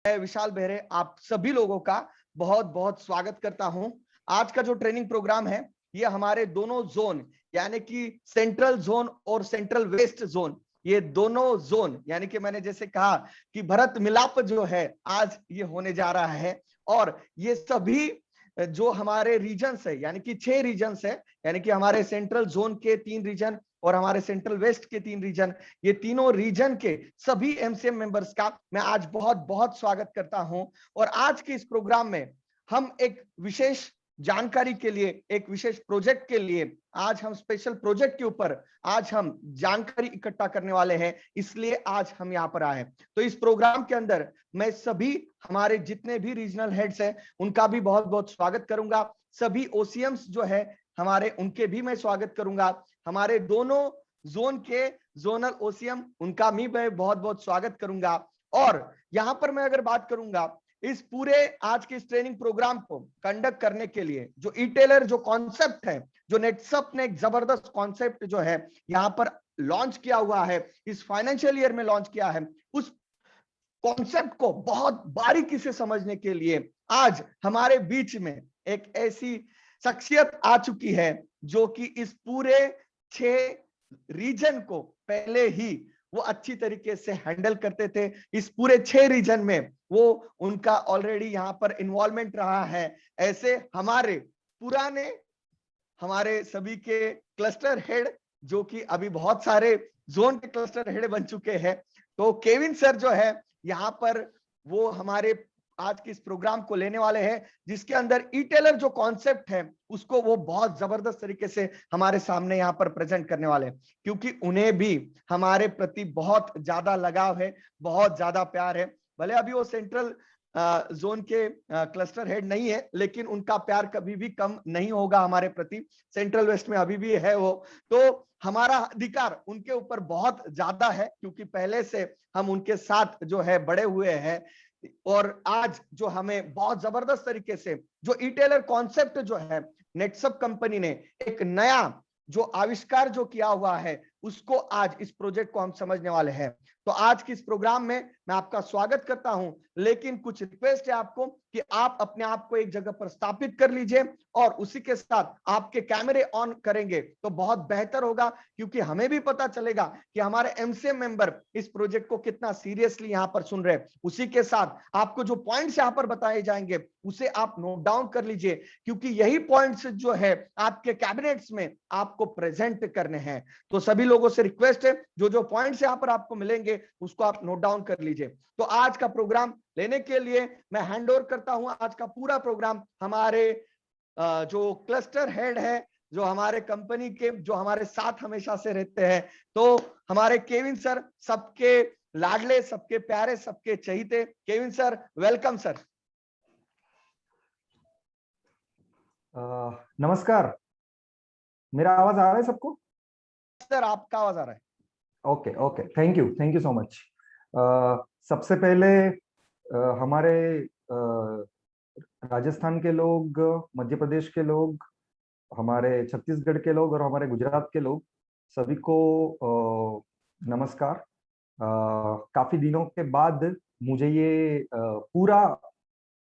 मैं विशाल बेहरे आप सभी लोगों का बहुत बहुत स्वागत करता हूं। आज का जो ट्रेनिंग प्रोग्राम है ये हमारे दोनों जोन यानी कि सेंट्रल जोन और सेंट्रल वेस्ट जोन, ये दोनों जोन यानी कि मैंने जैसे कहा कि भरत मिलाप जो है आज ये होने जा रहा है। और ये सभी जो हमारे रीजन्स है यानी कि 6 रीजन्स है, यानी कि हमारे सेंट्रल जोन के 3 रीजन और हमारे सेंट्रल वेस्ट के 3 रीजन, ये तीनों रीजन के सभी एमसीएम मेंबर्स का मैं आज बहुत बहुत स्वागत करता हूं। और आज के इस प्रोग्राम में हम एक विशेष जानकारी के लिए, एक विशेष प्रोजेक्ट के लिए, आज हम स्पेशल प्रोजेक्ट के ऊपर आज हम जानकारी इकट्ठा करने वाले हैं, इसलिए आज हम यहाँ पर आए। तो इस प्रोग्राम के अंदर मैं सभी हमारे जितने भी रीजनल हेड्स हैं उनका भी बहुत बहुत स्वागत करूंगा। सभी ओसीएम्स जो है हमारे, उनके भी मैं स्वागत करूंगा। हमारे दोनों जोन के जोनल ओसीएम, उनका भी मैं बहुत बहुत स्वागत करूंगा। और यहां पर मैं अगर बात करूंगा इस पूरे आज के इस ट्रेनिंग प्रोग्राम को कंडक्ट करने के लिए जो ई टेलर जो कॉन्सेप्ट है, जो नेटसप ने एक जबरदस्त कॉन्सेप्ट जो है यहां पर लॉन्च किया हुआ है, इस फाइनेंशियल ईयर में लॉन्च किया है, उस कॉन्सेप्ट को बहुत बारीकी से समझने के लिए आज हमारे बीच में एक ऐसी शख्सियत आ चुकी है जो कि इस पूरे 6 रीजन को पहले ही वो अच्छी तरीके से हैंडल करते थे। इस पूरे 6 रीजन में वो उनका ऑलरेडी यहाँ पर इन्वॉल्वमेंट रहा है। ऐसे हमारे पुराने, हमारे सभी के क्लस्टर हेड जो कि अभी बहुत सारे जोन के क्लस्टर हेड बन चुके हैं, तो केविन सर जो है यहाँ पर वो हमारे आज के इस प्रोग्राम को लेने वाले हैं, जिसके अंदर ई टेलर जो कॉन्सेप्ट है उसको वो बहुत जबरदस्त तरीके से हमारे सामने यहाँ पर प्रेजेंट करने वाले हैं, क्योंकि उन्हें भी हमारे प्रति बहुत ज्यादा लगाव है, बहुत ज्यादा प्यार है। भले अभी वो सेंट्रल जोन के क्लस्टर हेड नहीं है, लेकिन उनका प्यार कभी भी कम नहीं होगा हमारे प्रति। सेंट्रल वेस्ट में अभी भी है वो, तो हमारा अधिकार उनके ऊपर बहुत ज्यादा है, क्योंकि पहले से हम उनके साथ जो है बड़े हुए हैं। और आज जो हमें बहुत जबरदस्त तरीके से जो ई टेलर कॉन्सेप्ट जो है नेटसप कंपनी ने एक नया जो आविष्कार जो किया हुआ है, उसको आज इस प्रोजेक्ट को हम समझने वाले हैं। तो आज की इस प्रोग्राम में मैं आपका स्वागत करता हूं, लेकिन कुछ रिक्वेस्ट है आपको कि आप अपने आप को एक जगह पर स्थापित कर लीजिए और उसी के साथ आपके कैमरे ऑन करेंगे तो बहुत बेहतर होगा, क्योंकि हमें भी पता चलेगा कि हमारे एमसीएम मेंबर इस प्रोजेक्ट को कितना सीरियसली यहां पर सुन रहे हैं। उसी के साथ आपको जो पॉइंट्स यहां पर बताए जाएंगे उसे आप नोट डाउन कर लीजिए, क्योंकि यही पॉइंट्स जो है आपके कैबिनेट्स में आपको प्रेजेंट करने हैं। तो सभी लोगों से रिक्वेस्ट है, जो जो पॉइंट्स यहां पर आपको मिलेंगे उसको आप नोट डाउन कर लीजिए। तो आज का प्रोग्राम लेने के लिए मैं हैंड ओवर करता हूं आज का पूरा प्रोग्राम हमारे जो क्लस्टर हेड है, जो हमारे कंपनी के, जो हमारे साथ हमेशा से रहते हैं, तो हमारे केविन सर, सबके लाडले, सबके प्यारे, सबके चहीते केविन सर, वेलकम सर। नमस्कार, मेरा आवाज आ रहा है सबको? सर आपका आवाज आ रहा है। Okay okay, thank you so much. सबसे पहले हमारे राजस्थान के लोग, मध्य प्रदेश के लोग, हमारे छत्तीसगढ़ के लोग और हमारे गुजरात के लोग, सभी को नमस्कार। काफी दिनों के बाद मुझे ये पूरा,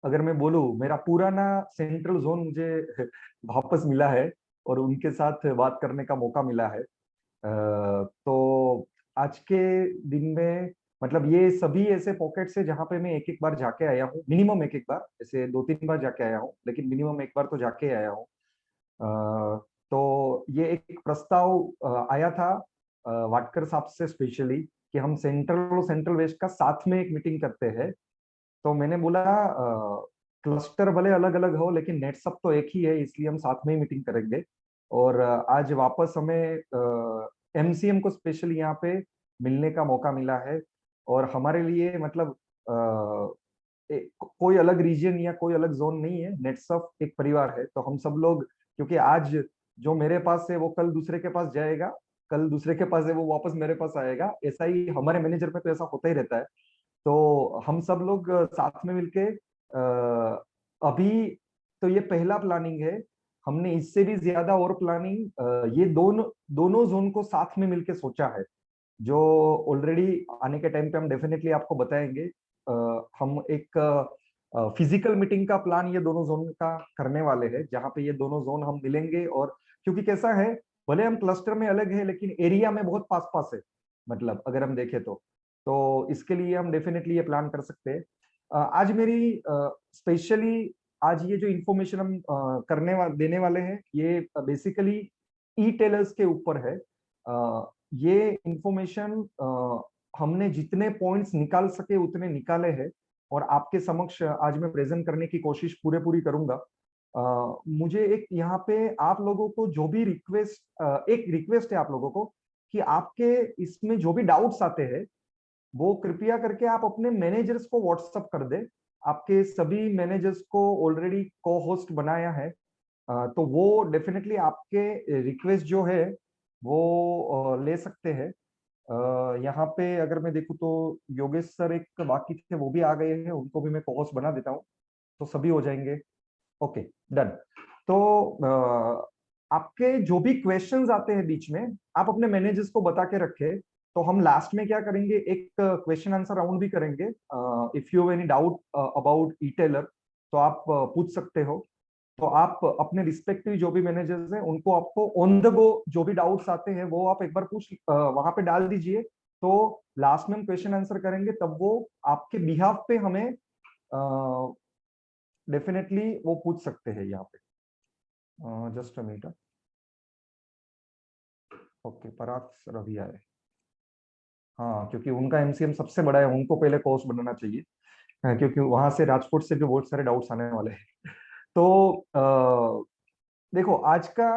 अगर मैं बोलूं, मेरा पुराना सेंट्रल जोन मुझे वापस मिला है और उनके साथ बात करने का मौका मिला है। तो आज के दिन में मतलब ये सभी ऐसे पॉकेट्स है जहाँ पे मैं एक एक बार जाके आया हूँ, मिनिमम एक एक बार, ऐसे 2-3 बार जाके आया हूँ, लेकिन मिनिमम एक बार तो जाके आया हूँ। तो ये एक प्रस्ताव आया था वाटकर साहब से स्पेशली कि हम सेंट्रल और सेंट्रल वेस्ट का साथ में एक मीटिंग करते हैं। तो मैंने बोला क्लस्टर भले अलग अलग हो लेकिन नेटसप तो एक ही है, इसलिए हम साथ में ही मीटिंग करेंगे। और आज वापस हमें एमसीएम को स्पेशली यहाँ पे मिलने का मौका मिला है। और हमारे लिए मतलब कोई अलग रीजन या कोई अलग जोन नहीं है, नेटसप एक परिवार है। तो हम सब लोग, क्योंकि आज जो मेरे पास है वो कल दूसरे के पास जाएगा, कल दूसरे के पास है वो वापस मेरे पास आएगा, ऐसा ही हमारे मैनेजर में तो ऐसा होता ही रहता है। तो हम सब लोग साथ में मिलके अभी तो ये पहला प्लानिंग है, हमने इससे भी ज्यादा और प्लानिंग ये दोनों दोनों जोन को साथ में मिलके सोचा है, जो ऑलरेडी आने के टाइम पे हम डेफिनेटली आपको बताएंगे हम एक फिजिकल मीटिंग का प्लान ये दोनों जोन का करने वाले हैं, जहाँ पे ये दोनों जोन हम मिलेंगे। और क्योंकि कैसा है, भले हम क्लस्टर में अलग है लेकिन एरिया में बहुत पास पास है, मतलब अगर हम देखें तो इसके लिए हम डेफिनेटली ये प्लान कर सकते हैं। आज मेरी स्पेशली आज ये जो इन्फॉर्मेशन हम देने वाले हैं, ये बेसिकली ई टेलर्स के ऊपर है। ये इंफॉर्मेशन हमने जितने पॉइंट्स निकाल सके उतने निकाले हैं और आपके समक्ष आज मैं प्रेजेंट करने की कोशिश पूरी करूंगा। मुझे एक यहाँ पे आप लोगों को जो भी एक रिक्वेस्ट है आप लोगों को कि आपके इसमें जो भी डाउट्स आते हैं वो कृपया करके आप अपने मैनेजर्स को व्हाट्सअप कर दे। आपके सभी मैनेजर्स को ऑलरेडी को होस्ट बनाया है, तो वो डेफिनेटली आपके रिक्वेस्ट जो है वो ले सकते हैं। यहाँ पे अगर मैं देखूँ तो योगेश सर एक बाकी थे, वो भी आ गए हैं, उनको भी मैं को होस्ट बना देता हूँ तो सभी हो जाएंगे। Okay, done. तो आपके जो भी क्वेश्चंस आते हैं बीच में आप अपने मैनेजर्स को बता के रखें। तो हम लास्ट में क्या करेंगे, एक क्वेश्चन आंसर राउंड भी करेंगे। If you have any doubt about e tailer तो आप पूछ सकते हो। तो आप अपने रिस्पेक्टिव जो भी मैनेजर्स हैं उनको आपको ऑन द गो जो भी डाउट्स आते हैं वो आप एक बार वहां पे डाल दीजिए। तो लास्ट में हम क्वेश्चन आंसर करेंगे तब वो आपके बिहाफ पे हमें डेफिनेटली वो पूछ सकते हैं यहाँ पे। Just a minute. Okay, Parag sir अभी आए। हाँ, क्योंकि उनका एमसीएम सबसे बड़ा है, उनको पहले कोर्स बनाना चाहिए, क्योंकि वहां से राजकोट से भी बहुत सारे डाउट्स आने वाले हैं। तो देखो आज का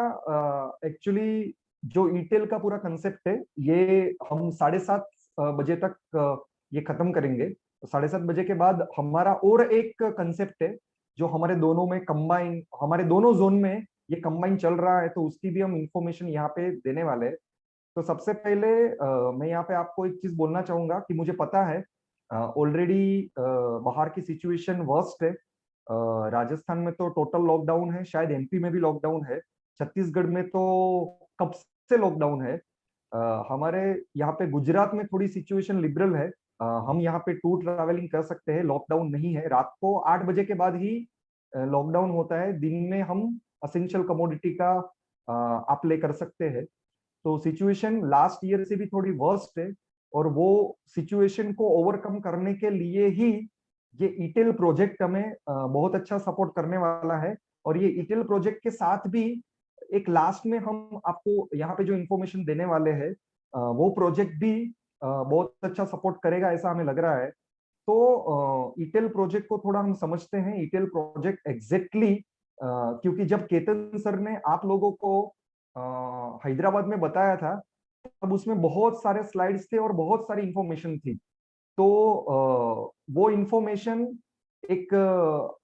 एक्चुअली जो ईटेल का पूरा कंसेप्ट है ये हम 7:30 बजे तक ये खत्म करेंगे। 7:30 बजे के बाद हमारा और एक कंसेप्ट है जो हमारे दोनों में कंबाइन, हमारे दोनों जोन में ये कंबाइन चल रहा है, तो उसकी भी हम इंफॉर्मेशन यहाँ पे देने वाले हैं। तो सबसे पहले मैं यहाँ पे आपको एक चीज बोलना चाहूंगा कि मुझे पता है ऑलरेडी बाहर की सिचुएशन वर्स्ट है। राजस्थान में तो टोटल लॉकडाउन है, शायद एमपी में भी लॉकडाउन है, छत्तीसगढ़ में तो कब से लॉकडाउन है। हमारे यहाँ पे गुजरात में थोड़ी सिचुएशन लिबरल है। हम यहाँ पे टूर ट्रैवलिंग कर सकते हैं, लॉकडाउन नहीं है। रात को 8 बजे के बाद ही लॉकडाउन होता है, दिन में हम असेंशियल कमोडिटी का आप ले कर सकते हैं। तो सिचुएशन लास्ट ईयर से भी थोड़ी वर्स्ट है और वो सिचुएशन को ओवरकम करने के लिए ही ये ईटेल प्रोजेक्ट हमें बहुत अच्छा सपोर्ट करने वाला है। और ये ईटेल प्रोजेक्ट के साथ भी एक लास्ट में हम आपको यहाँ पे जो इंफॉर्मेशन देने वाले हैं वो प्रोजेक्ट भी बहुत अच्छा सपोर्ट करेगा, ऐसा हमें लग रहा है। तो ईटेल प्रोजेक्ट को थोड़ा हम समझते हैं। ईटेल प्रोजेक्ट एग्जैक्टली क्योंकि जब केतन सर ने आप लोगों को हैदराबाद में बताया था तब उसमें बहुत सारे स्लाइड्स थे और बहुत सारी इंफॉर्मेशन थी। तो वो इंफॉर्मेशन एक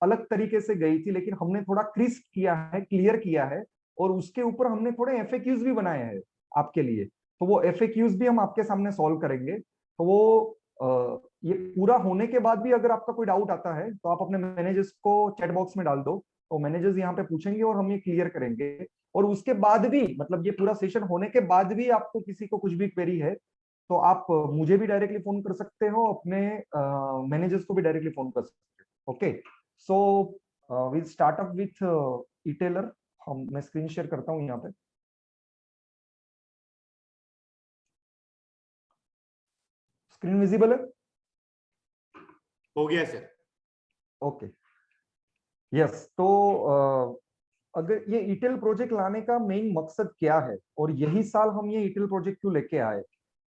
अलग तरीके से गई थी, लेकिन हमने थोड़ा क्रिस्प किया है, क्लियर किया है और उसके ऊपर हमने थोड़े एफएक्यूज भी बनाए हैं आपके लिए। तो वो एफएक्यूज भी हम आपके सामने सॉल्व करेंगे। तो वो ये पूरा होने के बाद भी अगर आपका कोई डाउट आता है तो आप अपने मैनेजर्स को चैट बॉक्स में डाल दो, तो मैनेजर्स यहाँ पे पूछेंगे और हम ये क्लियर करेंगे। और उसके बाद भी, मतलब ये पूरा सेशन होने के बाद भी आपको किसी को कुछ भी क्वेरी है तो आप मुझे भी डायरेक्टली फोन कर सकते हो, अपने मैनेजर्स को भी डायरेक्टली फोन कर सकते हो। Okay, so will start up with etailer. मैं स्क्रीन शेयर करता हूँ यहाँ पे। स्क्रीन विजिबल है? हो गया सर। Okay, yes. तो अगर ये ईटेल प्रोजेक्ट लाने का मेन मकसद क्या है और यही साल हम ये ईटेल प्रोजेक्ट क्यों लेके आए,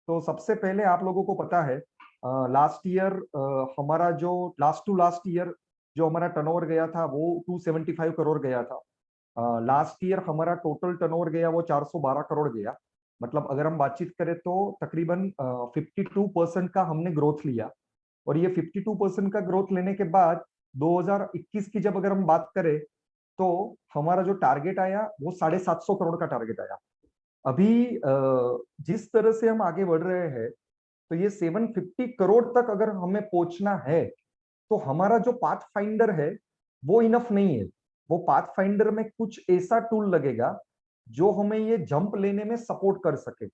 तो सबसे पहले आप लोगों को पता है लास्ट ईयर हमारा जो लास्ट टू लास्ट ईयर जो हमारा टर्नओवर गया था वो 275 करोड़ गया था। लास्ट ईयर हमारा टोटल टर्नओवर गया वो 412 करोड़ गया। मतलब अगर हम बातचीत करें तो तकरीबन 52% का हमने ग्रोथ लिया। और ये 52% का ग्रोथ लेने के बाद 2021 की जब अगर हम बात करें तो हमारा जो टारगेट आया वो 750 करोड़ का टारगेट आया। अभी जिस तरह से हम आगे बढ़ रहे हैं तो ये 750 करोड़ तक अगर हमें पहुंचना है तो हमारा जो पाथ फाइंडर है वो इनफ नहीं है। वो पाथ फाइंडर में कुछ ऐसा टूल लगेगा जो हमें ये जंप लेने में सपोर्ट कर सके।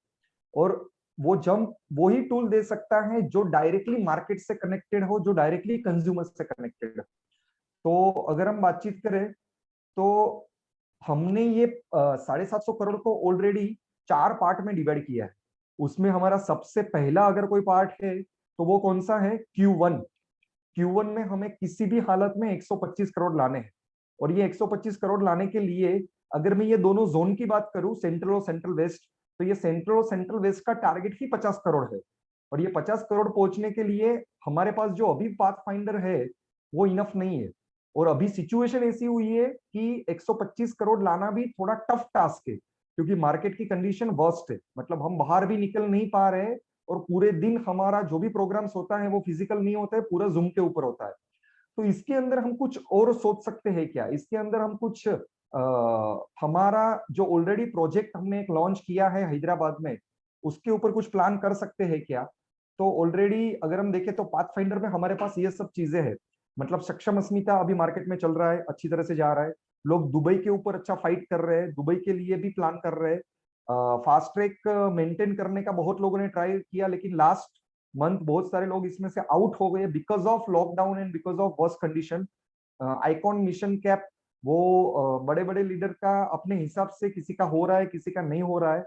और वो जंप वही टूल दे सकता है जो डायरेक्टली मार्केट से कनेक्टेड हो, जो डायरेक्टली कंज्यूमर से कनेक्टेड हो। तो अगर हम बातचीत करें तो हमने ये 750 करोड़ को ऑलरेडी 4 पार्ट में डिवाइड किया है। उसमें हमारा सबसे पहला अगर कोई पार्ट है तो वो कौन सा है, Q1। Q1 में हमें किसी भी हालत में 125 करोड़ लाने हैं, और ये 125 करोड़ लाने के लिए अगर मैं ये दोनों जोन की बात करूं, सेंट्रल और सेंट्रल वेस्ट, तो ये सेंट्रल और सेंट्रल वेस्ट का टारगेट ही 50 करोड़ है। और ये 50 करोड़ पहुंचने के लिए हमारे पास जो अभी पाथ फाइंडर है वो इनफ नहीं है। और अभी सिचुएशन ऐसी हुई है कि 125 करोड़ लाना भी थोड़ा टफ टास्क है, क्योंकि मार्केट की कंडीशन वर्स्ट है। मतलब हम बाहर भी निकल नहीं पा रहे, और पूरे दिन हमारा जो भी प्रोग्राम्स होता है वो फिजिकल नहीं होता है, पूरा जूम के ऊपर होता है। तो इसके अंदर हम कुछ और सोच सकते हैं क्या, इसके अंदर हम कुछ हमारा जो ऑलरेडी प्रोजेक्ट हमने एक लॉन्च किया है हैदराबाद में, उसके ऊपर कुछ प्लान कर सकते हैं क्या। तो ऑलरेडी अगर हम देखें तो पाथ फाइंडर में हमारे पास ये सब चीजें हैं। मतलब सक्षम अस्मिता अभी मार्केट में चल रहा है, अच्छी तरह से जा रहा है। लोग दुबई के ऊपर अच्छा फाइट कर रहे हैं, दुबई के लिए भी प्लान कर रहे हैं। फास्ट ट्रैक मेंटेन करने का बहुत लोगों ने ट्राई किया, लेकिन लास्ट मंथ बहुत सारे लोग इसमें से आउट हो गए because of lockdown and because of worst condition. Icon mission cap वो बड़े बड़े लीडर का अपने हिसाब से, किसी का हो रहा है किसी का नहीं हो रहा है।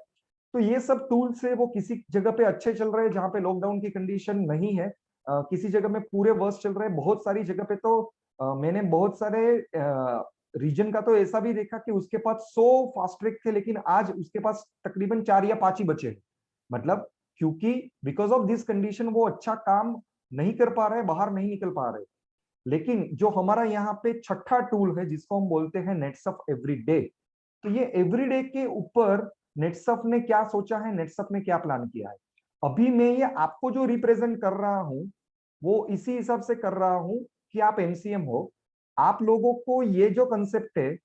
तो ये सब टूल्स है वो किसी जगह पे अच्छे चल रहे हैं जहां पे लॉकडाउन की कंडीशन नहीं है, किसी जगह में पूरे वर्ष चल रहे हैं। बहुत सारी जगह पे तो मैंने बहुत सारे रीजन का तो ऐसा भी देखा कि उसके पास 100 फास्ट ट्रैक थे, लेकिन आज उसके पास तकरीबन 4 या 5 ही बचे हैं। मतलब क्योंकि बिकॉज ऑफ दिस कंडीशन वो अच्छा काम नहीं कर पा रहे, बाहर नहीं निकल पा रहे। लेकिन जो हमारा यहाँ पे छठा टूल है जिसको हम बोलते हैं नेट्सअप एवरीडे, तो ये एवरीडे के ऊपर नेट्सअप ने क्या सोचा है, नेट्सअप ने क्या प्लान किया है। अभी मैं ये आपको जो रिप्रेजेंट कर रहा हूं वो इसी हिसाब से कर रहा हूं कि आप एमसीएम हो। आप लोगों को ये जो कंसेप्ट है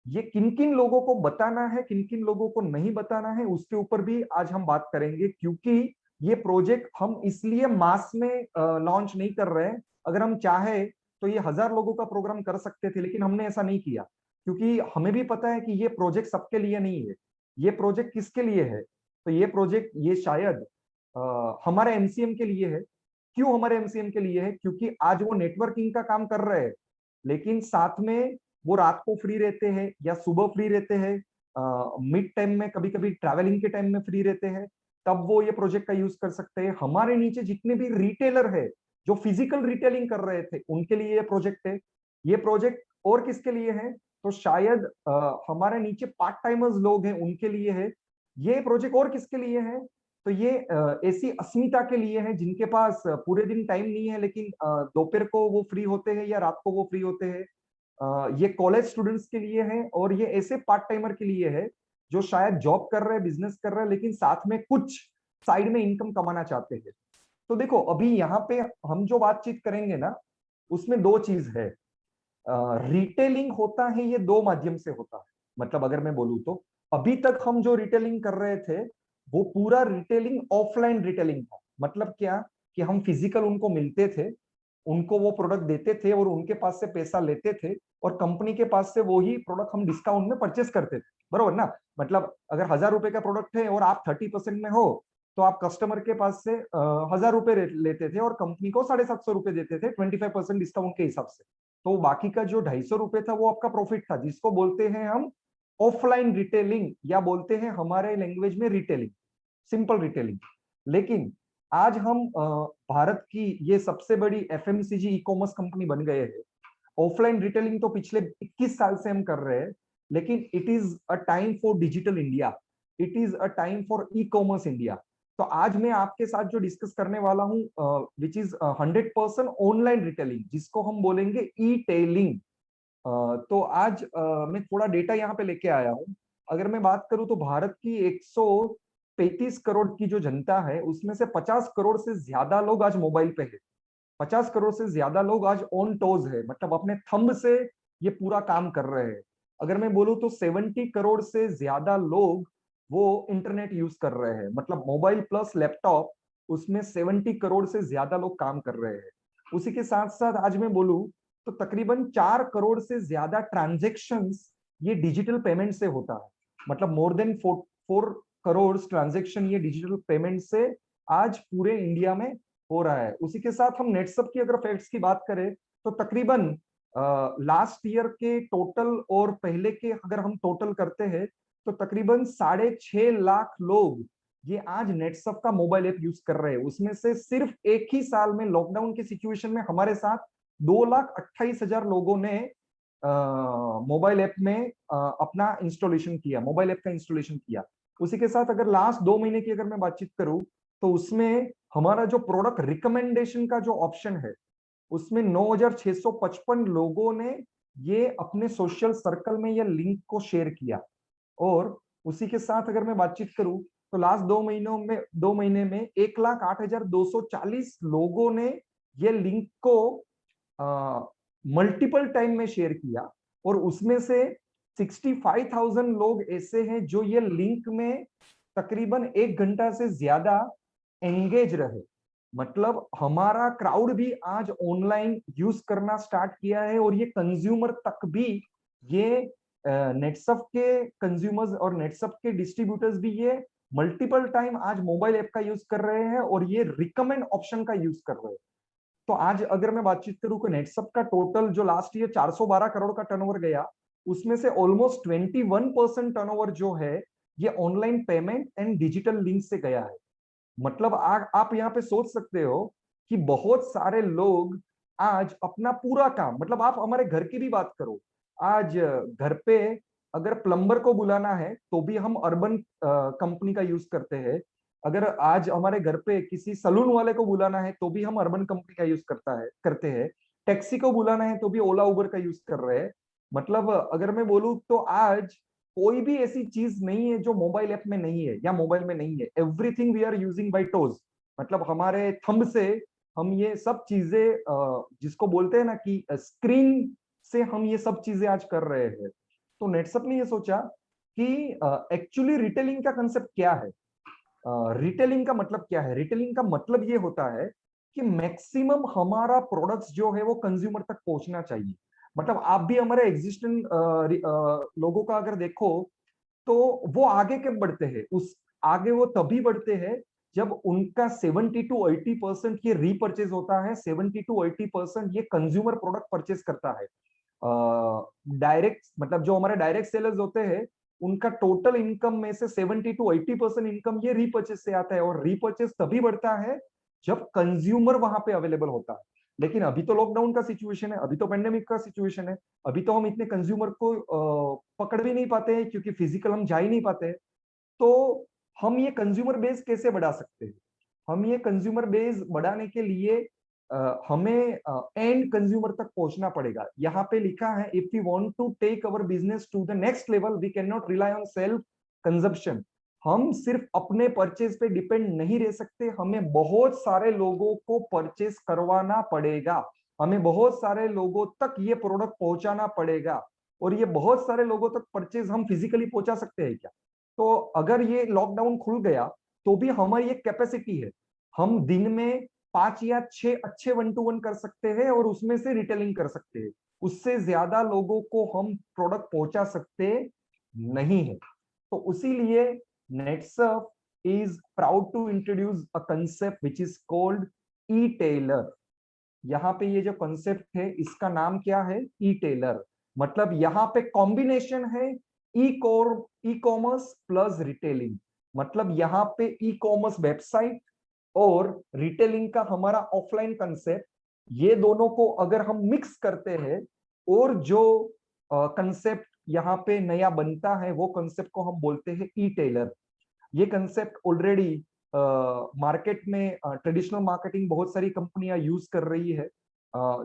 ये किन किन लोगों को बताना है, किन किन लोगों को नहीं बताना है, उसके ऊपर भी आज हम बात करेंगे। क्योंकि ये प्रोजेक्ट हम इसलिए मास में लॉन्च नहीं कर रहे हैं। अगर हम चाहे तो ये 1000 लोगों का प्रोग्राम कर सकते थे, लेकिन हमने ऐसा नहीं किया, क्योंकि हमें भी पता है कि ये प्रोजेक्ट सबके लिए नहीं है। ये प्रोजेक्ट किसके लिए है, तो ये प्रोजेक्ट ये शायद हमारे एमसीएम के लिए है। क्यों हमारे एमसीएम के लिए है, क्योंकि आज वो नेटवर्किंग का काम कर रहे हैं, लेकिन साथ में वो रात को फ्री रहते हैं या सुबह फ्री रहते हैं, मिड टाइम में कभी कभी ट्रैवलिंग के टाइम में फ्री रहते हैं, तब वो ये प्रोजेक्ट का यूज कर सकते हैं। हमारे नीचे जितने भी रिटेलर है जो फिजिकल रिटेलिंग कर रहे थे उनके लिए ये प्रोजेक्ट है। ये प्रोजेक्ट और किसके लिए है, तो शायद हमारे नीचे पार्ट टाइमर्स लोग हैं उनके लिए है। ये प्रोजेक्ट और किसके लिए है, तो ये ऐसी अस्मिता के लिए है जिनके पास पूरे दिन टाइम नहीं है, लेकिन दोपहर को वो फ्री होते हैं या रात को वो फ्री होते हैं। ये कॉलेज स्टूडेंट्स के लिए है, और ये ऐसे पार्ट टाइमर के लिए है जो शायद जॉब कर रहे हैं, बिजनेस कर रहे हैं, लेकिन साथ में कुछ साइड में इनकम कमाना चाहते हैं। तो देखो अभी यहाँ पे हम जो बातचीत करेंगे ना, उसमें दो चीज है। रिटेलिंग होता है ये दो माध्यम से होता है। मतलब अगर मैं बोलूँ तो अभी तक हम जो रिटेलिंग कर रहे थे वो पूरा रिटेलिंग ऑफलाइन रिटेलिंग था। मतलब क्या, कि हम फिजिकल उनको मिलते थे, उनको वो प्रोडक्ट देते थे और उनके पास से पैसा लेते थे, और कंपनी के पास से वही प्रोडक्ट हम डिस्काउंट में परचेस करते थे, बरोबर ना। मतलब अगर 1000 रुपए का प्रोडक्ट है और आप 30% में हो, तो आप कस्टमर के पास से 1000 रुपए लेते थे और कंपनी को 750 रुपए देते थे 25% डिस्काउंट के हिसाब से। तो बाकी का जो 250 रुपए था वो आपका प्रॉफिट था, जिसको बोलते हैं हम ऑफलाइन रिटेलिंग, या बोलते हैं हमारे लैंग्वेज में रिटेलिंग, सिंपल रिटेलिंग। लेकिन आज हम भारत की ये सबसे बड़ी एफएमसीजी ई कॉमर्स कंपनी बन गए हैं। ऑफलाइन रिटेलिंग तो पिछले 21 साल से हम कर रहे हैं, लेकिन it is a time for digital India, it is a time for e commerce India. तो आज मैं आपके साथ जो डिस्कस करने वाला हूं विच इज 100% ऑनलाइन रिटेलिंग, जिसको हम बोलेंगे ई टेलिंग। तो आज मैं थोड़ा डेटा यहाँ पे लेके आया हूँ। अगर मैं बात करूं तो भारत की 135 करोड़ की जो जनता है उसमें से 50 करोड़ से ज्यादा लोग आज मोबाइल पे है। 50 करोड़ से ज्यादा लोग आज ऑन टोज है, मतलब अपने थंब से ये पूरा काम कर रहे हैं। अगर मैं बोलूं तो 70 करोड़ से ज्यादा लोग वो इंटरनेट यूज कर रहे हैं, मतलब मोबाइल प्लस लैपटॉप, उसमें 70 करोड़ से ज्यादा लोग काम कर रहे हैं। उसी के साथ साथ आज मैं बोलूं तो तकरीबन 4 करोड़ से ज्यादा ट्रांजेक्शन्स ये डिजिटल पेमेंट से होता है। मतलब मोर देन 4 करोड़ ट्रांजैक्शन ये डिजिटल पेमेंट से आज पूरे इंडिया में हो रहा है। उसी के साथ हम नेटसप की अगर फैक्ट्स की बात करें तो तकरीबन लास्ट ईयर के टोटल और पहले के अगर हम टोटल करते हैं तो तकरीबन 6.5 लाख लोग ये आज नेटसप का मोबाइल ऐप यूज कर रहे हैं। उसमें से सिर्फ एक ही साल में लॉकडाउन की सिचुएशन में हमारे साथ 2,28,000 लोगों ने मोबाइल ऐप में अपना इंस्टॉलेशन किया, मोबाइल ऐप का इंस्टॉलेशन किया। उसी के साथ अगर लास्ट 2 महीने की अगर मैं बातचीत करूं तो उसमें हमारा जो प्रोडक्ट रिकमेंडेशन का जो ऑप्शन है उसमें 9,655 लोगों ने ये अपने सोशल सर्कल में ये लिंक को शेयर किया। और उसी के साथ अगर मैं बातचीत करूं तो लास्ट 2 महीने में 1,08,240 लोगों ने ये लिंक को मल्टीपल टाइम में शेयर किया। और उसमें से 65,000 लोग ऐसे हैं जो ये लिंक में तकरीबन 1 घंटा से ज्यादा एंगेज रहे। मतलब हमारा क्राउड भी आज ऑनलाइन यूज करना स्टार्ट किया है और ये कंज्यूमर तक भी ये नेटसप के कंज्यूमर्स और नेटसप के डिस्ट्रीब्यूटर्स भी ये मल्टीपल टाइम आज मोबाइल ऐप का यूज कर रहे हैं और ये रिकमेंड ऑप्शन का यूज कर रहे हैं। तो आज अगर मैं बातचीत करूं कि नेटसप का टोटल जो लास्ट ईयर 412 करोड़ का टर्नओवर गया उसमें से ऑलमोस्ट 21% टर्नओवर जो है ये online payment and digital link से गया है। मतलब आप यहाँ पे सोच सकते हो कि बहुत सारे लोग आज अपना पूरा काम, मतलब आप हमारे घर की भी बात करो, आज घर पे अगर प्लम्बर को बुलाना है तो भी हम अर्बन कंपनी का यूज करते हैं। अगर आज हमारे घर पे किसी सलून वाले को बुलाना है तो भी हम अर्बन कंपनी का यूज करते हैं। टैक्सी को बुलाना है तो भी ओला उबर का यूज कर रहे हैं। मतलब अगर मैं बोलूं तो आज कोई भी ऐसी चीज नहीं है जो मोबाइल ऐप में नहीं है या मोबाइल में नहीं है। Everything we are using by toes, मतलब हमारे थंब से हम ये सब चीजें जिसको बोलते हैं ना कि स्क्रीन से हम ये सब चीजें आज कर रहे हैं। तो नेटसप ने ये सोचा कि एक्चुअली रिटेलिंग का कंसेप्ट क्या है। रिटेलिंग का मतलब क्या है? रिटेलिंग का मतलब ये होता है कि मैक्सिमम हमारा प्रोडक्ट्स जो है वो कंज्यूमर तक पहुंचना चाहिए। मतलब आप भी हमारे एग्जिस्टिंग लोगों का अगर देखो तो वो आगे कब बढ़ते हैं, उस आगे वो तभी बढ़ते हैं जब उनका 70 to 80% ये रीपरचेज होता है, 70 to 80% ये कंज्यूमर प्रोडक्ट परचेज करता है। डायरेक्ट मतलब जो हमारे डायरेक्ट सेलर्स होते हैं उनका टोटल इनकम में से 70 to 80% इनकम ये रीपरचेज से आता है। और रीपरचेज तभी बढ़ता है जब कंज्यूमर वहां पे अवेलेबल होता है। लेकिन अभी तो लॉकडाउन का सिचुएशन है, अभी तो पेंडेमिक का सिचुएशन है, अभी तो हम इतने कंज्यूमर को पकड़ भी नहीं पाते हैं क्योंकि फिजिकल हम जा ही नहीं पाते हैं। तो हम ये कंज्यूमर बेस कैसे बढ़ा सकते हैं? हम ये कंज्यूमर बेस बढ़ाने के लिए हमें एंड कंज्यूमर तक पहुंचना पड़ेगा। यहाँ पे लिखा है if we want to take our business to the next level we can not rely on self consumption. हम सिर्फ अपने परचेज पे डिपेंड नहीं रह सकते, हमें बहुत सारे लोगों को परचेज करवाना पड़ेगा, हमें बहुत सारे लोगों तक ये प्रोडक्ट पहुंचाना पड़ेगा। और ये बहुत सारे लोगों तक परचेज हम फिजिकली पहुंचा सकते हैं क्या? तो अगर ये लॉकडाउन खुल गया तो भी हमारी एक कैपेसिटी है, हम दिन में 5 या 6 अच्छे 1-to-1 कर सकते हैं और उसमें से रिटेलिंग कर सकते हैं। उससे ज्यादा लोगों को हम प्रोडक्ट पहुंचा सकते नहीं है। तो उसीलिए Netsurf is proud to introduce a concept which is called etailer. यहाँ पे ये जो कंसेप्ट है इसका नाम क्या है? ई टेलर। मतलब यहाँ पे कॉम्बिनेशन है ई कॉमर्स प्लस रिटेलिंग। मतलब यहाँ पे ई कॉमर्स वेबसाइट और रिटेलिंग का हमारा ऑफलाइन कंसेप्ट, ये दोनों को अगर हम मिक्स करते हैं और जो कंसेप्ट यहाँ पे नया बनता है वो कंसेप्ट को हम बोलते हैं ई टेलर। ये कंसेप्ट ऑलरेडी मार्केट में ट्रेडिशनल मार्केटिंग बहुत सारी कंपनियां यूज कर रही है।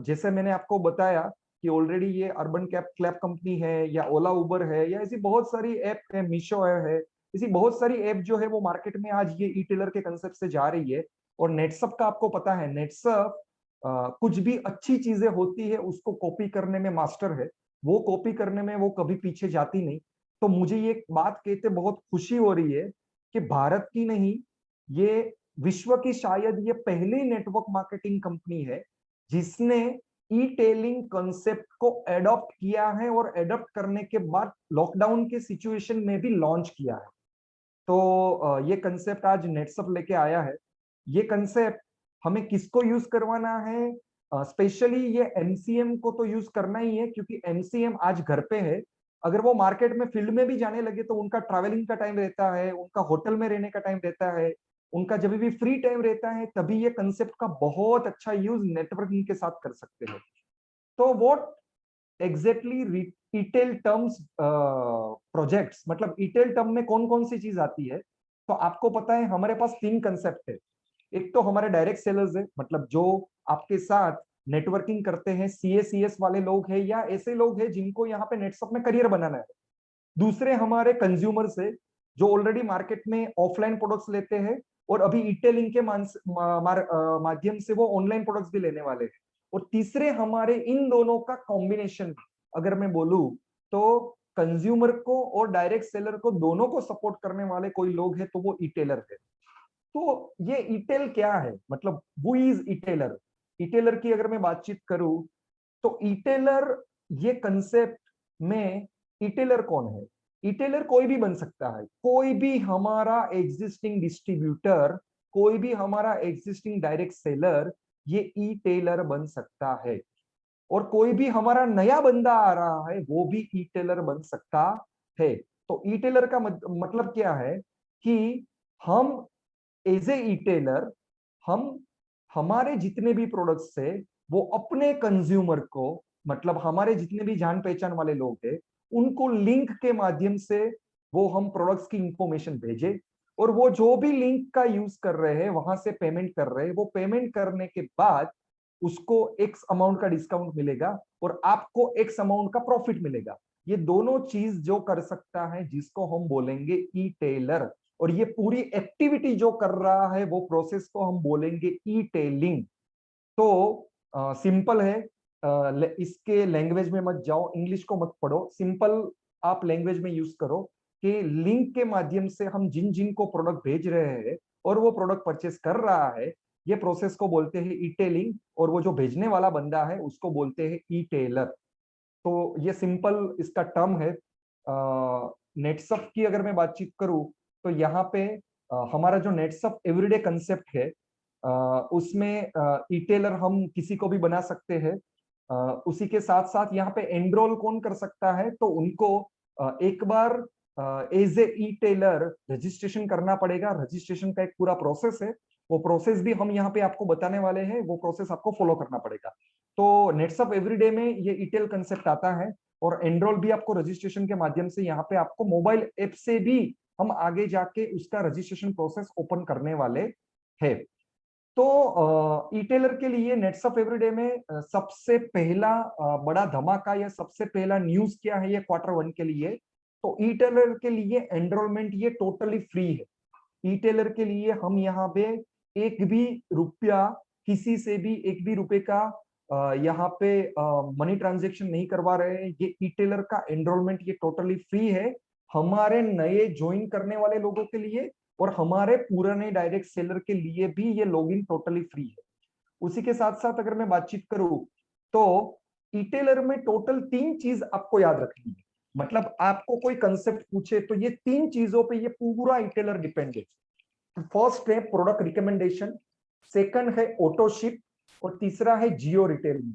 जैसे मैंने आपको बताया कि ऑलरेडी ये अर्बन क्लैप कंपनी है या ओला उबर है या ऐसी बहुत सारी ऐप है, मीशो है, ऐसी बहुत सारी ऐप जो है वो मार्केट में आज ये ई टेलर के कंसेप्ट से जा रही है। और नेटसप का आपको पता है, नेटसप कुछ भी अच्छी चीजें होती है उसको कॉपी करने में मास्टर है, वो कॉपी करने में वो कभी पीछे जाती नहीं। तो मुझे ये बात कहते बहुत खुशी हो रही है कि भारत की नहीं, ये विश्व की शायद ये पहली नेटवर्क मार्केटिंग कंपनी है जिसने ई टेलिंग कंसेप्ट को एडॉप्ट किया है और एडॉप्ट करने के बाद लॉकडाउन के सिचुएशन में भी लॉन्च किया है। तो ये कंसेप्ट आज नेटसप लेके आया है। ये कंसेप्ट हमें किसको यूज करवाना है? स्पेशली ये एमसीएम को तो यूज करना ही है, क्योंकि एमसीएम आज घर पे है। अगर वो मार्केट में फील्ड में भी जाने लगे तो उनका ट्रैवलिंग का टाइम रहता है, उनका होटल में रहने का टाइम रहता है, उनका जब भी फ्री टाइम रहता है तभी ये कंसेप्ट का बहुत अच्छा यूज नेटवर्किंग के साथ कर सकते हैं। तो वो एग्जैक्टली रिटेल टर्म्स प्रोजेक्ट्स, मतलब रिटेल टर्म में कौन कौन सी चीज आती है? तो आपको पता है हमारे पास 3 कंसेप्ट है। एक तो हमारे डायरेक्ट सेलर्स है, मतलब जो आपके साथ नेटवर्किंग करते हैं, सीएसीएस वाले लोग हैं या ऐसे लोग हैं जिनको यहाँ पे नेटसप में करियर बनाना है। दूसरे हमारे कंज्यूमर्स है, जो ऑलरेडी मार्केट में ऑफलाइन प्रोडक्ट्स लेते हैं और अभी इटेलिंग के माध्यम से वो ऑनलाइन प्रोडक्ट्स भी लेने वाले हैं। और तीसरे हमारे इन दोनों का कॉम्बिनेशन, अगर मैं बोलूं तो कंज्यूमर को और डायरेक्ट सेलर को दोनों को सपोर्ट करने वाले कोई लोग हैं, तो वो इटेलर है। तो ये इटेल क्या है, मतलब वो इज इटेलर। इटेलर की अगर मैं बातचीत करूं तो इटेलर, ये कंसेप्ट में इटेलर कौन है? इटेलर कोई भी बन सकता है, कोई भी हमारा एग्जिस्टिंग डिस्ट्रीब्यूटर, कोई भी हमारा एग्जिस्टिंग डायरेक्ट सेलर, ये इटेलर बन सकता है। और कोई भी हमारा नया बंदा आ रहा है वो भी इटेलर बन सकता है। तो इटेलर का मतलब क्या है कि हम एज ए इटेलर, हम हमारे जितने भी प्रोडक्ट्स है वो अपने कंज्यूमर को, मतलब हमारे जितने भी जान पहचान वाले लोग हैं उनको लिंक के माध्यम से वो हम प्रोडक्ट्स की इंफॉर्मेशन भेजे, और वो जो भी लिंक का यूज कर रहे हैं वहां से पेमेंट कर रहे हैं, वो पेमेंट करने के बाद उसको एक्स अमाउंट का डिस्काउंट मिलेगा और आपको एक्स अमाउंट का प्रॉफिट मिलेगा। ये दोनों चीज जो कर सकता है जिसको हम बोलेंगे ई टेलर, और ये पूरी एक्टिविटी जो कर रहा है वो प्रोसेस को हम बोलेंगे ई टेलिंग। तो सिंपल है, इसके लैंग्वेज में मत जाओ, इंग्लिश को मत पढ़ो, सिंपल आप लैंग्वेज में यूज करो कि लिंक के माध्यम से हम जिन जिन को प्रोडक्ट भेज रहे हैं और वो प्रोडक्ट परचेस कर रहा है, ये प्रोसेस को बोलते हैं ई टेलिंग, और वो जो भेजने वाला बंदा है उसको बोलते हैं ई टेलर। तो ये सिंपल इसका टर्म है। नेटसप की अगर मैं बातचीत करूं तो यहाँ पे हमारा जो नेटसप एवरीडे कंसेप्ट है, उसमें इटेलर हम किसी को भी बना सकते हैं। उसी के साथ साथ यहाँ पे एनरोल कौन कर सकता है, तो उनको एक बार as a etailer registration करना पड़ेगा। रजिस्ट्रेशन का एक पूरा प्रोसेस है, वो प्रोसेस भी हम यहाँ पे आपको बताने वाले हैं, वो प्रोसेस आपको फॉलो करना पड़ेगा। तो नेटसप एवरीडे में ये ईटेल कंसेप्ट आता है, और एनरोल भी आपको रजिस्ट्रेशन के माध्यम से यहाँ पे आपको मोबाइल ऐप से भी हम आगे जाके उसका रजिस्ट्रेशन प्रोसेस ओपन करने वाले हैं। तो ईटेलर के लिए नेटसप एवरीडे में सबसे पहला बड़ा धमाका या सबसे पहला न्यूज क्या है ये Q1 के लिए? तो ईटेलर के लिए एनरोलमेंट ये टोटली फ्री है। ईटेलर के लिए हम यहाँ पे एक भी रुपया किसी से भी, एक भी रुपए का यहाँ पे मनी ट्रांजेक्शन नहीं करवा रहे हैं। ये ईटेलर का एनरोलमेंट ये टोटली फ्री है हमारे नए ज्वाइन करने वाले लोगों के लिए, और हमारे पुराने डायरेक्ट सेलर के लिए भी ये लॉगिन टोटली फ्री है। उसी के साथ साथ अगर मैं बातचीत करूं तो ईटेलर में टोटल 3 चीज आपको याद रखनी है। मतलब आपको कोई कंसेप्ट पूछे तो ये 3 चीजों पे ये पूरा ईटेलर डिपेंड है। फर्स्ट है प्रोडक्ट रिकमेंडेशन, सेकंड है ऑटोशिप, और तीसरा है जियो रिटेलिंग।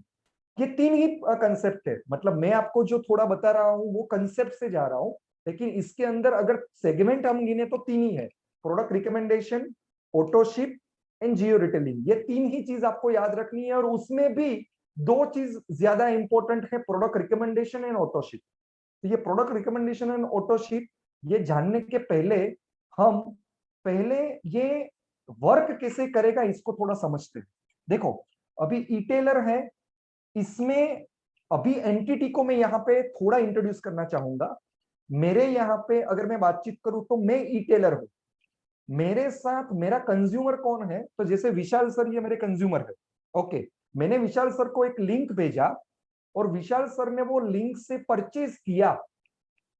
ये 3 ही कंसेप्ट है। मतलब मैं आपको जो थोड़ा बता रहा हूं वो कंसेप्ट से जा रहा हूं, लेकिन इसके अंदर अगर सेगमेंट हम गिने तो 3 ही है: product recommendation, autoship and geo retailing. ये 3 ही चीज आपको याद रखनी है, और उसमें भी 2 चीज ज्यादा इंपॉर्टेंट है, प्रोडक्ट रिकमेंडेशन एंड ऑटोशिप। तो ये प्रोडक्ट रिकमेंडेशन एंड ऑटोशिप ये जानने के पहले हम पहले ये वर्क कैसे करेगा इसको थोड़ा समझते हैं। देखो, अभी इटेलर है, इसमें अभी एंटिटी को मैं यहाँ पे थोड़ा इंट्रोड्यूस करना चाहूंगा। मेरे यहाँ पे अगर मैं बातचीत करूं तो मैं इटेलर हूं, मेरे साथ मेरा कंज्यूमर कौन है? तो जैसे विशाल सर ये मेरे कंज्यूमर है। ओके, मैंने विशाल सर को एक लिंक भेजा और विशाल सर ने वो लिंक से परचेज किया,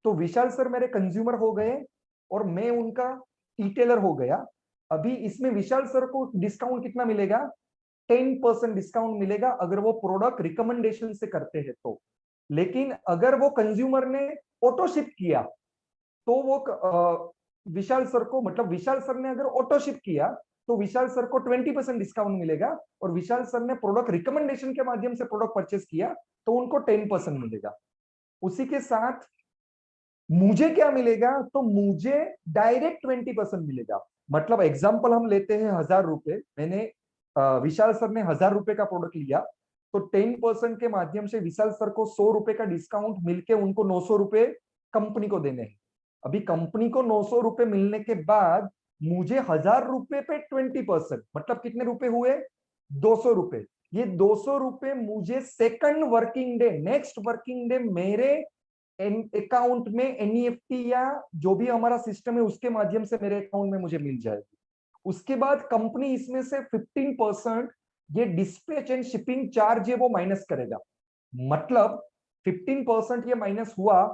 तो विशाल सर मेरे कंज्यूमर हो गए और मैं उनका इटेलर हो गया। अभी इसमें विशाल सर को डिस्काउंट कितना मिलेगा? 10% डिस्काउंट मिलेगा अगर वो प्रोडक्ट रिकमेंडेशन से करते हैं तो। लेकिन अगर वो कंज्यूमर ने ऑटोशिप किया तो वो विशाल सर को, मतलब विशाल सर ने अगर ऑटो शिप किया तो विशाल सर को 20% डिस्काउंट मिलेगा, और विशाल सर ने प्रोडक्ट रिकमेंडेशन के माध्यम से प्रोडक्ट परचेस किया तो उनको 10% मिलेगा। उसी के साथ मुझे क्या मिलेगा, तो मुझे डायरेक्ट 20% मिलेगा। मतलब एग्जांपल हम लेते हैं 1000 रुपए, मैंने विशाल सर ने 1000 रुपए का प्रोडक्ट लिया, तो 10% के माध्यम से विशाल सर को 100 रुपए का डिस्काउंट मिलके उनको 900 रुपए कंपनी को देने हैं। अभी कंपनी को 900 रुपए मिलने के बाद मुझे 1000 रुपए पे 20%, मतलब कितने रुपए हुए, 200 रुपए। ये 200 रुपए मुझे second working day, next working day मेरे अकाउंट में एनईएफटी या जो भी हमारा सिस्टम है उसके माध्यम से मेरे अकाउंट में मुझे मिल जाएगी। उसके बाद कंपनी इसमें से 15% ये डिस्पैच एंड शिपिंग चार्ज है वो माइनस करेगा। मतलब 15% ये माइनस हुआ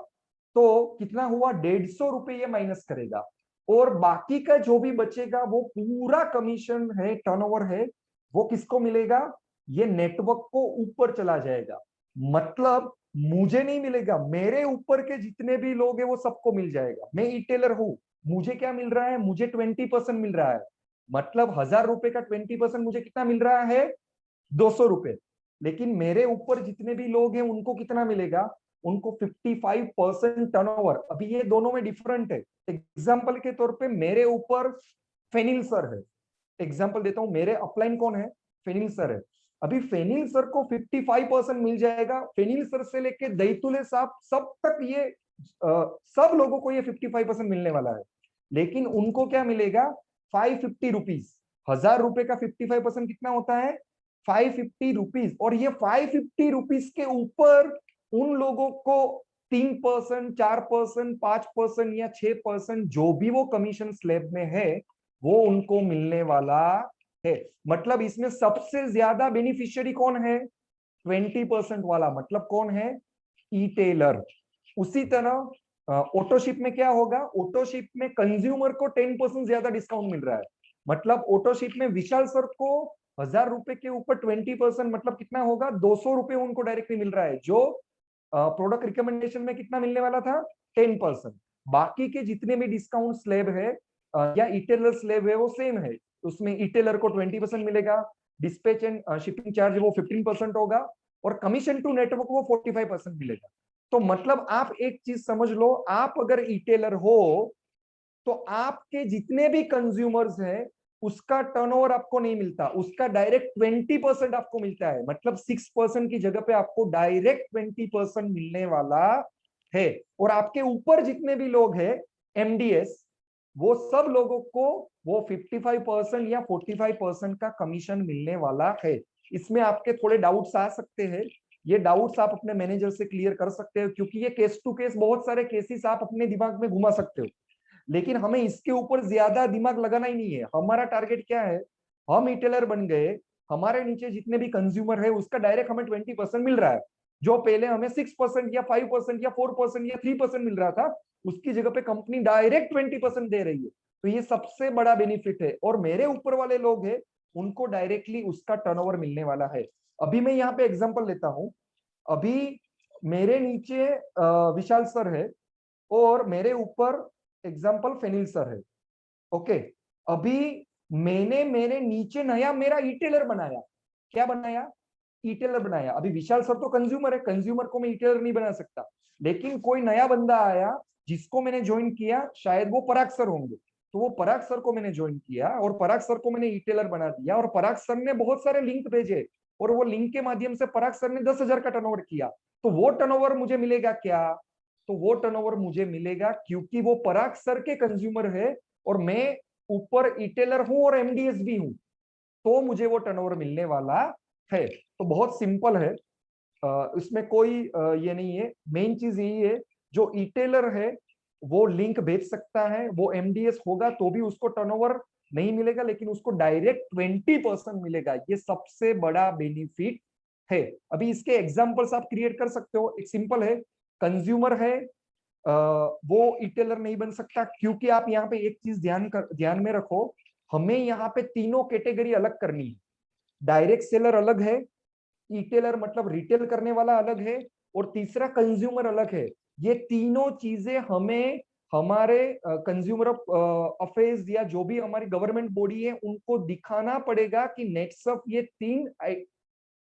तो कितना हुआ, 150 रुपए ये माइनस करेगा, और बाकी का जो भी बचेगा वो पूरा कमीशन है, टर्नओवर है, वो किसको मिलेगा, ये नेटवर्क को ऊपर चला जाएगा। मतलब मुझे नहीं मिलेगा, मेरे ऊपर के जितने भी लोग हैं वो सबको मिल जाएगा। मैं ई टेलर हूं, मुझे क्या मिल रहा है, मुझे 20% मिल रहा है। मतलब 1000 रुपए का 20% मुझे कितना मिल रहा है, 200 रुपए। लेकिन मेरे ऊपर जितने भी लोग हैं उनको कितना मिलेगा, उनको 55% टर्नओवर। अभी ये दोनों में डिफरेंट है। एग्जाम्पल के तौर पे मेरे ऊपर फेनिल सर है, एग्जाम्पल देता हूं, मेरे अपलाइन कौन है, फेनिल सर है। अभी फेनिल सर को 55% मिल जाएगा, फेनिल सर से लेके दैतुले साहब सब तक ये सब लोगों को ये 55% मिलने वाला है। लेकिन उनको क्या मिलेगा, 550 रुपीज। 1000 रुपए का 55% कितना होता है, 550 रुपीज। और ये 550 रुपीज के ऊपर उन लोगों को 3%, 4%, 5% या 6% जो भी वो कमीशन स्लैब में है वो उनको मिलने वाला है। मतलब इसमें सबसे ज्यादा बेनिफिशियरी कौन है, 20% वाला, मतलब कौन है, ई टेलर। उसी तरह ऑटोशिप में क्या होगा, ऑटोशिप में कंज्यूमर को 10% ज्यादा डिस्काउंट मिल रहा है। मतलब ऑटोशिप में विशाल सर को 1000 रुपए के ऊपर 20%, मतलब कितना होगा, 200 रुपए उनको डायरेक्टली मिल रहा है, जो प्रोडक्ट रिकमेंडेशन में कितना मिलने वाला था, 10%। बाकी के जितने भी डिस्काउंट स्लैब है या इटेलर स्लैब है वो सेम है, उसमें इटेलर को 20% मिलेगा, डिस्पैच एंड शिपिंग चार्ज वो 15% होगा, और कमीशन टू नेटवर्क वो 45% मिलेगा। तो मतलब आप एक चीज समझ लो, आप अगर इटेलर हो तो आपके जितने भी कंज्यूमर्स हैं उसका टर्नओवर आपको नहीं मिलता, उसका डायरेक्ट 20% आपको मिलता है। मतलब 6% की जगह पे आपको डायरेक्ट 20% मिलने वाला है। और आपके ऊपर जितने भी लोग हैं एमडीएस, वो सब लोगों को वो 55% या 45% का कमीशन मिलने वाला है। इसमें आपके थोड़े डाउट्स आ सकते हैं, ये डाउट्स आप अपने मैनेजर से क्लियर कर सकते हो, क्योंकि ये केस टू केस बहुत सारे केसेस आप अपने दिमाग में घुमा सकते हो। लेकिन हमें इसके ऊपर ज्यादा दिमाग लगाना ही नहीं है। हमारा टारगेट क्या है, हम रिटेलर बन गए, हमारे नीचे जितने भी कंज्यूमर है उसका डायरेक्ट हमें 20% मिल रहा है। जो पहले हमें 6% या 5% या 4% या 3% मिल रहा था, उसकी जगह पे कंपनी डायरेक्ट 20% दे रही है। तो ये सबसे बड़ा बेनिफिट है। और मेरे ऊपर वाले लोग हैं उनको डायरेक्टली उसका टर्नओवर मिलने वाला है। अभी मैं यहाँ पे एग्जांपल लेता हूं, अभी मेरे नीचे विशाल सर है और मेरे ऊपर एग्जाम्पल फेनिल सर है। ओके, अभी मैंने मेरे नीचे नया मेरा ई-टेलर बनाया, क्या बनाया, ई-टेलर बनाया। अभी विशाल सर तो कंज्यूमर है, कंज्यूमर को मैं ई-टेलर नहीं बना सकता। लेकिन कोई नया बंदा आया जिसको मैंने ज्वाइन किया, शायद वो पराग सर होंगे, तो वो पराग सर को मैंने ज्वाइन किया और पराग सर को मैंने ई-टेलर बना दिया, और पराग सर ने बहुत सारे लिंक भेजे और वो लिंक के माध्यम से पराग सर ने 10,000 का टर्नओवर किया। तो वो टर्नओवर मुझे मिलेगा क्या, तो वो टर्नओवर मुझे मिलेगा क्योंकि वो पराग सर के कंज्यूमर है और मैं ऊपर ई-टेलर हूं और एमडीएस भी हूं, तो मुझे वो टर्नओवर मिलने वाला है। तो बहुत सिंपल है, इसमें कोई ये नहीं है। मेन चीज यही है, जो ई-टेलर है वो लिंक भेज सकता है, वो एमडीएस होगा तो भी उसको टर्नओवर नहीं मिलेगा, लेकिन उसको डायरेक्ट 20% मिलेगा। ये सबसे बड़ा बेनिफिट है। अभी इसके एग्जांपल्स आप क्रिएट कर सकते हो। एक सिंपल है, कंज्यूमर है, वो ई-टेलर नहीं बन सकता, क्योंकि आप यहाँ पे एक चीज ध्यान में रखो, हमें यहाँ पे तीनों कैटेगरी अलग करनी है। डायरेक्ट सेलर अलग है, ई-टेलर मतलब रिटेल करने वाला अलग है, और तीसरा कंज्यूमर अलग है। ये तीनों चीजें हमें हमारे कंज्यूमर अफेयर्स या जो भी हमारी गवर्नमेंट बॉडी है उनको दिखाना पड़ेगा कि नेटसफ ये 3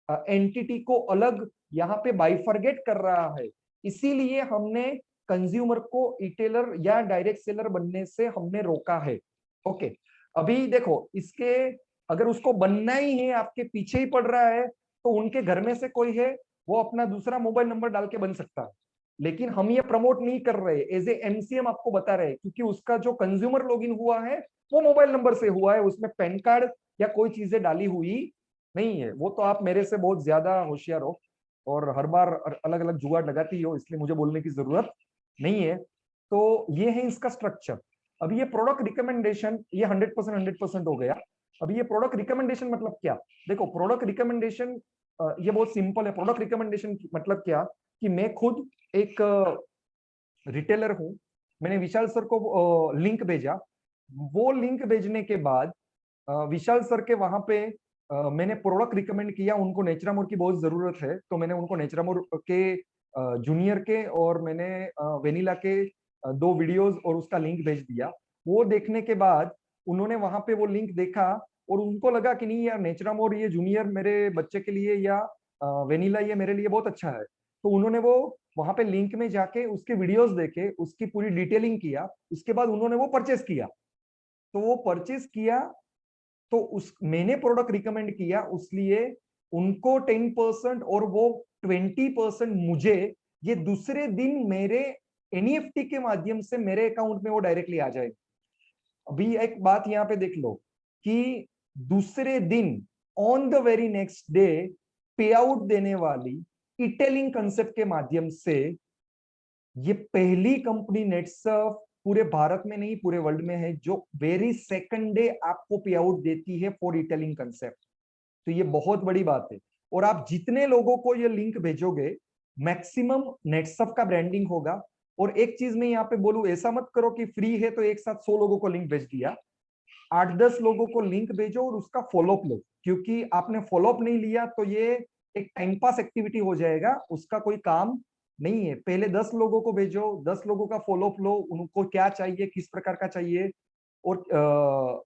एंटिटी को अलग यहाँ पे बाइफरगेट कर रहा है। इसीलिए हमने कंज्यूमर को इटेलर या डायरेक्ट सेलर बनने से हमने रोका है। ओके, अभी देखो इसके अगर उसको बनना ही है, आपके पीछे ही पड़ रहा है, तो उनके घर में से कोई है वो अपना दूसरा मोबाइल नंबर डाल के बन सकता है। लेकिन हम ये प्रमोट नहीं कर रहे, एज ए एमसीएम आपको बता रहे हैं, क्योंकि उसका जो कंज्यूमर लॉगिन हुआ है वो मोबाइल नंबर से हुआ है, उसमें पैन कार्ड या कोई चीजें डाली हुई नहीं है। वो तो आप मेरे से बहुत ज्यादा होशियार हो और हर बार अलग अलग जुगाड़ लगाती हो, इसलिए मुझे बोलने की जरूरत नहीं है। तो ये है इसका स्ट्रक्चर। अब ये प्रोडक्ट रिकमेंडेशन ये 100% हो गया। अब ये प्रोडक्ट रिकमेंडेशन मतलब क्या? देखो, प्रोडक्ट रिकमेंडेशन ये बहुत सिंपल है। प्रोडक्ट रिकमेंडेशन मतलब क्या कि मैं खुद एक रिटेलर हूं, मैंने विशाल सर को लिंक भेजा, वो लिंक भेजने के बाद विशाल सर के वहां पे मैंने प्रोडक्ट रिकमेंड किया, उनको नेचरामोर की बहुत जरूरत है, तो मैंने उनको नेचरामोर के जूनियर के और मैंने वेनिला के 2 वीडियोस और उसका लिंक भेज दिया। वो देखने के बाद उन्होंने वहां पे वो लिंक देखा और उनको लगा कि नहीं यार, नेचरामोर ये जूनियर मेरे बच्चे के लिए या वेनिला ये मेरे लिए बहुत अच्छा है। तो उन्होंने वो वहां पे लिंक में जाके उसके वीडियोस देखे, उसकी पूरी डिटेलिंग किया, उसके बाद उन्होंने वो परचेस किया। तो वो परचेस किया तो उस मैंने प्रोडक्ट रिकमेंड किया, उसलिए उनको 10% और वो 20% मुझे, ये दूसरे दिन मेरे एनईएफटी के माध्यम से मेरे अकाउंट में वो डायरेक्टली आ जाए। अभी एक बात यहाँ पे देख लो कि दूसरे दिन on the very next day पे आउट देने वाली इटेलिंग कंसेप्ट के माध्यम से ये पहली कंपनी नेटसर्फ पूरे भारत में नहीं पूरे वर्ल्ड में है जो वेरी सेकंड डे आपको पे आउट देती है फॉर रिटेलिंग कंसेप्ट। तो ये बहुत बड़ी बात है। और आप जितने लोगों को ये लिंक भेजोगे मैक्सिमम नेटसर्फ का ब्रांडिंग होगा। और एक चीज मैं यहाँ पे बोलूं, ऐसा मत करो कि फ्री है तो एक साथ 100 लोगों को लिंक भेज दिया। 8-10 लोगों को लिंक भेजो और उसका फॉलोअप लो, क्योंकि आपने फॉलोअप नहीं लिया तो ये एक टाइम पास एक्टिविटी हो जाएगा, उसका कोई काम नहीं है। पहले 10 लोगों को भेजो, 10 लोगों का फॉलोअप लो, उनको क्या चाहिए, किस प्रकार का चाहिए। और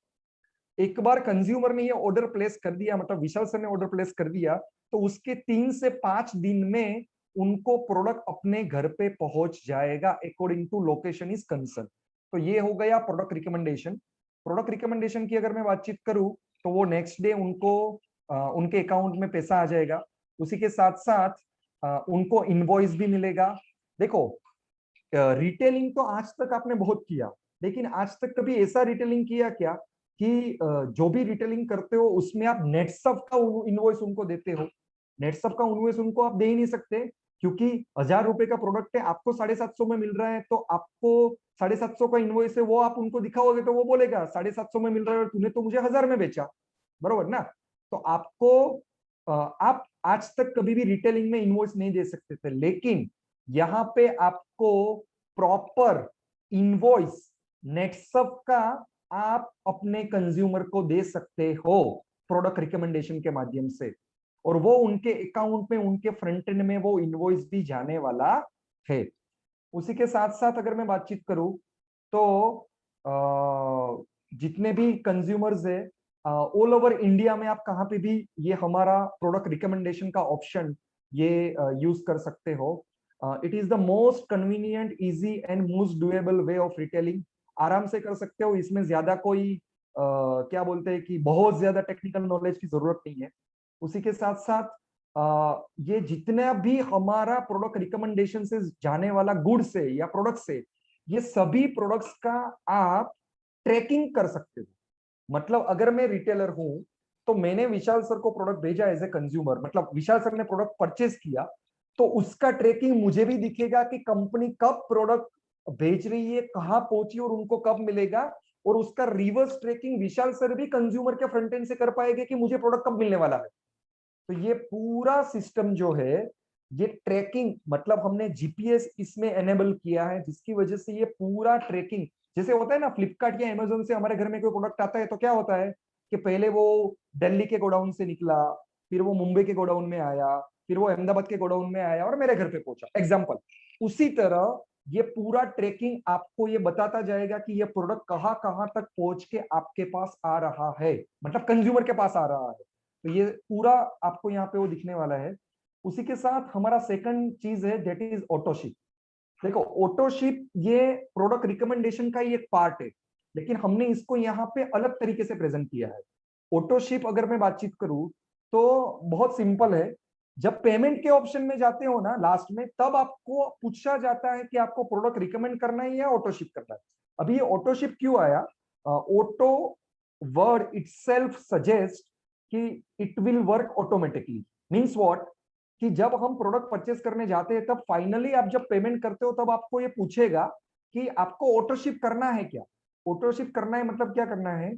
एक बार कंज्यूमर ने ये ऑर्डर प्लेस कर दिया, मतलब विशाल सर ने ऑर्डर प्लेस कर दिया, तो उसके 3 से 5 दिन में उनको प्रोडक्ट अपने घर पे पहुंच जाएगा according to location is concern. तो ये हो गया प्रोडक्ट रिकमेंडेशन। प्रोडक्ट रिकमेंडेशन की अगर मैं बातचीत करूं तो वो नेक्स्ट डे उनको उनके अकाउंट में पैसा आ जाएगा। उसी के साथ साथ उनको इनवॉइस भी मिलेगा। देखो, रिटेलिंग तो आज तक आपने बहुत किया, लेकिन आज तक कभी ऐसा रिटेलिंग किया क्या कि जो भी रिटेलिंग करते हो उसमें आप नेटसर्फ का इनवॉइस उनको देते हो? नेटसर्फ का इनवॉइस उनको आप दे ही नहीं सकते, क्योंकि 1000 रुपए का प्रोडक्ट है, आपको 750 में मिल रहा है, तो आपको 750 का इनवॉइस है, वो आप उनको दिखाओगे तो वो बोलेगा 750 में मिल रहा है और तूने तो मुझे 1000 में बेचा, बरोबर ना? तो आपको आप आज तक कभी भी रिटेलिंग में इनवॉइस नहीं दे सकते थे, लेकिन यहाँ पे आपको प्रॉपर इनवॉइस नेटसर्फ का आप अपने कंज्यूमर को दे सकते हो प्रोडक्ट रिकमेंडेशन के माध्यम से, और वो उनके अकाउंट में उनके फ्रंट एंड में वो इनवॉइस भी जाने वाला है। उसी के साथ साथ अगर मैं बातचीत करूं तो जितने भी कंज्यूमर्स है ऑल ओवर इंडिया में, आप कहाँ पे भी ये हमारा प्रोडक्ट रिकमेंडेशन का ऑप्शन ये यूज कर सकते हो। It is the most convenient, easy and most doable way of retailing. आराम से कर सकते हो, इसमें ज्यादा कोई क्या बोलते हैं कि बहुत ज्यादा टेक्निकल नॉलेज की जरूरत नहीं है। उसी के साथ साथ ये जितना भी हमारा प्रोडक्ट रिकमेंडेशन से जाने वाला गुड से या प्रोडक्ट से, ये सभी प्रोडक्ट्स का आप ट्रैकिंग कर सकते हो। मतलब अगर मैं रिटेलर हूं तो मैंने विशाल सर को प्रोडक्ट भेजा एज ए कंज्यूमर, मतलब विशाल सर ने प्रोडक्ट परचेज किया, तो उसका ट्रैकिंग मुझे भी दिखेगा कि कंपनी कब प्रोडक्ट भेज रही है, कहां पहुंची और उनको कब मिलेगा। और उसका रिवर्स ट्रैकिंग विशाल सर भी कंज्यूमर के फ्रंट एंड से कर पाएंगे कि मुझे प्रोडक्ट कब मिलने वाला है। तो ये पूरा सिस्टम जो है, ये ट्रैकिंग, मतलब हमने जीपीएस इसमें एनेबल किया है, जिसकी वजह से ये पूरा ट्रैकिंग, जैसे होता है ना फ्लिपकार्ट या अमेजोन से हमारे घर में कोई प्रोडक्ट आता है तो क्या होता है कि पहले वो दिल्ली के गोडाउन से निकला, फिर वो मुंबई के गोडाउन में आया, फिर वो अहमदाबाद के गोडाउन में आया और मेरे घर पे पहुंचा, एग्जाम्पल। उसी तरह ये पूरा ट्रैकिंग आपको ये बताता जाएगा कि ये प्रोडक्ट कहाँ कहाँ तक पहुंच के आपके पास आ रहा है, मतलब कंज्यूमर के पास आ रहा है। तो ये पूरा आपको यहाँ पे वो दिखने वाला है। उसी के साथ हमारा सेकंड चीज है दैट इज ऑटोशिप। देखो ऑटोशिप ये प्रोडक्ट रिकमेंडेशन का ही एक पार्ट है, लेकिन हमने इसको यहाँ पे अलग तरीके से प्रेजेंट किया है। ऑटोशिप अगर मैं बातचीत करूं तो बहुत सिंपल है। जब पेमेंट के ऑप्शन में जाते हो ना लास्ट में, तब आपको पूछा जाता है कि आपको प्रोडक्ट रिकमेंड करना है या ऑटोशिप करना है। अभी ये ऑटोशिप क्यों आया? ऑटो वर्ड इटसेल्फ सजेस्ट कि it will work automatically. Means what, कि जब हम प्रोडक्ट परचेस करने जाते हैं तब फाइनली आप जब पेमेंट करते हो तब आपको ये पूछेगा कि आपको ऑटोशिप करना है क्या। ऑटोशिप करना है मतलब क्या करना है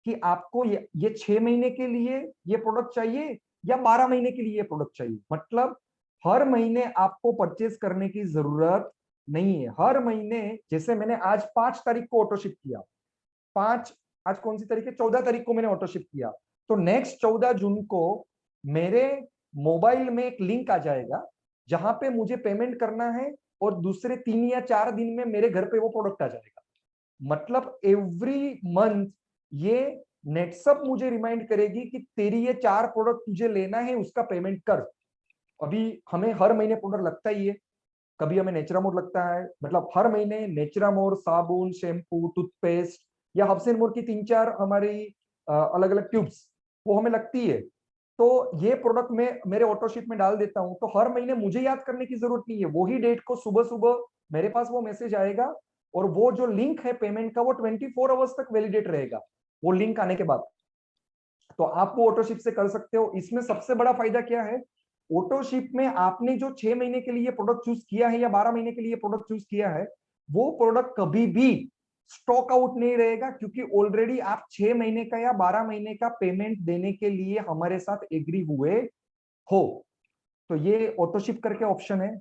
कि आपको ये 6 महीने के लिए ये प्रोडक्ट चाहिए या 12 महीने के लिए ये प्रोडक्ट चाहिए। मतलब हर महीने आपको परचेस करने की जरूरत नहीं है। हर महीने, जैसे मैंने आज 5 तारीख को ऑटोशिप किया, 5, आज कौन सी तारीख है, 14 तारीख को मैंने ऑटोशिप किया, तो नेक्स्ट 14 जून को मेरे मोबाइल में एक लिंक आ जाएगा जहां पे मुझे पेमेंट करना है, और दूसरे 3 या 4 दिन में मेरे घर पे वो प्रोडक्ट आ जाएगा। मतलब एवरी मंथ ये नेटसप मुझे रिमाइंड करेगी कि तेरी ये 4 प्रोडक्ट तुझे लेना है, उसका पेमेंट कर। अभी हमें हर महीने प्रोडक्ट लगता ही है, कभी हमें नेचुरामोर लगता है, मतलब हर महीने नेचुरामोर साबुन, शैम्पू, टूथपेस्ट या हफ्सेन मोर की 3-4 हमारी अलग अलग ट्यूब्स वो हमें लगती है। तो ये प्रोडक्ट में मेरे ऑटोशिप में डाल देता हूं, तो हर महीने मुझे याद करने की जरूरत नहीं है। वही डेट को सुबह सुबह मेरे पास वो मैसेज आएगा, और वो जो लिंक है पेमेंट का वो 24 आवर्स तक वैलिडेट रहेगा वो लिंक आने के बाद। तो आप वो ऑटोशिप से कर सकते हो। इसमें सबसे बड़ा फायदा क्या है, ऑटोशिप में आपने जो 6 महीने के लिए प्रोडक्ट चूज किया है या 12 महीने के लिए प्रोडक्ट चूज किया है, वो प्रोडक्ट कभी भी स्टॉक आउट नहीं रहेगा, क्योंकि ऑलरेडी आप 6 महीने का या 12 महीने का पेमेंट देने के लिए हमारे साथ एग्री हुए हो। तो ये ऑटोशिप करके ऑप्शन है।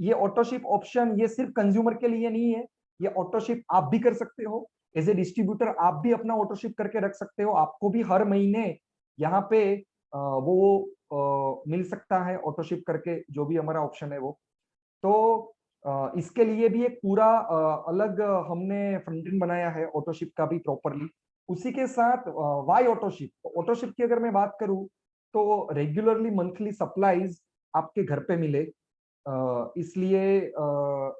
ये ऑटोशिप ऑप्शन ये सिर्फ कंज्यूमर के लिए नहीं है, ये ऑटोशिप आप भी कर सकते हो। एज ए डिस्ट्रीब्यूटर आप भी अपना ऑटोशिप करके रख सकते हो, आपको भी हर महीने यहाँ पे वो मिल सकता है ऑटोशिप करके, जो भी हमारा ऑप्शन है वो। तो इसके लिए भी एक पूरा अलग हमने फ्रंट एंड बनाया है ऑटोशिप का भी प्रॉपरली। उसी के साथ वाई ऑटोशिप, ऑटोशिप की अगर मैं बात करूं तो रेगुलरली मंथली सप्लाईज आपके घर पे मिले, इसलिए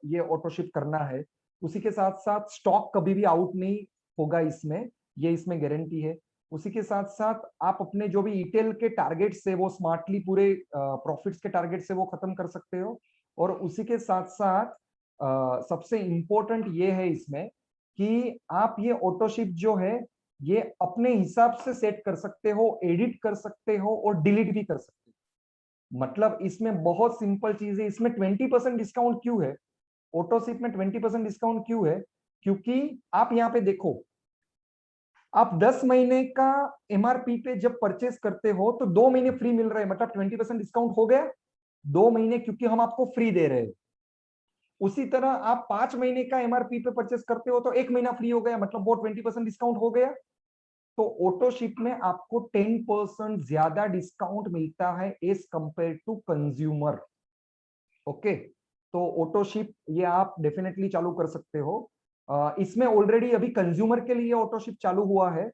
ये ऑटोशिप करना है। उसी के साथ साथ स्टॉक कभी भी आउट नहीं होगा इसमें, ये इसमें गारंटी है। उसी के साथ साथ आप अपने जो भी ईटेल के टारगेट से वो स्मार्टली पूरे प्रॉफिट्स के टारगेट से वो खत्म कर सकते हो। और उसी के साथ साथ सबसे इंपॉर्टेंट ये है इसमें कि आप ये ऑटोशिप जो है ये अपने हिसाब से सेट कर सकते हो, एडिट कर सकते हो और डिलीट भी कर सकते हो। मतलब इसमें बहुत सिंपल चीज है। इसमें 20% डिस्काउंट क्यों है, ऑटोशिप में 20% डिस्काउंट क्यों है, क्योंकि आप यहाँ पे देखो, आप 10 महीने का एमआरपी पे जब परचेस करते हो तो 2 महीने फ्री मिल रहे हैं, मतलब 20% डिस्काउंट हो गया 2 महीने, क्योंकि हम आपको फ्री दे रहे हैं। उसी तरह आप 5 महीने का एमआरपी पे परचेस करते हो तो 1 महीना फ्री हो गया, मतलब वो 20% डिस्काउंट हो गया। तो ऑटोशिप में आपको 10% ज्यादा डिस्काउंट मिलता है as compare to consumer. Okay, तो ऑटोशिप ये आप डेफिनेटली चालू कर सकते हो। इसमें ऑलरेडी अभी कंज्यूमर के लिए ऑटोशिप चालू हुआ है।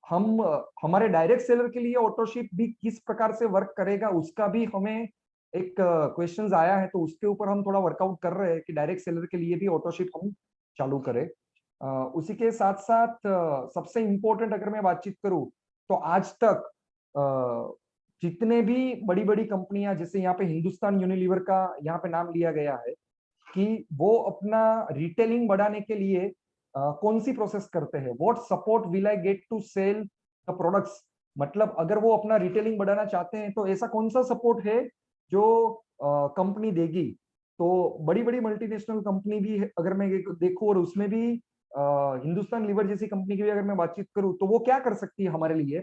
हम हमारे डायरेक्ट सेलर के लिए ऑटोशिप भी किस प्रकार से वर्क करेगा उसका भी हमें एक क्वेश्चंस आया है, तो उसके ऊपर हम थोड़ा वर्कआउट कर रहे हैं कि डायरेक्ट सेलर के लिए भी ऑटोशिप हम चालू करें। उसी के साथ साथ सबसे इंपॉर्टेंट अगर मैं बातचीत करूं तो आज तक जितने भी बड़ी बड़ी कंपनियां, जैसे यहाँ पे हिंदुस्तान यूनिलीवर का यहाँ पे नाम लिया गया है कि वो अपना रिटेलिंग बढ़ाने के लिए कौन सी प्रोसेस करते हैं, what support will I get to sell the products. मतलब अगर वो अपना रिटेलिंग बढ़ाना चाहते हैं तो ऐसा कौन सा सपोर्ट है जो कंपनी देगी। तो बड़ी बड़ी मल्टीनेशनल कंपनी भी है, अगर मैं देखूं, और उसमें भी हिंदुस्तान लीवर जैसी कंपनी की भी अगर मैं बातचीत करूं तो वो क्या कर सकती है हमारे लिए,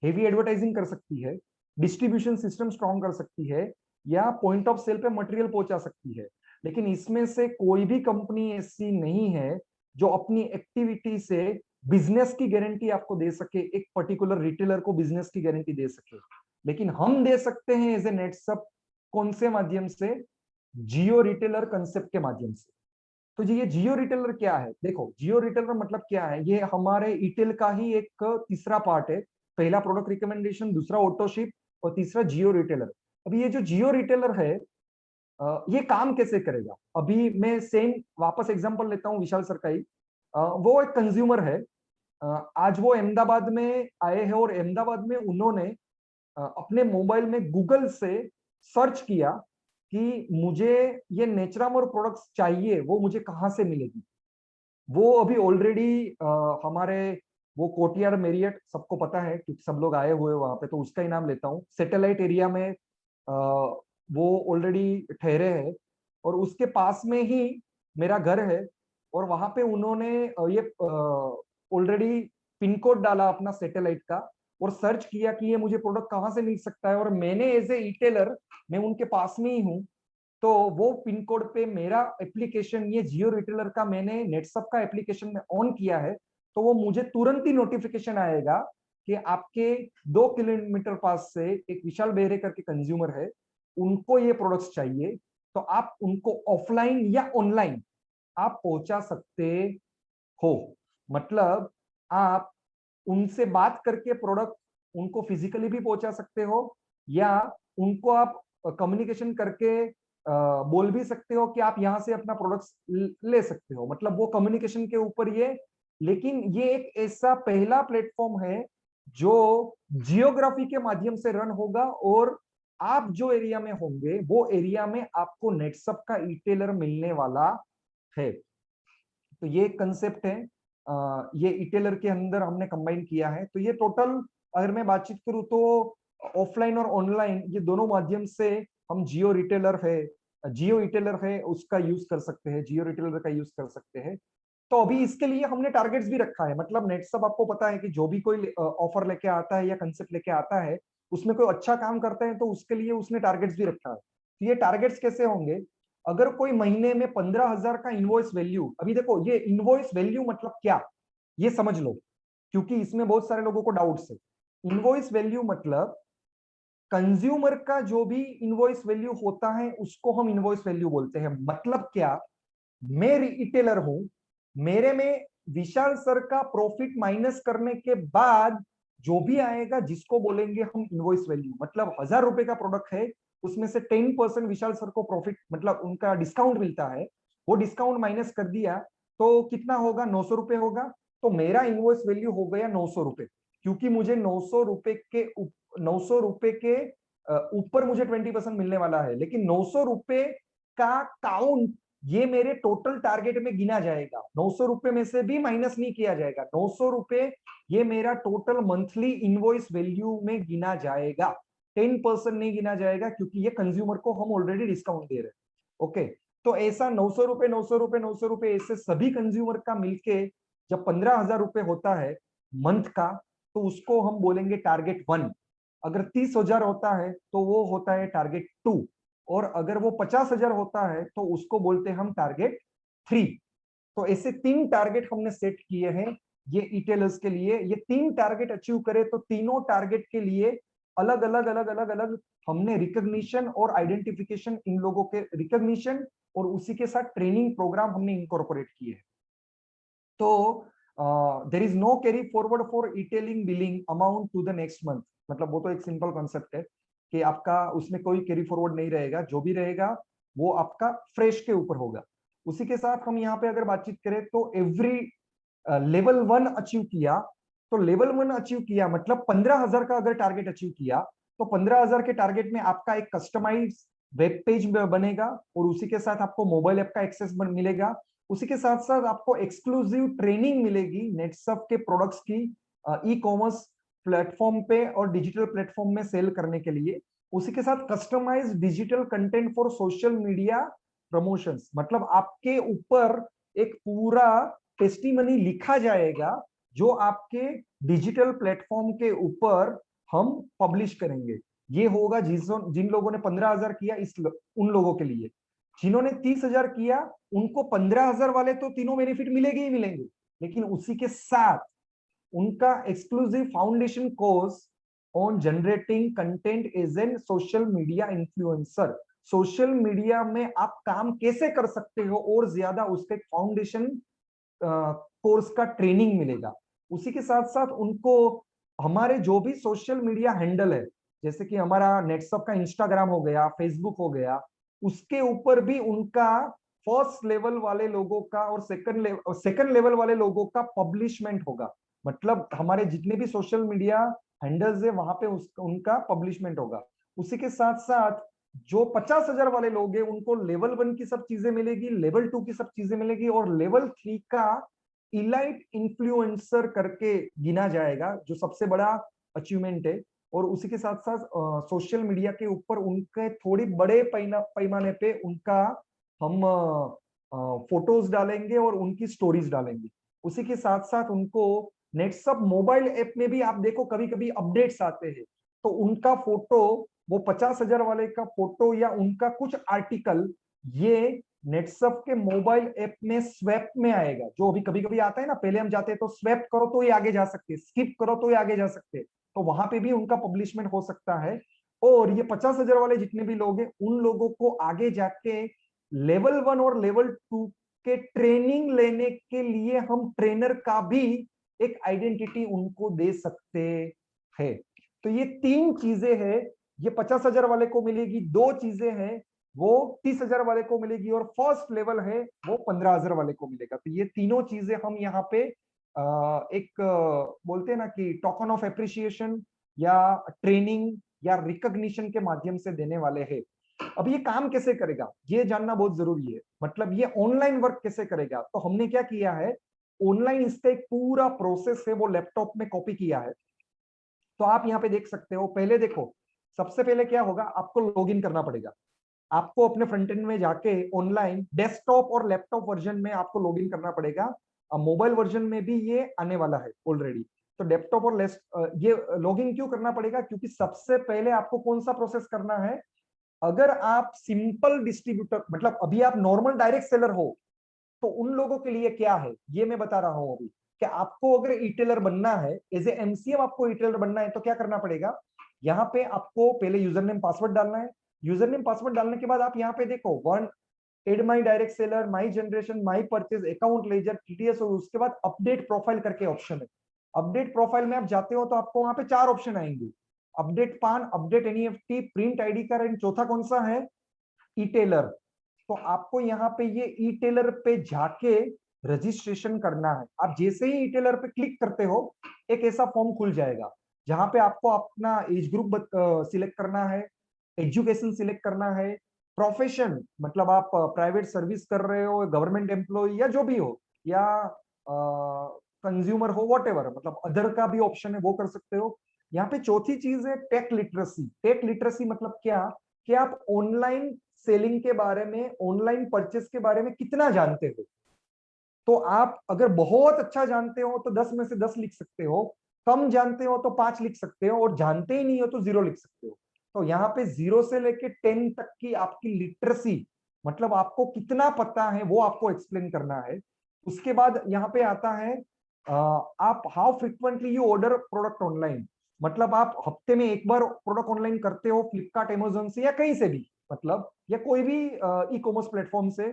हेवी एडवर्टाइजिंग कर सकती है, डिस्ट्रीब्यूशन सिस्टम स्ट्रॉन्ग कर सकती है, या पॉइंट ऑफ सेल पे मटेरियल पहुंचा सकती है। लेकिन इसमें से कोई भी कंपनी ऐसी नहीं है जो अपनी एक्टिविटी से बिजनेस की गारंटी आपको दे सके, एक पर्टिकुलर रिटेलर को बिजनेस की गारंटी दे सके। लेकिन हम दे सकते हैं एज ए नेटसप, कौन से माध्यम से, जियो रिटेलर कंसेप्ट के माध्यम से। तो जी ये जियो रिटेलर क्या है? देखो जियो रिटेलर मतलब क्या है, ये हमारे ईटेल का ही एक तीसरा पार्ट है। पहला प्रोडक्ट रिकमेंडेशन, दूसरा ऑटोशिप और तीसरा जियो रिटेलर। अभी ये जो जियो रिटेलर है ये काम कैसे करेगा? अभी मैं सेम वापस एग्जांपल लेता हूँ विशाल सर का ही। वो एक कंज्यूमर है। आज वो अहमदाबाद में आए हैं और अहमदाबाद में उन्होंने अपने मोबाइल में गूगल से सर्च किया कि मुझे ये नेचुरामोर प्रोडक्ट्स चाहिए, वो मुझे कहाँ से मिलेगी। वो अभी ऑलरेडी हमारे वो कोर्टयार्ड मेरियट सबको पता है क्योंकि सब लोग आए हुए वहां पे, तो उसका ही नाम लेता हूँ। सैटेलाइट एरिया में वो ऑलरेडी ठहरे हैं और उसके पास में ही मेरा घर है। और वहां पे उन्होंने ये ऑलरेडी पिन कोड डाला अपना सैटेलाइट का और सर्च किया कि ये मुझे प्रोडक्ट कहाँ से मिल सकता है। और मैंने एज ए रिटेलर, मैं उनके पास में ही हूँ, तो वो पिन कोड पे मेरा एप्लीकेशन, ये जियो रिटेलर का मैंने नेटसप का एप्लीकेशन में ऑन किया है, तो वो मुझे तुरंत ही नोटिफिकेशन आएगा कि आपके 2 किलोमीटर पास से एक विशाल बेहरे करके कंज्यूमर है, उनको ये प्रोडक्ट्स चाहिए, तो आप उनको ऑफलाइन या ऑनलाइन आप पहुंचा सकते हो। मतलब आप उनसे बात करके प्रोडक्ट उनको फिजिकली भी पहुंचा सकते हो, या उनको आप कम्युनिकेशन करके बोल भी सकते हो कि आप यहाँ से अपना प्रोडक्ट्स ले सकते हो। मतलब वो कम्युनिकेशन के ऊपर ये, लेकिन ये एक ऐसा पहला प्लेटफॉर्म है जो जियोग्राफी के माध्यम से रन होगा और आप जो एरिया में होंगे वो एरिया में आपको नेटसप का ई-टेलर मिलने वाला है। तो ये कंसेप्ट है, ये ई-टेलर के अंदर हमने कंबाइन किया है। तो ये टोटल अगर मैं बातचीत करूं तो ऑफलाइन और ऑनलाइन ये दोनों माध्यम से हम जियो रिटेलर है, जियो ई-टेलर है उसका यूज कर सकते हैं, जियो रिटेलर का यूज कर सकते हैं। तो अभी इसके लिए हमने टारगेट्स भी रखा है। मतलब नेटसप आपको पता है कि जो भी कोई ऑफर लेके आता है या कंसेप्ट लेके आता है, उसमें कोई अच्छा काम करता है तो उसके लिए उसने टारगेट्स भी रखा है। तो ये टारगेट्स कैसे होंगे? अगर कोई महीने में 15,000 का इनवॉइस वैल्यू, अभी देखो ये इनवॉइस वैल्यू मतलब क्या, ये समझ लो, क्योंकि इसमें बहुत सारे लोगों को डाउट्स है। इनवॉइस वैल्यू मतलब कंज्यूमर का जो भी इनवॉइस वैल्यू होता है उसको हम इनवॉइस वैल्यू बोलते हैं। मतलब क्या, मैं रिटेलर हूं, मेरे में विशाल सर का प्रॉफिट माइनस करने के बाद जो भी आएगा जिसको बोलेंगे हम इनवॉइस वैल्यू। मतलब 1,000 रुपए का प्रोडक्ट है, उसमें से 10% विशाल सर को प्रॉफिट मतलब उनका डिस्काउंट मिलता है, वो डिस्काउंट माइनस कर दिया तो कितना होगा, 900 रुपए होगा। तो मेरा इनवॉइस वैल्यू हो गया 900 रुपए, क्योंकि मुझे 900 रुपए के ऊपर मुझे 20% मिलने वाला है। लेकिन 900 रुपए का काउंट ये मेरे टोटल टारगेट में गिना जाएगा, 900 रुपए में से भी माइनस नहीं किया जाएगा। 900 रुपए ये मेरा टोटल मंथली इनवॉइस वैल्यू में गिना जाएगा, 10% नहीं गिना जाएगा, क्योंकि ये कंज्यूमर को हम ऑलरेडी डिस्काउंट दे रहे हैं। ओके, तो ऐसा 900 रुपए 900 रुपए 900 रुपए ऐसे सभी कंज्यूमर का मिलके जब 15,000 रुपए होता है मंथ का, तो उसको हम बोलेंगे टारगेट 1। अगर 30,000 होता है तो वो होता है टारगेट 2, और अगर वो 50,000 होता है तो उसको बोलते हैं हम टारगेट 3। तो ऐसे 3 टारगेट हमने सेट किए हैं ये ई-टेलर्स के लिए। ये 3 टारगेट अचीव करे तो तीनों टारगेट के लिए अलग अलग अलग अलग अलग हमने रिकॉग्निशन और आइडेंटिफिकेशन, इन लोगों के रिकॉग्निशन और उसी के साथ ट्रेनिंग प्रोग्राम हमने इनकॉर्पोरेट किए हैं। तो there is no carry forward for etailing billing amount to the next month. मतलब वो तो एक सिंपल कॉन्सेप्ट है कि आपका उसमें कोई कैरी फॉरवर्ड नहीं रहेगा, जो भी रहेगा वो आपका फ्रेश के ऊपर होगा। उसी के साथ हम यहाँ पे अगर बातचीत करें तो एवरी लेवल 1 अचीव किया, तो लेवल 1 अचीव किया मतलब 15,000 का अगर टारगेट अचीव किया तो 15,000 के टारगेट में आपका एक कस्टमाइज वेब पेज बनेगा और उसी के साथ आपको मोबाइल ऐप का एक्सेस मिलेगा। उसी के साथ साथ आपको एक्सक्लूसिव ट्रेनिंग मिलेगी नेटसप के प्रोडक्ट्स की ई कॉमर्स प्लेटफॉर्म पे और डिजिटल प्लेटफॉर्म में सेल करने के लिए। उसी के साथ customize digital content for social media promotions. मतलब आपके ऊपर एक पूरा टेस्टिमनी लिखा जाएगा जो आपके डिजिटल प्लेटफॉर्म के ऊपर हम पब्लिश करेंगे। ये होगा जिन लोगों ने 15,000 किया, उन लोगों के लिए। जिन्होंने 30,000 किया उनको 15,000 वाले तो तीनों बेनिफिट मिलेंगे ही मिलेंगे, लेकिन उसी के साथ उनका exclusive foundation course on generating content as an social media influencer. Social media में आप काम कैसे कर सकते हो और ज्यादा उसका एक फाउंडेशन कोर्स का ट्रेनिंग मिलेगा। उसी के साथ साथ उनको हमारे जो भी सोशल मीडिया हैंडल है, जैसे कि हमारा नेटसप का इंस्टाग्राम हो गया, फेसबुक हो गया, उसके ऊपर भी उनका फर्स्ट लेवल वाले लोगों का और सेकंड लेवल वाले लोगों का पब्लिशमेंट होगा। मतलब हमारे जितने भी सोशल मीडिया हैंडल्स है वहां पे उनका पब्लिशमेंट होगा। उसी के साथ साथ जो 50,000 वाले लोग हैं उनको लेवल 1 की सब चीजें मिलेगी, लेवल 2 की सब चीजें मिलेगी, और लेवल 3 का इलाइट इन्फ्लुएंसर करके गिना जाएगा, जो सबसे बड़ा अचीवमेंट है। और उसी के साथ साथ सोशल मीडिया के ऊपर उनके थोड़ी बड़े पैमाने पे उनका हम फोटोज डालेंगे और उनकी स्टोरीज डालेंगे। उसी के साथ साथ उनको नेटसप मोबाइल ऐप में भी आप देखो कभी कभी अपडेट्स आते हैं, तो उनका फोटो, वो 50,000 वाले का फोटो या उनका कुछ आर्टिकल, ये नेटसप के मोबाइल ऐप में स्वैप में आएगा। जो अभी कभी कभी आता है ना, पहले हम जाते हैं तो स्वैप करो तो ये आगे जा सकते, स्किप करो तो ये आगे जा सकते, तो वहां पे भी उनका पब्लिशमेंट हो सकता है। और ये 50,000 वाले जितने भी लोग हैं उन लोगों को आगे जाके लेवल 1 और लेवल 2 के ट्रेनिंग लेने के लिए हम ट्रेनर का भी एक आइडेंटिटी उनको दे सकते हैं। तो ये 3 चीजें हैं, ये 50,000 वाले को मिलेगी, 2 चीजें हैं वो 30,000 वाले को मिलेगी, और फर्स्ट लेवल है वो 15,000 वाले को मिलेगा। तो ये तीनों चीजें हम यहाँ पे एक बोलते हैं ना कि टोकन ऑफ एप्रिसिएशन या ट्रेनिंग या रिकॉग्निशन के माध्यम से देने वाले हैं। अब ये काम कैसे करेगा ये जानना बहुत जरूरी है, मतलब ये ऑनलाइन वर्क कैसे करेगा। तो हमने क्या किया है, ऑनलाइन इसका एक पूरा प्रोसेस है वो लैपटॉप में कॉपी किया है। तो आप यहाँ पे देख सकते हो, पहले देखो, सबसे पहले क्या होगा, आपको लॉगिन करना पड़ेगा। आपको अपने फ्रंट एंड में जाके ऑनलाइन डेस्कटॉप और लैपटॉप वर्जन में आपको लॉगिन करना पड़ेगा। मोबाइल वर्जन में भी ये आने वाला है ऑलरेडी। तो डेस्कटॉप और ये लॉगिन क्यों करना पड़ेगा, क्योंकि सबसे पहले आपको कौन सा प्रोसेस करना है। अगर आप सिंपल डिस्ट्रीब्यूटर, मतलब अभी आप नॉर्मल डायरेक्ट सेलर हो, तो उन लोगों के लिए क्या है ये मैं बता रहा हूं अभी, कि आपको अगर ई-टेलर बनना है, एज ए एमसीएम आपको ई-टेलर बनना है, तो क्या करना पड़ेगा, यहाँ पे आपको पहले यूजर नेम पासवर्ड डालना है। यूजर नेम पासवर्ड डालने के बाद आप यहाँ पे देखो, one add my direct seller, my generation, my purchase, account ledger, TTS, और उसके बाद अपडेट प्रोफाइल करके ऑप्शन है। अपडेट प्रोफाइल में आप जाते हो तो आपको वहां पे 4 ऑप्शन आएंगे, अपडेट पान, update NEFT, print ID card, and चौथा कौन सा है, ई टेलर। तो आपको यहाँ पे ये ई टेलर पे जाके रजिस्ट्रेशन करना है। आप जैसे ही ई टेलर पे क्लिक करते हो एक ऐसा फॉर्म खुल जाएगा, जहां पे आपको अपना एज ग्रुप सिलेक्ट करना है, एजुकेशन सिलेक्ट करना है, प्रोफेशन, मतलब आप प्राइवेट सर्विस कर रहे हो, गवर्नमेंट एम्प्लॉय या जो भी हो, या कंज्यूमर हो, वॉट एवर, मतलब अदर का भी ऑप्शन है वो कर सकते हो। यहाँ पे चौथी चीज है टेक लिटरेसी। टेक लिटरेसी मतलब क्या, कि आप ऑनलाइन सेलिंग के बारे में, ऑनलाइन परचेस के बारे में कितना जानते हो। तो आप अगर बहुत अच्छा जानते हो तो 10 में से 10 लिख सकते हो, कम जानते हो तो 5 लिख सकते हो, और जानते ही नहीं हो तो 0 लिख सकते हो। तो यहाँ पे 0 से लेके 10 तक की आपकी लिटरेसी, मतलब आपको कितना पता है वो आपको एक्सप्लेन करना है। उसके बाद यहाँ पे आता है आप how frequently you order product online, मतलब आप हफ्ते में एक बार प्रोडक्ट ऑनलाइन करते हो फ्लिपकार्ट, अमेजोन से या कहीं से भी, मतलब या कोई भी ई कॉमर्स प्लेटफॉर्म से,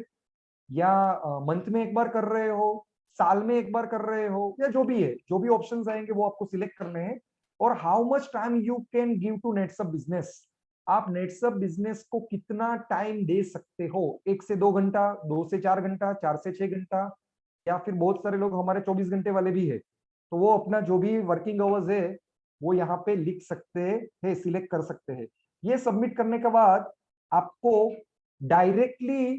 या मंथ में एक बार कर रहे हो, साल में एक बार कर रहे हो, या जो भी है, जो भी ऑप्शंस आएंगे वो आपको सिलेक्ट करने हैं। और how much time you can give to Netsurf business, आप नेटसप बिजनेस को कितना टाइम दे सकते हो, 1 से 2 घंटा, 2 से 4 घंटा, 4 से 6 घंटा, या फिर बहुत सारे लोग हमारे 24 घंटे वाले भी है, तो वो अपना जो भी वर्किंग आवर्स है वो यहाँ पे लिख सकते हैं, सिलेक्ट कर सकते हैं। ये सबमिट करने के बाद आपको डायरेक्टली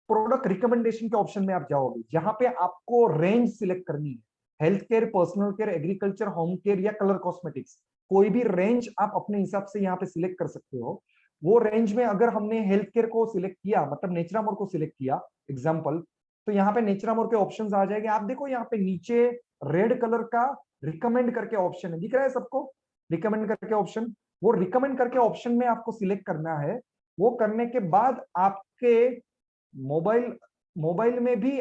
प्रोडक्ट रिकमेंडेशन के ऑप्शन में आप जाओगे, जहां पे आपको रेंज सिलेक्ट करनी है, health care, personal care, agriculture, home care या कलर कॉस्मेटिक्स, कोई भी रेंज आप अपने हिसाब से यहाँ पे सिलेक्ट कर सकते हो। वो रेंज में अगर हमने हेल्थ केयर को सिलेक्ट किया, मतलब नेचरामोर को सिलेक्ट किया एग्जाम्पल, तो यहाँ पे नेचरामोर के ऑप्शंस आ जाएंगे। आप देखो यहाँ पे नीचे रेड कलर का रिकमेंड करके ऑप्शन है, दिख रहा है सबको, रिकमेंड करके ऑप्शन, वो रिकमेंड करके ऑप्शन में आपको सिलेक्ट करना है। वो करने के बाद आपके मोबाइल मोबाइल में भी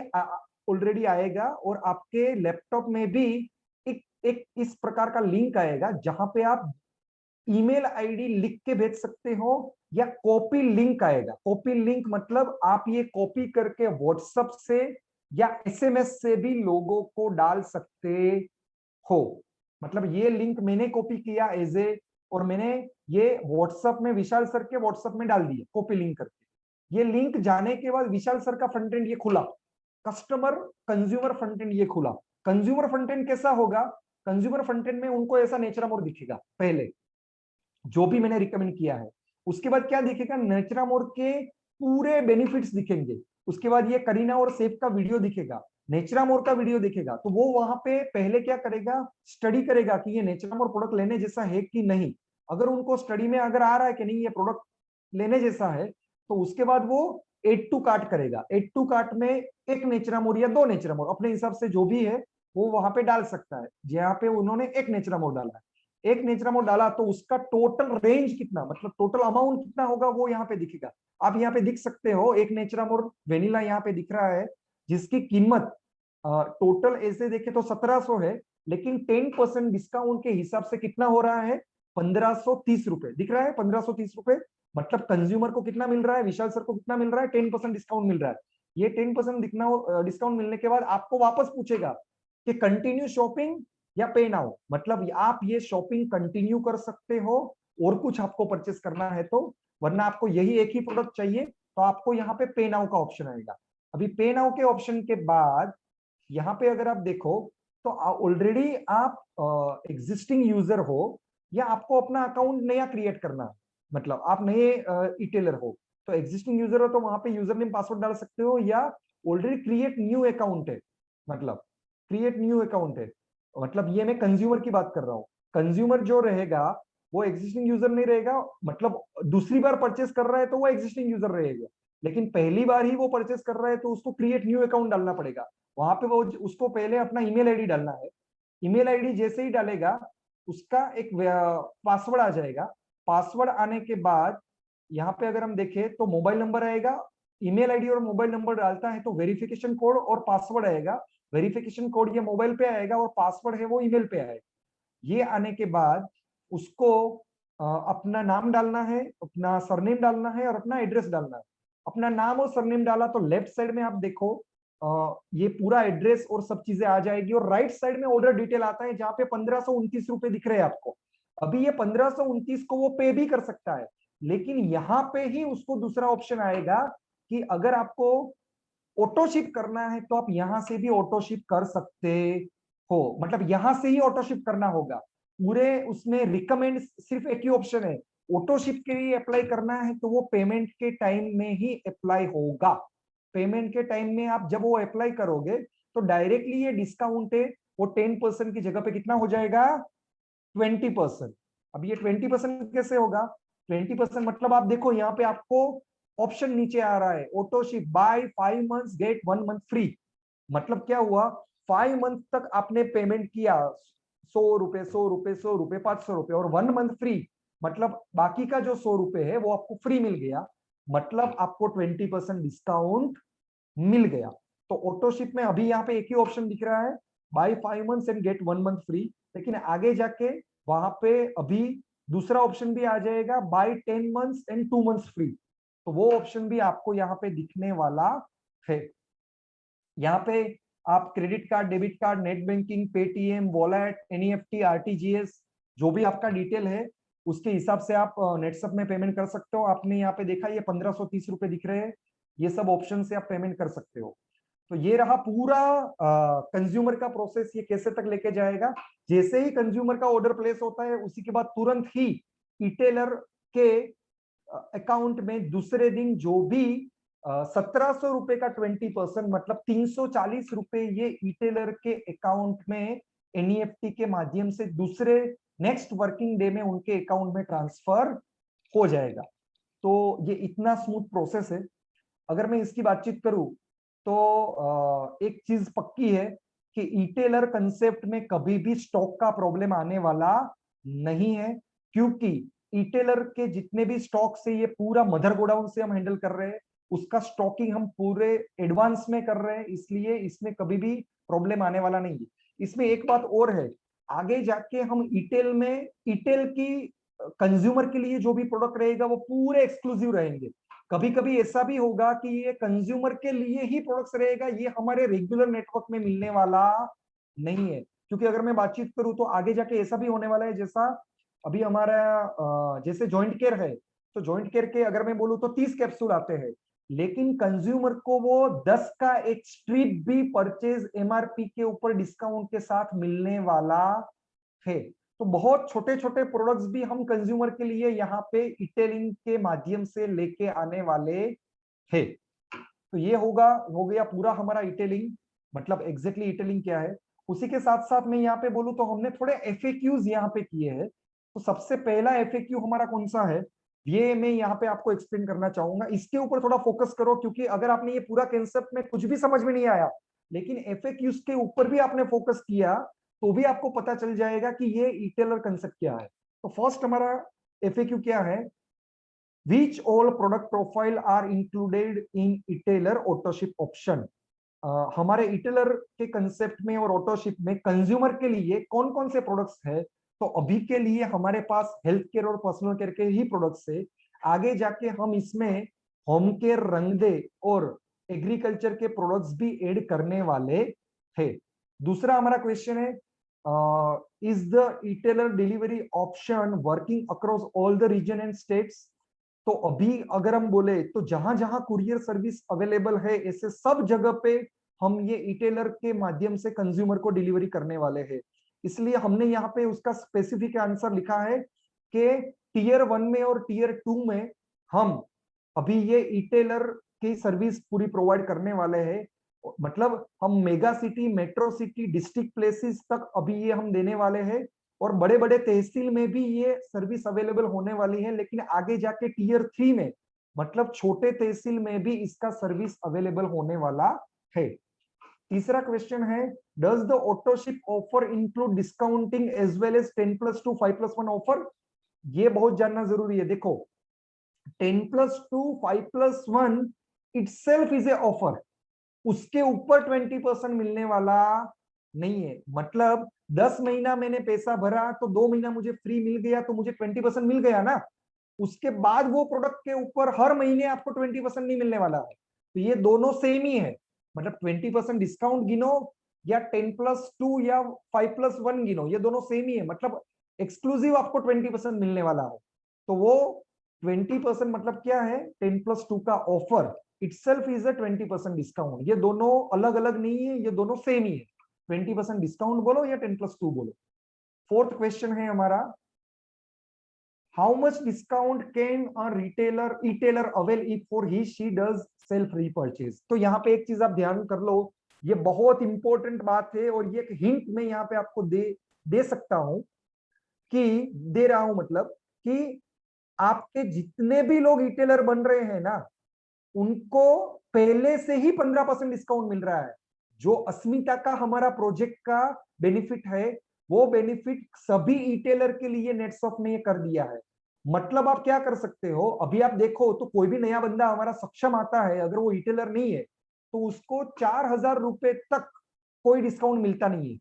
ऑलरेडी आएगा, और आपके लैपटॉप में भी एक इस प्रकार का लिंक आएगा, जहां पे आप ईमेल आईडी लिख के भेज सकते हो या कॉपी लिंक आएगा। कॉपी लिंक मतलब आप ये कॉपी करके व्हाट्सएप से या एसएमएस से भी लोगों को डाल सकते हो। मतलब ये लिंक मैंने कॉपी किया एज ए, और मैंने ये व्हाट्सएप में विशाल सर के व्हाट्सएप में डाल दिया कॉपी लिंक करके। ये लिंक जाने के बाद विशाल सर का फ्रंट एंड ये खुला, कस्टमर कंज्यूमर फ्रंट एंड ये खुला। कंज्यूमर फ्रंट एंड कैसा होगा? कंज्यूमर फ्रंट एंड में उनको ऐसा नेचर मोड दिखेगा पहले, जो भी मैंने रिकमेंड किया है। उसके बाद क्या दिखेगा? नेचर मोड के पूरे बेनिफिट्स दिखेंगे। उसके बाद ये करीना और सेफ का वीडियो दिखेगा, नेचरामोर का वीडियो दिखेगा। तो वो वहां पे पहले क्या करेगा? स्टडी करेगा कि ये नेचरामोर प्रोडक्ट लेने जैसा है कि नहीं। अगर उनको स्टडी में अगर आ रहा है कि नहीं ये प्रोडक्ट लेने जैसा है, तो उसके बाद वो एड टू कार्ट करेगा। एड टू कार्ट में एक नेचरामोर या 2 नेचरामोर अपने हिसाब से जो भी है वो वहां पे डाल सकता है। जहां पे उन्होंने एक नेचरामोर डाला है, एक नेचरामोर डाला, तो उसका टोटल रेंज कितना, मतलब टोटल अमाउंट कितना होगा वो यहाँ पे दिखेगा। आप यहाँ पे दिख सकते हो एक नेचरामोर वेनिला यहाँ पे दिख रहा है, जिसकी कीमत टोटल ऐसे देखे तो 1700 है, लेकिन 10% डिस्काउंट के हिसाब से कितना हो रहा है? 1530 रुपए दिख रहा है। 1530 रुपए मतलब कंज्यूमर को कितना मिल रहा है? विशाल सर को कितना मिल रहा है? 10% डिस्काउंट मिल रहा है। ये 10% डिस्काउंट मिलने के बाद आपको वापस पूछेगा कि कंटिन्यू शॉपिंग या पे नाउ, मतलब आप ये शॉपिंग कंटिन्यू कर सकते हो और कुछ आपको परचेस करना है तो, वरना आपको यही एक ही प्रोडक्ट चाहिए तो आपको यहाँ पे पे नाउ का ऑप्शन आएगा। अभी पे नाउ के ऑप्शन के बाद यहाँ पे अगर आप देखो तो ऑलरेडी आप एग्जिस्टिंग यूजर हो या आपको अपना अकाउंट नया क्रिएट करना है, मतलब आप नए रिटेलर हो, तो एग्जिस्टिंग यूजर हो तो वहां पे यूजर नेम पासवर्ड डाल सकते हो, या ऑलरेडी क्रिएट न्यू अकाउंट है, मतलब क्रिएट न्यू अकाउंट है। मतलब ये मैं कंज्यूमर की बात कर रहा हूँ। कंज्यूमर जो रहेगा वो एग्जिस्टिंग यूजर नहीं रहेगा, मतलब दूसरी बार परचेस कर रहा है तो वो एग्जिस्टिंग यूजर रहेगा, लेकिन पहली बार ही वो परचेस कर रहा है तो उसको क्रिएट न्यू अकाउंट डालना पड़ेगा। वहां पे वो उसको पहले अपना ईमेल आईडी डालना है। ईमेल आईडी जैसे ही डालेगा उसका एक पासवर्ड आ जाएगा। पासवर्ड आने के बाद यहाँ पे अगर हम देखें तो मोबाइल नंबर आएगा। ईमेल आईडी और मोबाइल नंबर डालता है तो वेरिफिकेशन कोड और पासवर्ड आएगा। वेरिफिकेशन कोड ये मोबाइल पे आएगा और पासवर्ड है वो ईमेल पे आएगा। ये आने के बाद उसको अपना नाम डालना है, अपना सरनेम डालना है और अपना एड्रेस डालना है। अपना नाम और सरनेम डाला तो लेफ्ट साइड में आप देखो ये पूरा एड्रेस और सब चीजें आ जाएगी, और राइट साइड में ऑर्डर डिटेल आता है जहां पे 1529 रुपए दिख रहे हैं आपको। अभी ये 1529 को वो पे भी कर सकता है, लेकिन यहाँ पे ही उसको दूसरा ऑप्शन आएगा कि अगर आपको ऑटो शिप करना है तो आप यहां से भी ऑटो शिप कर सकते हो, मतलब यहां से ही ऑटो शिप करना होगा। पूरे उसमें रिकमेंड सिर्फ एक ही ऑप्शन है, ऑटो शिप के लिए अप्लाई करना है तो वो पेमेंट के टाइम में ही अप्लाई होगा। पेमेंट के टाइम में आप जब वो अप्लाई करोगे तो डायरेक्टली ये डिस्काउंट है वो 10% की जगह पे कितना हो जाएगा? 20%। अब ये 20% कैसे होगा? 20% मतलब आप देखो यहाँ पे आपको ऑप्शन नीचे आ रहा है, auto ship buy 5 months get 1 month free. मतलब क्या हुआ? 5 मंथ तक आपने पेमेंट किया 100 रुपए 100 रुपए 100 रुपए 500 रुपए और 1 मंथ फ्री, मतलब बाकी का जो 100 रुपए है वो आपको फ्री मिल गया, मतलब आपको 20% डिस्काउंट मिल गया। तो ऑटो शिप में अभी यहाँ पे एक ही ऑप्शन दिख रहा है, buy 5 months and get 1 month free, लेकिन आगे जाके वहां पे अभी दूसरा ऑप्शन भी आ जाएगा, buy 10 months and 2 months free. तो वो ऑप्शन भी आपको यहाँ पे दिखने वाला है। यहाँ पे आप credit card, debit card, net banking, Paytm, wallet, NEFT, RTGS, जो भी आपका डिटेल है उसके हिसाब से आप नेटसप में पेमेंट कर सकते हो। आपने यहाँ पे देखा ये 1530 रुपए दिख रहे हैं, ये सब ऑप्शन से आप पेमेंट कर सकते हो। तो ये रहा पूरा कंज्यूमर का प्रोसेस, ये कैसे तक लेके जाएगा। जैसे ही कंज्यूमर का ऑर्डर प्लेस होता है उसी के बाद तुरंत ही रिटेलर के अकाउंट में दूसरे दिन जो भी 1700 रुपए का 20%, मतलब 340 रुपए ये रिटेलर के अकाउंट में एनईएफटी के माध्यम से दूसरे नेक्स्ट वर्किंग डे में उनके अकाउंट में ट्रांसफर हो जाएगा। तो ये इतना स्मूथ प्रोसेस है। अगर मैं इसकी बातचीत करूं तो एक चीज पक्की है कि रिटेलर कंसेप्ट में कभी भी स्टॉक का प्रॉब्लम आने वाला नहीं है, क्योंकि रिटेलर के जितने भी स्टॉक से ये पूरा मदर गोडाउन से हम हैंडल कर रहे हैं, उसका स्टॉकिंग हम पूरे एडवांस में कर रहे हैं, इसलिए इसमें कभी भी प्रॉब्लम आने वाला नहीं है। इसमें एक बात और है, आगे जाके हम ईटेल में ईटेल की कंज्यूमर के लिए जो भी प्रोडक्ट रहेगा वो पूरे एक्सक्लूसिव रहेंगे। कभी कभी ऐसा भी होगा कि ये कंज्यूमर के लिए ही प्रोडक्ट्स रहेगा, ये हमारे रेगुलर नेटवर्क में मिलने वाला नहीं है। क्योंकि अगर मैं बातचीत करूं तो आगे जाके ऐसा भी होने वाला है, जैसा अभी हमारा जैसे जॉइंट केयर है, तो जॉइंट केयर के अगर मैं बोलूं तो 30 कैप्सूल आते हैं, लेकिन कंज्यूमर को वो 10 का एक स्ट्रिप भी परचेज एमआरपी के ऊपर डिस्काउंट के साथ मिलने वाला है। तो बहुत छोटे छोटे प्रोडक्ट्स भी हम कंज्यूमर के लिए यहाँ पे इटेलिंग के माध्यम से लेके आने वाले हैं। तो ये हो गया पूरा हमारा इटेलिंग, मतलब एग्जैक्टली इटेलिंग क्या है। उसी के साथ साथ मैं यहाँ पे बोलूं तो हमने थोड़े एफएक्यूज यहाँ पे किए हैं। तो सबसे पहला एफएक्यू हमारा कौन सा है, ये मैं यहाँ पे आपको एक्सप्लेन करना चाहूंगा। इसके ऊपर थोड़ा फोकस करो, क्योंकि अगर आपने ये पूरा कंसेप्ट में कुछ भी समझ में नहीं आया, लेकिन एफएक्यूज के ऊपर भी आपने फोकस किया, तो भी आपको पता चल जाएगा कि ये इटेलर कंसेप्ट क्या है। तो फर्स्ट हमारा एफएक्यू क्या है, which all product profile are included in etailer autoship option. हमारे इटेलर के कंसेप्ट में और ऑटोशिप में कंज्यूमर के लिए कौन कौन से प्रोडक्ट्स है। तो अभी के लिए हमारे पास हेल्थ केयर और पर्सनल केयर के ही प्रोडक्ट्स है। आगे जाके हम इसमें होम केयर, रंगदे और एग्रीकल्चर के प्रोडक्ट्स भी ऐड करने वाले हैं। दूसरा हमारा क्वेश्चन है, is the etailer delivery option working across all the region and states. तो अभी अगर हम बोले तो जहां जहां कुरियर सर्विस अवेलेबल है, ऐसे सब जगह पे हम ये इटेलर के माध्यम से कंज्यूमर को डिलीवरी करने वाले हैं। इसलिए हमने यहाँ पे उसका स्पेसिफिक आंसर लिखा है कि टीयर 1 में और टीयर 2 में हम अभी ये इटेलर की सर्विस पूरी प्रोवाइड करने वाले हैं। मतलब हम mega city, metro city, district places तक अभी ये हम देने वाले हैं, और बड़े बड़े तहसील में भी ये सर्विस अवेलेबल होने वाली है। लेकिन आगे जाके टीयर 3 में, मतलब छोटे तहसील में भी इसका सर्विस अवेलेबल होने वाला है। तीसरा क्वेश्चन है, does the autoship offer include discounting as well as 10+2 5+1 offer. ये बहुत जानना जरूरी है। देखो 10+2 5+1 इटसेल्फ इज ए ऑफर, उसके ऊपर 20% मिलने वाला नहीं है। मतलब 10 महीना मैंने पैसा भरा तो 2 महीना मुझे फ्री मिल गया, तो मुझे 20% मिल गया ना। उसके बाद वो प्रोडक्ट के ऊपर हर महीने आपको 20% नहीं मिलने वाला है। तो ये दोनों सेम ही है, मतलब 20% डिस्काउंट गिनो या 10+2 या 5+1 गिनो, ये दोनों सेम ही है। मतलब एक्सक्लूसिव आपको 20% मिलने वाला है। तो वो 20% मतलब क्या है, 10+2 का offer itself is a 20% discount. ये दोनों अलग अलग नहीं है, ये दोनों सेम ही है। 20% डिस्काउंट बोलो या 10+2 बोलो। फोर्थ क्वेश्चन है हमारा, how much discount can a retailer avail if for he she does self repurchase. तो यहाँ पे एक चीज आप ध्यान कर लो, ये बहुत इंपॉर्टेंट बात है, और ये एक हिंट मैं यहाँ पे आपको दे सकता हूं, कि दे रहा हूं, मतलब कि आपके जितने भी लोग रिटेलर बन रहे हैं ना, उनको पहले से ही 15% डिस्काउंट मिल रहा है। जो अस्मिता का हमारा प्रोजेक्ट का बेनिफिट है, वो बेनिफिट सभी रिटेलर के लिए नेटसॉफ्ट ने कर दिया है। मतलब आप क्या कर सकते हो, अभी आप देखो तो कोई भी नया बंदा हमारा सक्षम आता है, अगर वो रिटेलर नहीं है तो उसको 4,000 रुपए तक कोई डिस्काउंट मिलता नहीं है,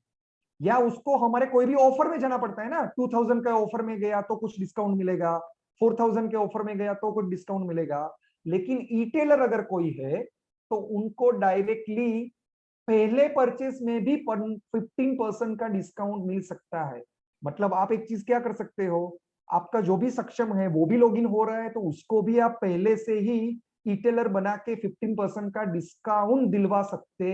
या उसको हमारे कोई भी ऑफर में जाना पड़ता है ना। 2,000 का ऑफर में गया तो कुछ डिस्काउंट मिलेगा, 4,000 के ऑफर में गया तो कुछ डिस्काउंट मिलेगा। लेकिन ई-टेलर अगर कोई है तो उनको डायरेक्टली पहले परचेस में भी 15% का डिस्काउंट मिल सकता है। मतलब आप एक चीज क्या कर सकते हो, आपका जो भी सक्षम है वो भी लॉगिन हो रहा है, तो उसको भी आप पहले से ही ई-टेलर बना के 15% का डिस्काउंट दिलवा सकते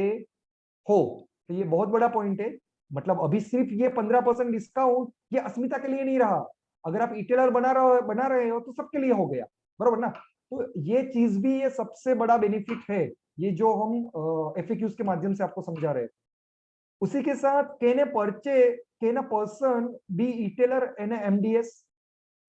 हो। तो ये बहुत बड़ा पॉइंट है। मतलब अभी सिर्फ ये 15% डिस्काउंट ये अस्मिता के लिए नहीं रहा, अगर आप इटेलर बना रहे हो तो सबके लिए हो गया, बरोबर ना। तो ये चीज भी, ये सबसे बड़ा बेनिफिट है, ये जो हम एफएक्यूज के माध्यम से आपको समझा रहे हैं। उसी के साथ can a person be etailer and MDS.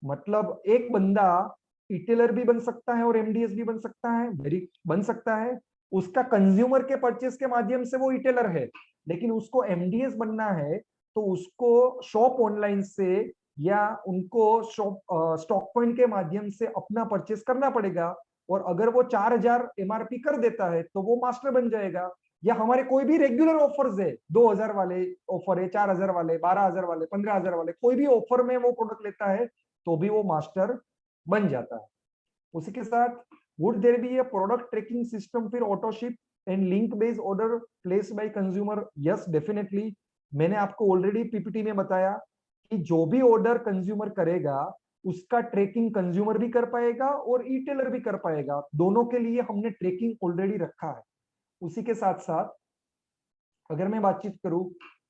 मतलब एक बंदा इटेलर भी बन सकता है और एमडीएस भी बन सकता है, वेरी बन सकता है। उसका कंज्यूमर के परचेस के माध्यम से वो इटेलर है, लेकिन उसको एमडीएस बनना है तो उसको शॉप ऑनलाइन से या उनको शॉप स्टॉक पॉइंट के माध्यम से अपना परचेस करना पड़ेगा। और अगर वो 4,000 एमआरपी कर देता है तो वो मास्टर बन जाएगा। या हमारे कोई भी रेगुलर ऑफर्स है, 2,000 वाले ऑफर है, 4,000 वाले, 12,000 वाले, 15,000 वाले, कोई भी ऑफर में वो प्रोडक्ट लेता है तो भी वो मास्टर बन जाता है। उसी के साथ would there be a product tracking system for autoship and link based order place by consumer? Yes definitely. मैंने आपको ऑलरेडी पीपीटी में बताया कि जो भी ऑर्डर कंज्यूमर करेगा उसका ट्रैकिंग कंज्यूमर भी कर पाएगा और ई-टेलर भी कर पाएगा, दोनों के लिए हमने ट्रैकिंग ऑलरेडी रखा है। उसी के साथ साथ अगर मैं बातचीत करूं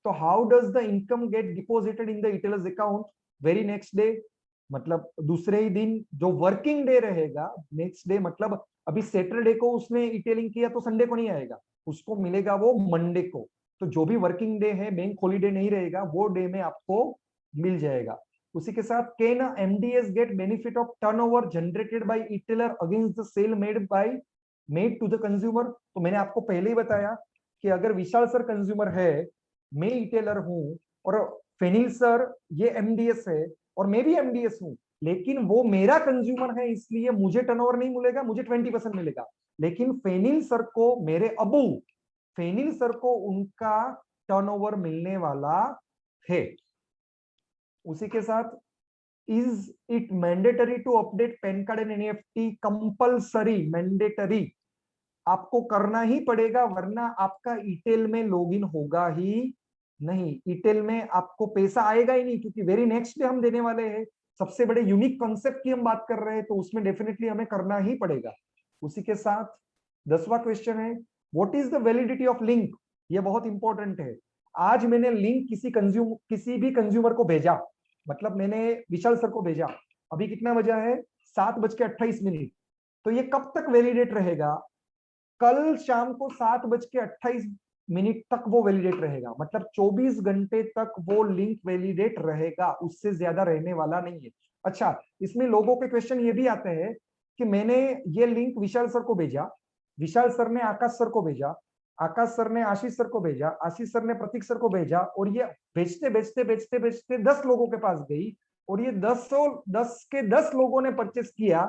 तो how does the income get deposited in the etailer's account very next day, मतलब दूसरे ही दिन जो वर्किंग डे रहेगा, नेक्स्ट डे मतलब अभी सैटरडे को उसने ई-टेलिंग किया तो संडे को नहीं आएगा, उसको मिलेगा वो मंडे को। तो जो भी वर्किंग डे है, बैंक हॉलीडे नहीं रहेगा, वो डे में आपको मिल जाएगा। उसी के साथ can MDS get benefit of turnover generated by etailer against the sale made to the consumer? तो मैंने आपको पहले ही बताया कि अगर विशाल सर कंज्यूमर है, मैं ई-टेलर हूं और फेनिल सर ये एमडीएस है और मैं भी एमडीएस हूं, लेकिन वो मेरा कंज्यूमर है इसलिए मुझे टर्नओवर नहीं मिलेगा, मुझे 20% मिलेगा। लेकिन फेनिल सर को, मेरे अबू फेनिल सर को उनका टर्नओवर मिलने वाला है। उसी के साथ is it mandatory to update PAN card and NEFT? Compulsory, mandatory, आपको करना ही पड़ेगा, वरना आपका ईटेल में लॉगिन होगा ही नहीं। ईटेल में आपको पैसा आएगा ही नहीं, क्योंकि वेरी नेक्स्ट डे हम देने वाले हैं। सबसे बड़े यूनिक कॉन्सेप्ट की हम बात कर रहे हैं, तो उसमें डेफिनेटली हमें करना ही पड़ेगा। उसी के साथ 10वां क्वेश्चन है what is the validity of link? ये बहुत इंपॉर्टेंट है। आज मैंने लिंक किसी भी कंज्यूमर को भेजा, मतलब मैंने विशाल सर को भेजा, अभी कितना बजा है, 7:28। तो ये कब तक वैलिडेट रहेगा? कल शाम को 7:28 तक वो वैलिडेट रहेगा, मतलब 24 घंटे तक वो लिंक वैलिडेट रहेगा, उससे ज्यादा रहने वाला नहीं है। अच्छा, इसमें लोगों के क्वेश्चन ये भी आते हैं कि मैंने ये लिंक विशाल सर को भेजा, विशाल सर ने आकाश सर को भेजा, आकाश सर ने आशीष सर को भेजा, आशीष सर ने प्रतीक सर को भेजा, और ये भेजते भेजते भेजते भेजते 10 लोगों के पास गई, और ये 10 के 10 लोगों ने परचेस किया,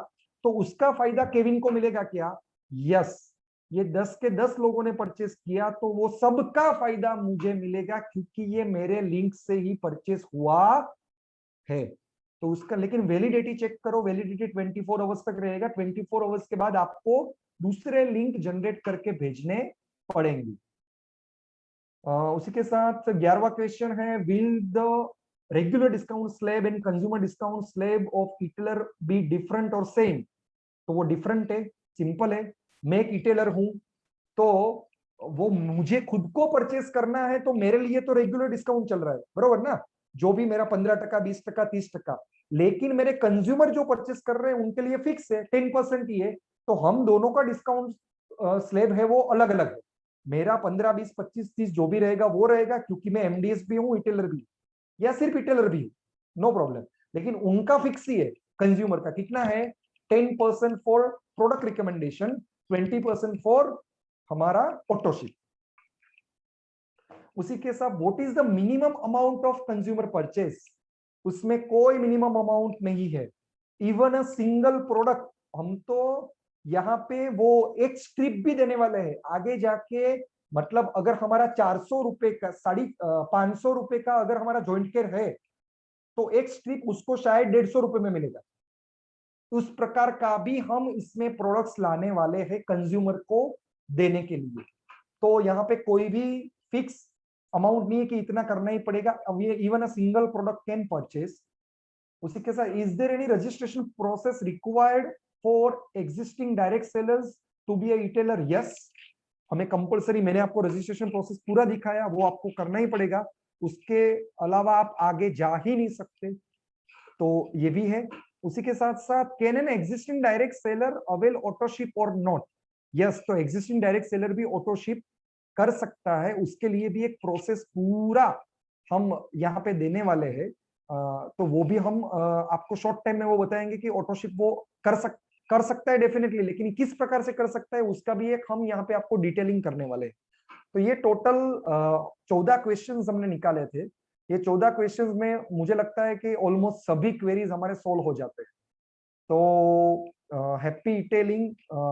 तो उसका फायदा केविन को मिलेगा क्या? यस, ये 10 के 10 लोगों ने परचेस किया तो वो सबका फायदा मुझे मिलेगा, क्योंकि ये मेरे लिंक से ही परचेस हुआ है। तो उसका लेकिन वैलिडिटी चेक करो, वैलिडिटी 24 आवर्स तक रहेगा। 24 आवर्स के बाद आपको दूसरे लिंक जनरेट करके भेजने पड़ेंगे। उसी के साथ 11वां क्वेश्चन है will the regular discount slab and consumer discount slab of etailer be different और सेम? तो वो डिफरेंट है, सिंपल है। मैं एक रिटेलर हूं, तो वो मुझे खुद को परचेस करना है, तो मेरे लिए तो रेगुलर डिस्काउंट चल रहा है, बरोबर ना, जो भी मेरा 15%, 20%, 30%। लेकिन मेरे कंज्यूमर जो परचेस कर रहे हैं उनके लिए फिक्स है, 10% ही है। तो हम दोनों का डिस्काउंट स्लैब है वो अलग अलग है। मेरा 15, 20, 25, 30 जो भी रहेगा वो रहेगा, क्योंकि मैं एमडीएस भी हूँ, रिटेलर भी, या सिर्फ रिटेलर भी हूँ, नो प्रॉब्लम। लेकिन उनका फिक्स ही है, कंज्यूमर का कितना है, 10% फॉर प्रोडक्ट रिकमेंडेशन, 20% फॉर हमारा ऑटोशिप। उसी के साथ what is the minimum amount of consumer purchase? उसमें कोई मिनिमम अमाउंट नहीं है, इवन अ सिंगल प्रोडक्ट। हम तो यहाँ पे वो एक स्ट्रिप भी देने वाले हैं आगे जाके, मतलब अगर हमारा 400 रुपए का 550 रुपए का अगर हमारा जॉइंट केयर है, तो एक स्ट्रिप उसको शायद 150 रुपए में मिलेगा। उस प्रकार का भी हम इसमें प्रोडक्ट्स लाने वाले हैं कंज्यूमर को देने के लिए। तो यहाँ पे कोई भी फिक्स अमाउंट नहीं है कि इतना करना ही पड़ेगा। अब ये even a single product can purchase. उसी के साथ is there any registration process required for existing direct sellers to be a retailer? Yes, हमें कंपलसरी, मैंने आपको रजिस्ट्रेशन प्रोसेस पूरा दिखाया, वो आपको करना ही पड़ेगा, उसके अलावा आप आगे जा ही नहीं सकते। तो ये भी है। उसी के साथ साथ can an existing direct seller avail autoship और नॉट? यस, तो एग्जिस्टिंग डायरेक्ट सेलर भी ऑटोशिप कर सकता है, उसके लिए भी एक प्रोसेस पूरा हम यहाँ पे देने वाले हैं। तो वो भी हम आपको शॉर्ट टाइम में वो बताएंगे कि ऑटोशिप वो कर सकता है डेफिनेटली, लेकिन किस प्रकार से कर सकता है उसका भी एक हम यहाँ पे आपको डिटेलिंग करने वाले हैं। तो ये टोटल 14 क्वेश्चंस हमने निकाले थे। ये 14 क्वेश्चंस में मुझे लगता है कि ऑलमोस्ट सभी क्वेरीज हमारे सोल्व हो जाते हैं। तो हैप्पी डिटेलिंग,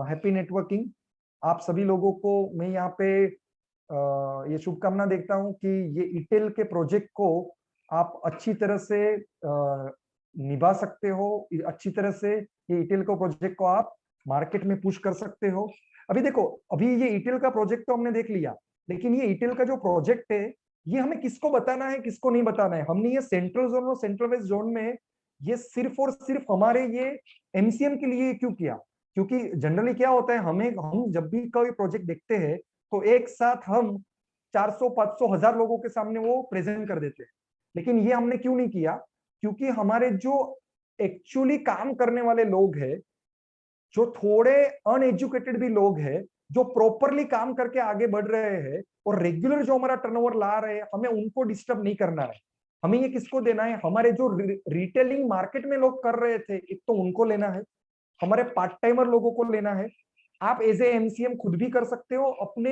हैप्पी नेटवर्किंग। आप सभी लोगों को मैं यहाँ पे ये शुभकामना देखता हूँ कि ये ईटेल के प्रोजेक्ट को आप अच्छी तरह से निभा सकते हो अच्छी तरह से, ये ईटेल का प्रोजेक्ट को आप मार्केट में पुश कर सकते हो। अभी देखो, अभी ये ईटेल का प्रोजेक्ट तो हमने देख लिया, लेकिन ये ईटेल का जो प्रोजेक्ट है ये हमें किसको बताना है, किसको नहीं बताना है। हमने ये सेंट्रल जोन और सेंट्रल वेस्ट जोन में ये सिर्फ और सिर्फ हमारे ये एमसीएम के लिए क्यों किया? क्योंकि जनरली क्या होता है, हम जब भी कोई प्रोजेक्ट देखते हैं तो एक साथ हम 400 500 1000 लोगों के सामने वो प्रेजेंट कर देते हैं। लेकिन ये हमने क्यों नहीं किया? क्योंकि हमारे जो एक्चुअली काम करने वाले लोग हैं, जो थोड़े अनएजुकेटेड भी लोग हैं, जो प्रॉपरली काम करके आगे बढ़ रहे हैं और रेगुलर जो हमारा टर्नओवर ला रहे हैं, हमें उनको डिस्टर्ब नहीं करना है। हमें ये किसको देना है? हमारे जो रिटेलिंग मार्केट में लोग कर रहे थे, एक तो उनको लेना है, हमारे पार्ट टाइमर लोगों को लेना है। आप एज ए एमसीएम खुद भी कर सकते हो अपने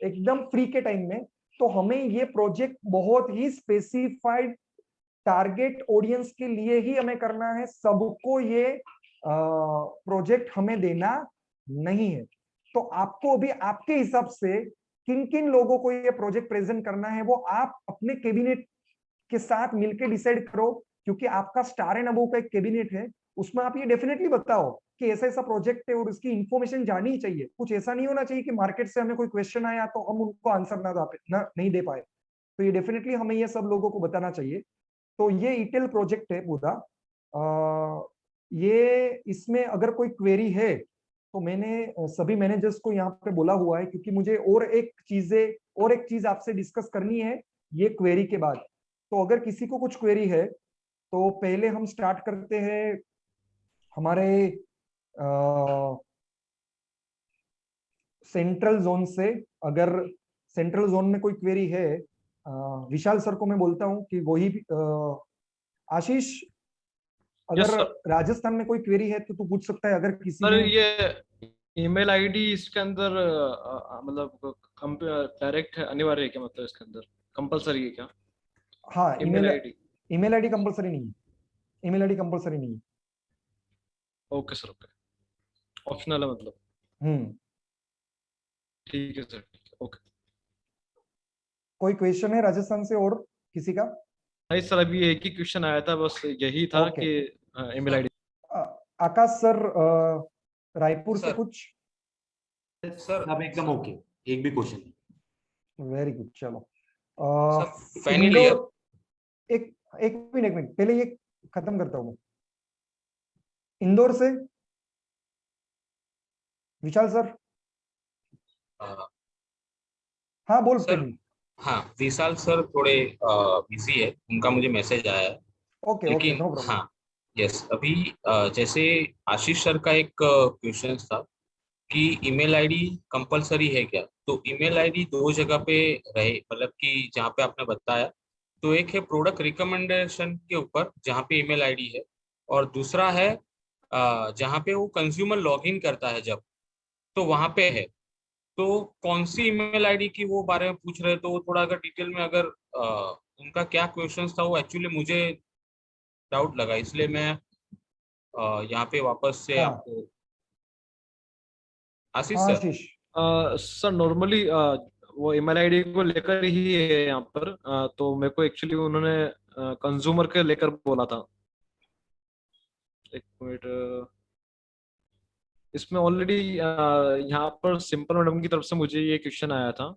एकदम फ्री के टाइम में। तो हमें ये प्रोजेक्ट बहुत ही स्पेसिफाइड टारगेट ऑडियंस के लिए ही हमें करना है, सबको ये प्रोजेक्ट हमें देना नहीं है। तो आपको अभी आपके हिसाब से किन किन लोगों को ये प्रोजेक्ट प्रेजेंट करना है, वो आप अपने कैबिनेट के साथ मिलकर डिसाइड करो। क्योंकि आपका स्टार एंड अबव का एक कैबिनेट है, उसमें आप ये डेफिनेटली बताओ कि ऐसा ऐसा प्रोजेक्ट है और उसकी इंफॉर्मेशन जानी चाहिए। कुछ ऐसा नहीं होना चाहिए कि मार्केट से हमें कोई क्वेश्चन आया तो हम उनको आंसर ना नहीं दे पाए। तो ये डेफिनेटली हमें ये सब लोगों को बताना चाहिए। तो ये ईटेल प्रोजेक्ट है पूरा। ये इसमें अगर कोई क्वेरी है तो मैंने सभी मैनेजर्स को यहाँ पे बोला हुआ है, क्योंकि मुझे और एक चीज आपसे डिस्कस करनी है ये क्वेरी के बाद। तो अगर किसी को कुछ क्वेरी है तो पहले हम स्टार्ट करते हैं हमारे सेंट्रल जोन से। अगर सेंट्रल जोन में कोई क्वेरी है, विशाल सर को मैं बोलता हूँ कि वही आशीष, यस अगर सर। राजस्थान में कोई क्वेरी है तो तू पूछ सकता है। अगर किसी सर ने ये ईमेल आईडी इसके अंदर मतलब डायरेक्ट है, अनिवार्य है क्या? मतलब इसके अंदर कंपलसरी है क्या हाँ, email ID? Email ID compulsory नहीं है। ईमेल आईडी कंपलसरी नहीं है। Okay sir, okay. ऑप्शनल है मतलब? हम्म। ठीक है सर, ठीक है, ओके। कोई क्वेश्चन है राजस्थान से और किसी का? नहीं सर, अभी एक ही क्वेश्चन आया था, बस यही था ओके। कि ईमेल आईडी। आकाश सर, रायपुर से सर। कुछ? सर अब एकदम ओके, एक भी क्वेश्चन नहीं। वेरी गुड, चलो। Sir final year. एक एक मिनट पहले ये खत्म करता हूं मैं। इंदौर से विशाल सर। हाँ बोल सर प्रवीण। हाँ, विशाल सर थोड़े बिजी है, उनका मुझे मैसेज आया है। ओके ओके, लेकिन नो प्रॉब्लम। हाँ, यस, अभी जैसे आशीष सर का एक क्वेश्चन था कि ईमेल आईडी कंपलसरी है क्या, तो ईमेल आईडी दो जगह पे रहे, मतलब कि जहाँ पे आपने बताया, तो एक है प्रोडक्ट रिकमेंडेशन के ऊपर जहाँ पे ईमेल आईडी है, और दूसरा है जहाँ पे वो कंज्यूमर लॉगिन करता है जब, तो वहाँ पे है। तो कौन सी ईमेल आईडी की वो बारे में पूछ रहे, तो थोड़ा अगर डिटेल में अगर उनका क्या क्वेश्चन था, वो एक्चुअली मुझे डाउट लगा, इसलिए मैं यहाँ पे वापस से हाँ आपको। आशीष हाँ सर। आशीष। सर नॉर्मली वो ईमेल आईडी को लेकर ही है यहाँ पर। तो मेरे को एक्चुअली उन्होंने कंज्यूमर के लेकर बोला था। एक मिनट, इसमें ऑलरेडी यहाँ पर सिंपल मैडम की तरफ से मुझे ये क्वेश्चन आया था।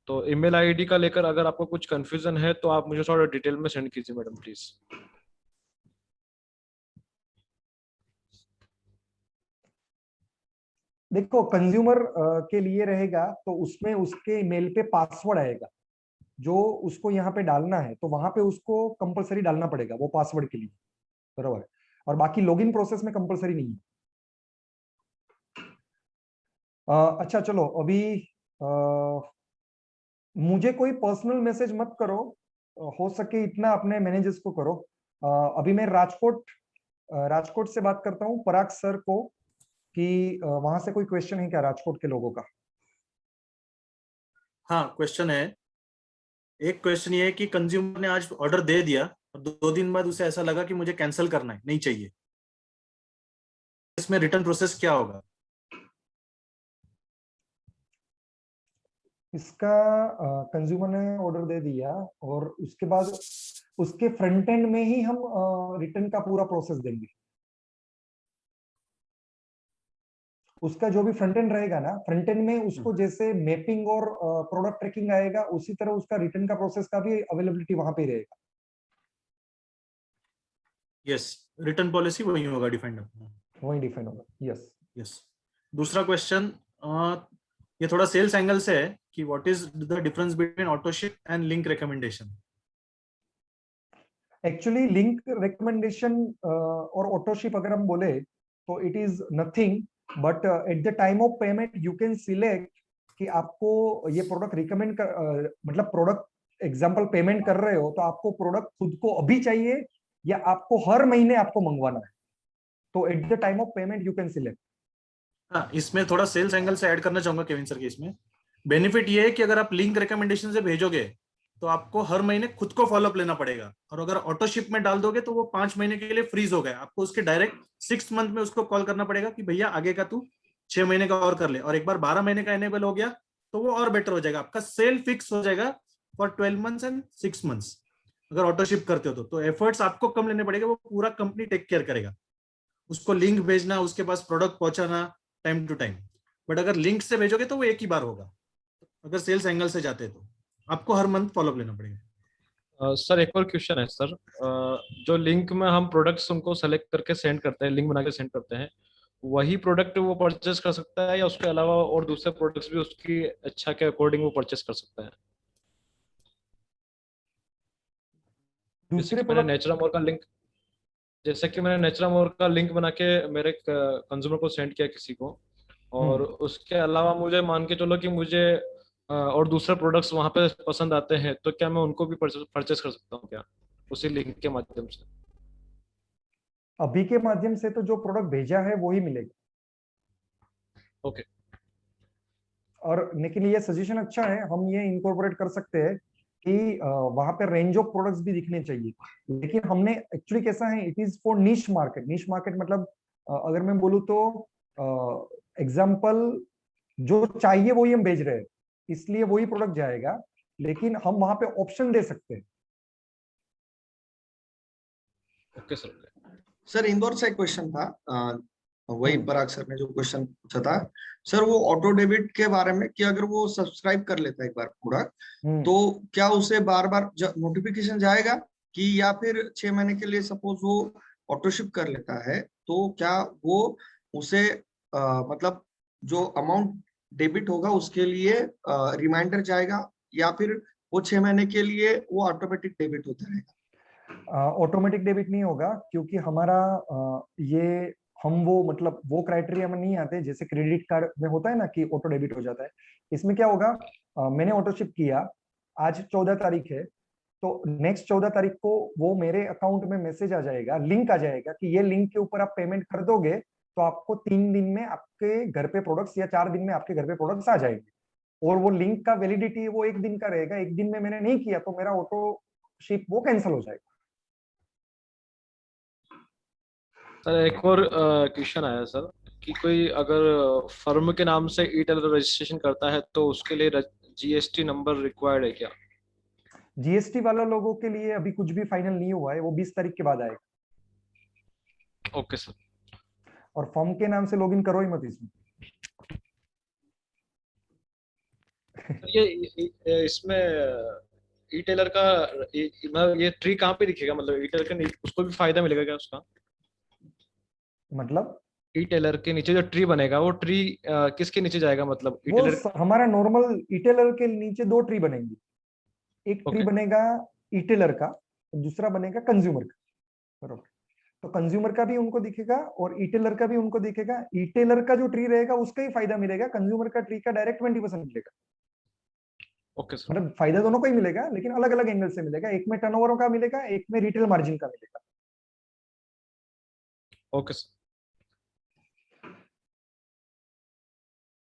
तो ईमेल आईडी का लेकर अगर आपको कुछ कंफ्यूजन है तो आप मुझे थोड़ा डिटेल में सेंड कीजिए मैडम प्लीज। देखो, कंज्यूमर के लिए रहेगा तो उसमें उसके ईमेल पे पासवर्ड आएगा जो उसको यहाँ पे डालना है, तो वहां पे उसको कंपलसरी डालना पड़ेगा वो पासवर्ड के लिए, बराबर है। और बाकी लॉगिन प्रोसेस में कंपलसरी नहीं है। अच्छा चलो, अभी मुझे कोई पर्सनल मैसेज मत करो, हो सके इतना अपने मैनेजर्स को करो। अभी मैं राजकोट से बात करता हूँ पराग सर को कि वहां से कोई क्वेश्चन है क्या राजकोट के लोगों का? हाँ, क्वेश्चन है। एक क्वेश्चन ये है कि कंज्यूमर ने आज ऑर्डर दे दिया और 2 दिन बाद उसे ऐसा लगा कि मुझे कैंसिल करना है, नहीं चाहिए, इसमें रिटर्न प्रोसेस क्या होगा? इसका कंज्यूमर ने ऑर्डर दे दिया और उसके बाद उसके फ्रंट एंड में ही हम रिटर्न का पूरा प्रोसेस देंगे। उसका जो भी फ्रंट एंड रहेगा ना, फ्रंट एंड में उसको जैसे मैपिंग और प्रोडक्ट ट्रैकिंग आएगा, उसी तरह उसका रिटर्न का प्रोसेस का भी अवेलेबिलिटी वहां पे रहेगा। यस, रिटर्न पॉलिसी वही होगा डिफाइंड, वही डिफाइन होगा। Yes yes. दूसरा क्वेश्चन ये थोड़ा सेल्स एंगल से है कि what is the difference between autoship and link recommendation. Actually link recommendation और ऑटोशिप अगर हम बोले तो it is nothing but at the time of payment you can select कि आपको ये प्रोडक्ट रिकमेंड कर मतलब प्रोडक्ट एग्जांपल पेमेंट कर रहे हो तो आपको प्रोडक्ट खुद को अभी चाहिए या आपको हर महीने आपको मंगवाना है, तो eight the time of payment you can select. हाँ, इसमें थोड़ा सेल्स एंगल से ऐड करना चाहूंगा केविन सर के। इसमें बेनिफिट ये है कि अगर आप लिंक रिकमेंडेशन से भेजोगे तो आपको हर महीने खुद को फॉलोअप लेना पड़ेगा, और अगर ऑटो शिप में डाल दोगे तो वो 5 महीने के लिए फ्रीज हो गए, आपको उसके डायरेक्ट 6 मंथ में उसको कॉल करना पड़ेगा कि भैया आगे का तू 6 महीने का और कर ले, और एक बार 12 महीने का एनेबल हो गया तो वो और बेटर हो जाएगा, आपका सेल फिक्स हो जाएगा फॉर 12 मंथ्स एंड 6 मंथ्स अगर ऑटो शिप करते हो तो एफर्ट्स आपको कम लेने पड़ेगा, वो पूरा कंपनी टेक केयर करेगा, उसको लिंक भेजना, उसके पास प्रोडक्ट पहुंचाना टाइम टू टाइम। बट अगर लिंक से भेजोगे तो वो एक ही बार होगा, अगर सेल्स एंगल से जाते हैं तो आपको हर मंथ फॉलोअप लेना पड़ेगा। सर एक और क्वेश्चन है सर, जो लिंक में हम प्रोडक्ट्स उनको सेलेक्ट करके सेंड करते हैं, लिंक बना के सेंड करते हैं, वही प्रोडक्ट वो परचेस कर सकता है या उसके अलावा और दूसरे प्रोडक्ट्स भी उसकी अच्छा के अकॉर्डिंग वो परचेस कर सकता है? जैसे दूसरे कि मैंने प्रोडक्ट नेचुरामोर का लिंक जैसे कि मैंने नेचुरामोर का लिंक बना के मेरे कंज्यूमर को सेंड किया किसी को, और उसके अलावा मुझे मान के चलो कि मुझे और दूसरे प्रोडक्ट्स वहां पे पसंद आते हैं, तो क्या मैं उनको भी परचेस कर सकता हूँ क्या उसी लिंक के माध्यम से? अभी के माध्यम से तो जो प्रोडक्ट भेजा है वो ही मिलेगा। ओके। और लेकिन ये सजेशन अच्छा है, हम ये इनकॉर्पोरेट कर सकते हैं कि वहां पे रेंज ऑफ प्रोडक्ट्स भी दिखने चाहिए, लेकिन हमने एक्चुअली कैसा है, इट इज फॉर निश मार्केट। निश मार्केट मतलब अगर मैं बोलूँ तो एग्जांपल जो चाहिए वही हम भेज रहे हैं, इसलिए वही प्रोडक्ट जाएगा, लेकिन हम वहां पे ऑप्शन दे सकते हैं। Okay sir. सर इंदौर से एक क्वेश्चन था, वही पराग सर ने जो क्वेश्चन पूछा था सर, वो ऑटो डेबिट के बारे में कि अगर वो सब्सक्राइब कर लेता है एक बार प्रोडक्ट तो क्या उसे बार बार नोटिफिकेशन जाएगा, कि या फिर 6 महीने के लिए सपोज वो ऑटो शिप कर लेता है तो क्या वो उसे मतलब जो अमाउंट डेबिट होगा उसके लिए रिमाइंडर जाएगा, या फिर वो 6 महीने के लिए वो ऑटोमेटिक डेबिट होता रहेगा? ऑटोमेटिक डेबिट नहीं होगा, क्योंकि हमारा ये हम वो मतलब वो क्राइटेरिया में नहीं आते जैसे क्रेडिट कार्ड में होता है ना कि ऑटो डेबिट हो जाता है। इसमें क्या होगा, मैंने ऑटोशिप किया, आज 14 तारीख है, तो नेक्स्ट 14 तारीख को वो मेरे अकाउंट में मैसेज आ जाएगा, लिंक आ जाएगा कि ये लिंक के ऊपर आप पेमेंट कर दोगे तो आपको 3 दिन में आपके घर पे प्रोडक्ट्स या 4 दिन में आपके घर पे प्रोडक्ट्स आ जाएंगे। और वो लिंक का वैलिडिटी वो 1 दिन का रहेगा, 1 दिन में मैंने नहीं किया तो मेरा ऑटो शिप वो कैंसिल हो जाएगा। सर एक और क्वेश्चन आया सर कि कोई अगर फर्म के नाम से ई टेलर रजिस्ट्रेशन करता है तो उसके लिए जीएसटी नंबर रिक्वायर्ड है क्या? जीएसटी वाला लोगों के लिए अभी कुछ भी फाइनल नहीं हुआ है, वो 20 तारीख के बाद आएगा। Okay sir. और फर्म के नाम से लॉगिन करो ही मत इसमें। इसमें ई टेलर का मतलब ये ट्री कहाँ पे दिखेगा, मतलब ई टेलर के उसको भी फायदा मिलेगा क्या उसका? मतलब ई टेलर के नीचे जो ट्री बनेगा वो ट्री किसके नीचे जाएगा, मतलब ई वो टेलर? हमारा नॉर्मल इटेलर के नीचे 2 ट्री बनेंगे, एक ट्री ओके। बनेगा इटेलर का, दूसरा बनेगा कंज्यूमर का, बरोबर। तो कंज्यूमर का भी उनको दिखेगा और इटेलर का भी उनको दिखेगा। इटेलर का जो ट्री रहेगा उसका ही फायदा मिलेगा, कंज्यूमर का ट्री का डायरेक्ट 20% मिलेगा। Okay sir. मतलब फायदा दोनों को ही मिलेगा, लेकिन अलग अलग एंगल से मिलेगा, एक में टर्नओवर का मिलेगा, एक में रिटेल मार्जिन का मिलेगा। Okay sir.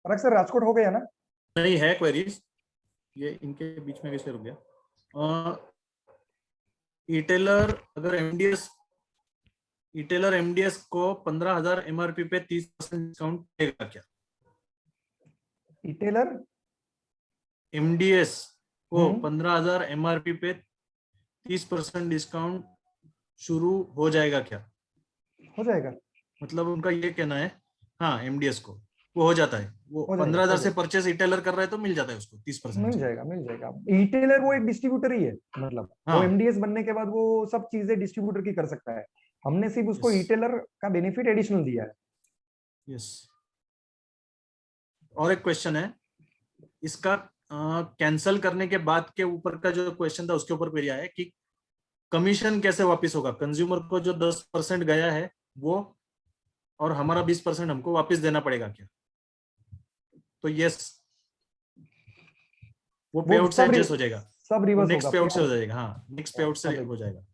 और अक्सर राजकोट हो गया ना? नहीं है क्वेरीज, ये इनके बीच में कैसे रुक गया। इटेलर अगर एमडीएस को 15,000 एमआरपी पे 30% डिस्काउंट देगा क्या? इटेलर एमडीएस को 15,000 एमआरपी पे 30% डिस्काउंट शुरू हो जाएगा क्या? हो जाएगा, मतलब उनका ये कहना है, हाँ एमडीएस को वो हो जाता है, वो हो जाएगा, 15,000 हो से जाएगा। परचेस रिटेलर कर रहा है तो मिल जाता है उसको 30%। मिल जाएगा, मिल जाएगा। रिटेलर वो एक डिस्ट्रीब्यूटर ही है, मतलब वो हाँ एमडीएस बनने के बाद वो सब चीजें डिस्ट्रीब्यूटर की कर सकता है। हमने सिर्फ उसको Yes. रिटेलर का बेनिफिट एडिशनल दिया है। यस। और एक क्वेश्चन है इसका, कैंसल करने के बाद के ऊपर का जो क्वेश्चन था उसके ऊपर क्वेरी आया है कि कमीशन कैसे वापस होगा, कंज्यूमर को जो 10% गया है वो और हमारा 20% हमको वापस देना पड़ेगा क्या? तो यस, वो पे वो आउट से एडजस्ट हो जाएगा, सब वो रिवर्स नेक्स्ट होगा, पे आउट से हो payout, जाएगा। हाँ नेक्स्ट पे आउट से सब हो जाएगा।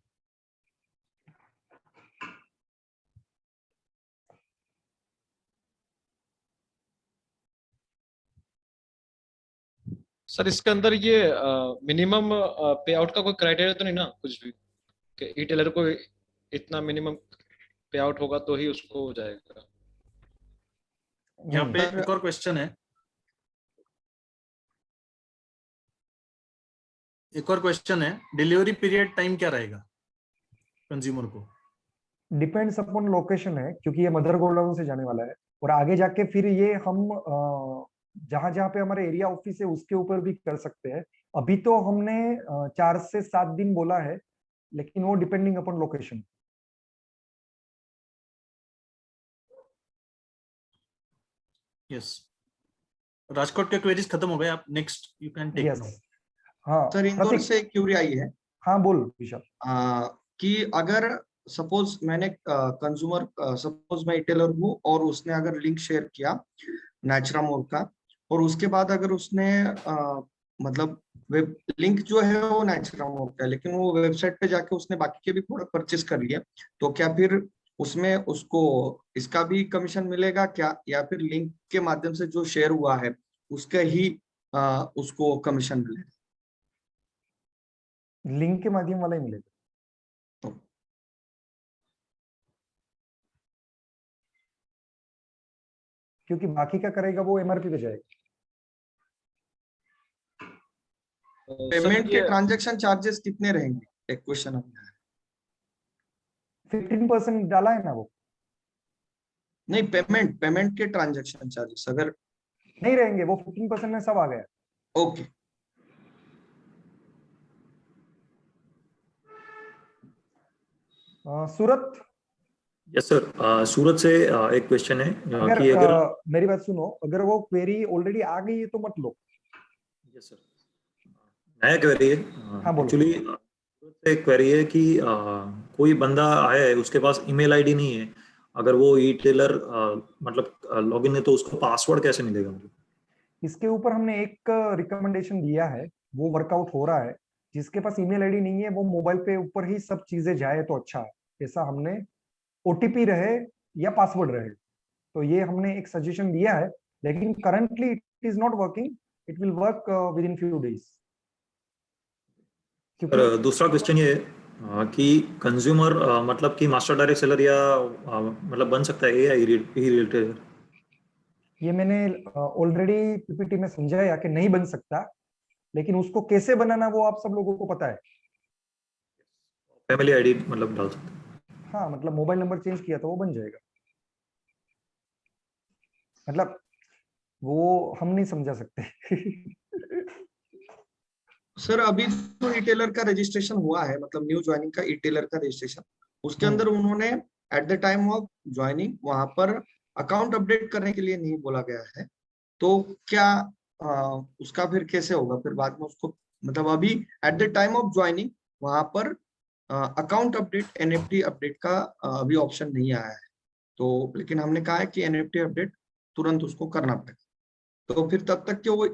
सर इसके अंदर ये मिनिमम पे आउट का कोई क्राइटेरिया तो नहीं ना कुछ भी, कि रिटेलर को इतना मिनिमम पे आउट होगा तो ही उसको हो जाएगा? यहाँ नहीं। पे सर एक और क्वेश्चन है, एक और क्वेश्चन है, डिलीवरी पीरियड टाइम क्या रहेगा कंज्यूमर को? डिपेंड्स अपॉन लोकेशन है, क्योंकि ये मदर गोडाउन से जाने वाला है, और आगे जाके फिर ये हम जहां जहां पे हमारे एरिया ऑफिस है उसके ऊपर भी कर सकते हैं। अभी तो हमने 4 से 7 दिन बोला है, लेकिन वो depending upon location. Yes. Rajkot के क्वेरीज खत्म हो गए, आप next you can take yes. Now. हाँ सर इंदौर प्रतीक, से क्यूरी आई है हाँ बोल विशाल। कि अगर सपोज मैंने कंज्यूमर सपोज मैं रिटेलर हूँ और उसने अगर लिंक शेयर किया नेचुरा मोर का, और उसके बाद अगर उसने मतलब वेब लिंक जो है वो नेचुरा मोर का है, लेकिन वो वेबसाइट पे जाके उसने बाकी के भी प्रोडक्ट परचेस कर लिए, तो क्या फिर उसमें उसको इसका भी कमीशन मिलेगा क्या, या फिर लिंक के माध्यम से जो शेयर हुआ है उसका ही उसको कमीशन मिलेगा? लिंक के माध्यम वाला ही मिलेगा। क्योंकि बाकी का करेगा वो एमआरपी पे जाएगा। सर पेमेंट के ये ट्रांजैक्शन चार्जेस कितने रहेंगे, एक क्वेश्चन है। 15% डाला है ना वो। नहीं, पेमेंट पेमेंट के ट्रांजैक्शन चार्जेस अगर नहीं रहेंगे, वो 15% में सब आ गया। ओके। सूरत, यस सर, सूरत से एक क्वेश्चन है अगर कि अगर मेरी बात सुनो, अगर वो क्वेरी ऑलरेडी आ गई है तो मत लो। यस सर, नया क्वेरी है हाँ बोलो। एक्चुअली। एक क्वेरी है कि कोई बंदा आया है, उसके पास ईमेल आईडी नहीं है, अगर वो ई टेलर मतलब लॉगिन है तो उसको पासवर्ड कैसे मिलेगा? मतलब इसके ऊपर हमने एक रिकमेंडेशन दिया है, वो वर्कआउट हो रहा है। जिसके पास ईमेल आईडी नहीं है वो मोबाइल पे ऊपर ही सब चीजें जाए तो अच्छा है। ऐसा हमने ओटीपी रहे या पासवर्ड रहे, तो ये हमने एक सजेशन दिया है, लेकिन currently it is not working. It will work with in few days. क्योंकि सर दूसरा क्वेश्चन ये है कि कंज्यूमर मतलब कि मास्टर डायरेक्ट सेलर या मतलब बन सकता है या ई रिटेलर? ये मैंने ऑलरेडी पीपीटी में समझाया कि नहीं बन सकता, लेकिन उसको कैसे बनाना वो आप सब लोगों को पता है। फैमिली आईडी मतलब डाल सकते हैं? हाँ मतलब मोबाइल नंबर चेंज किया तो वो बन जाएगा। मतलब वो हम नहीं समझा सकते। सर अभी जो रिटेलर का रजिस्ट्रेशन हुआ है, मतलब न्यू ज्वाइनिंग का रिटेलर का रजिस्ट्रेशन, उसके अंदर उन्होंने eight the time of joining वहां पर अकाउंट अपडेट करने के लिए नहीं बोला गया है, तो क्या उसका फिर कैसे होगा फिर बाद में उसको, मतलब अभी eight the time of joining वहां पर अकाउंट अपडेट एनएफटी अपडेट का अभी ऑप्शन नहीं आया है, तो लेकिन हमने कहा है कि एनएफटी अपडेट तुरंत उसको करना पड़ेगा, तो फिर तब तक कि वो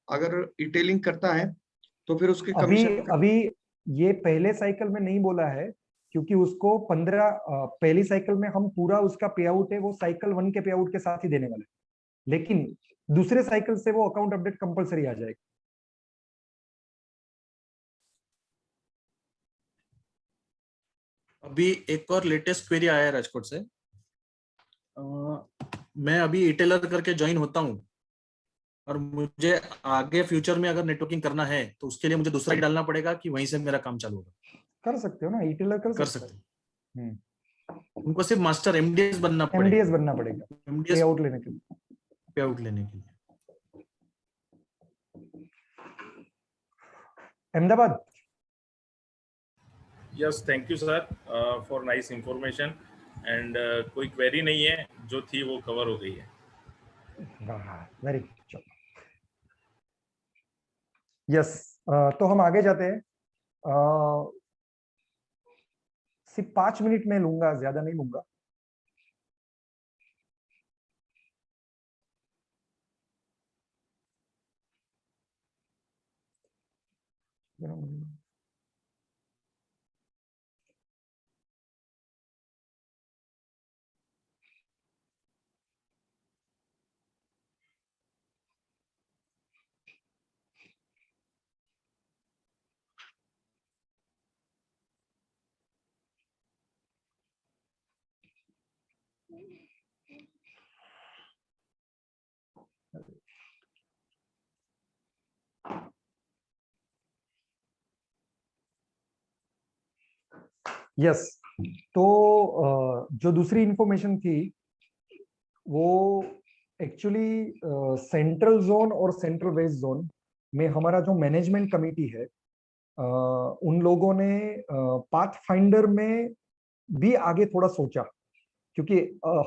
अगर रिटेलिंग करता है तो फिर उसके अभी कमीशन का अभी ये पहले साइकिल में नहीं बोला है, क्योंकि उसको 15 पहली साइकिल में हम पूरा उसका पे आउट है वो साइकिल 1 के पे आउट के साथ ही देने वाले हैं, लेकिन दूसरे साइकिल से वो अकाउंट अपडेट कंपलसरी आ जाएगा। अभी एक और लेटेस्ट क्वेरी आया है राजकोट से, मैं अभी रिटेलर करके ज्वाइन होता हूँ, और मुझे आगे फ्यूचर में अगर नेटवर्किंग करना है तो उसके लिए मुझे दूसरा डालना पड़ेगा कि वहीं से मेरा काम चालू होगा? कर सकते हो ना, ई-टेलर कर सकते सकते हो। हैं। उनको सिर्फ मास्टर एमडीएस बनना पड़ेगा, एमडीएस बनना पड़ेगा पे एमडीएस आउट लेने के लिए। पे आउट लेने के लिए। Ahmedabad. Yes, thank you sir for nice information and कोई क्वेरी नहीं है, जो थी वो कवर हो गई है। Very good. यस, तो हम आगे जाते हैं। सिर्फ 5 मिनट में लूंगा, ज्यादा नहीं लूंगा। यस, तो जो दूसरी इंफॉर्मेशन थी वो एक्चुअली सेंट्रल जोन और सेंट्रल वेस्ट जोन में हमारा जो मैनेजमेंट कमेटी है, उन लोगों ने पाथ फाइंडर में भी आगे थोड़ा सोचा, क्योंकि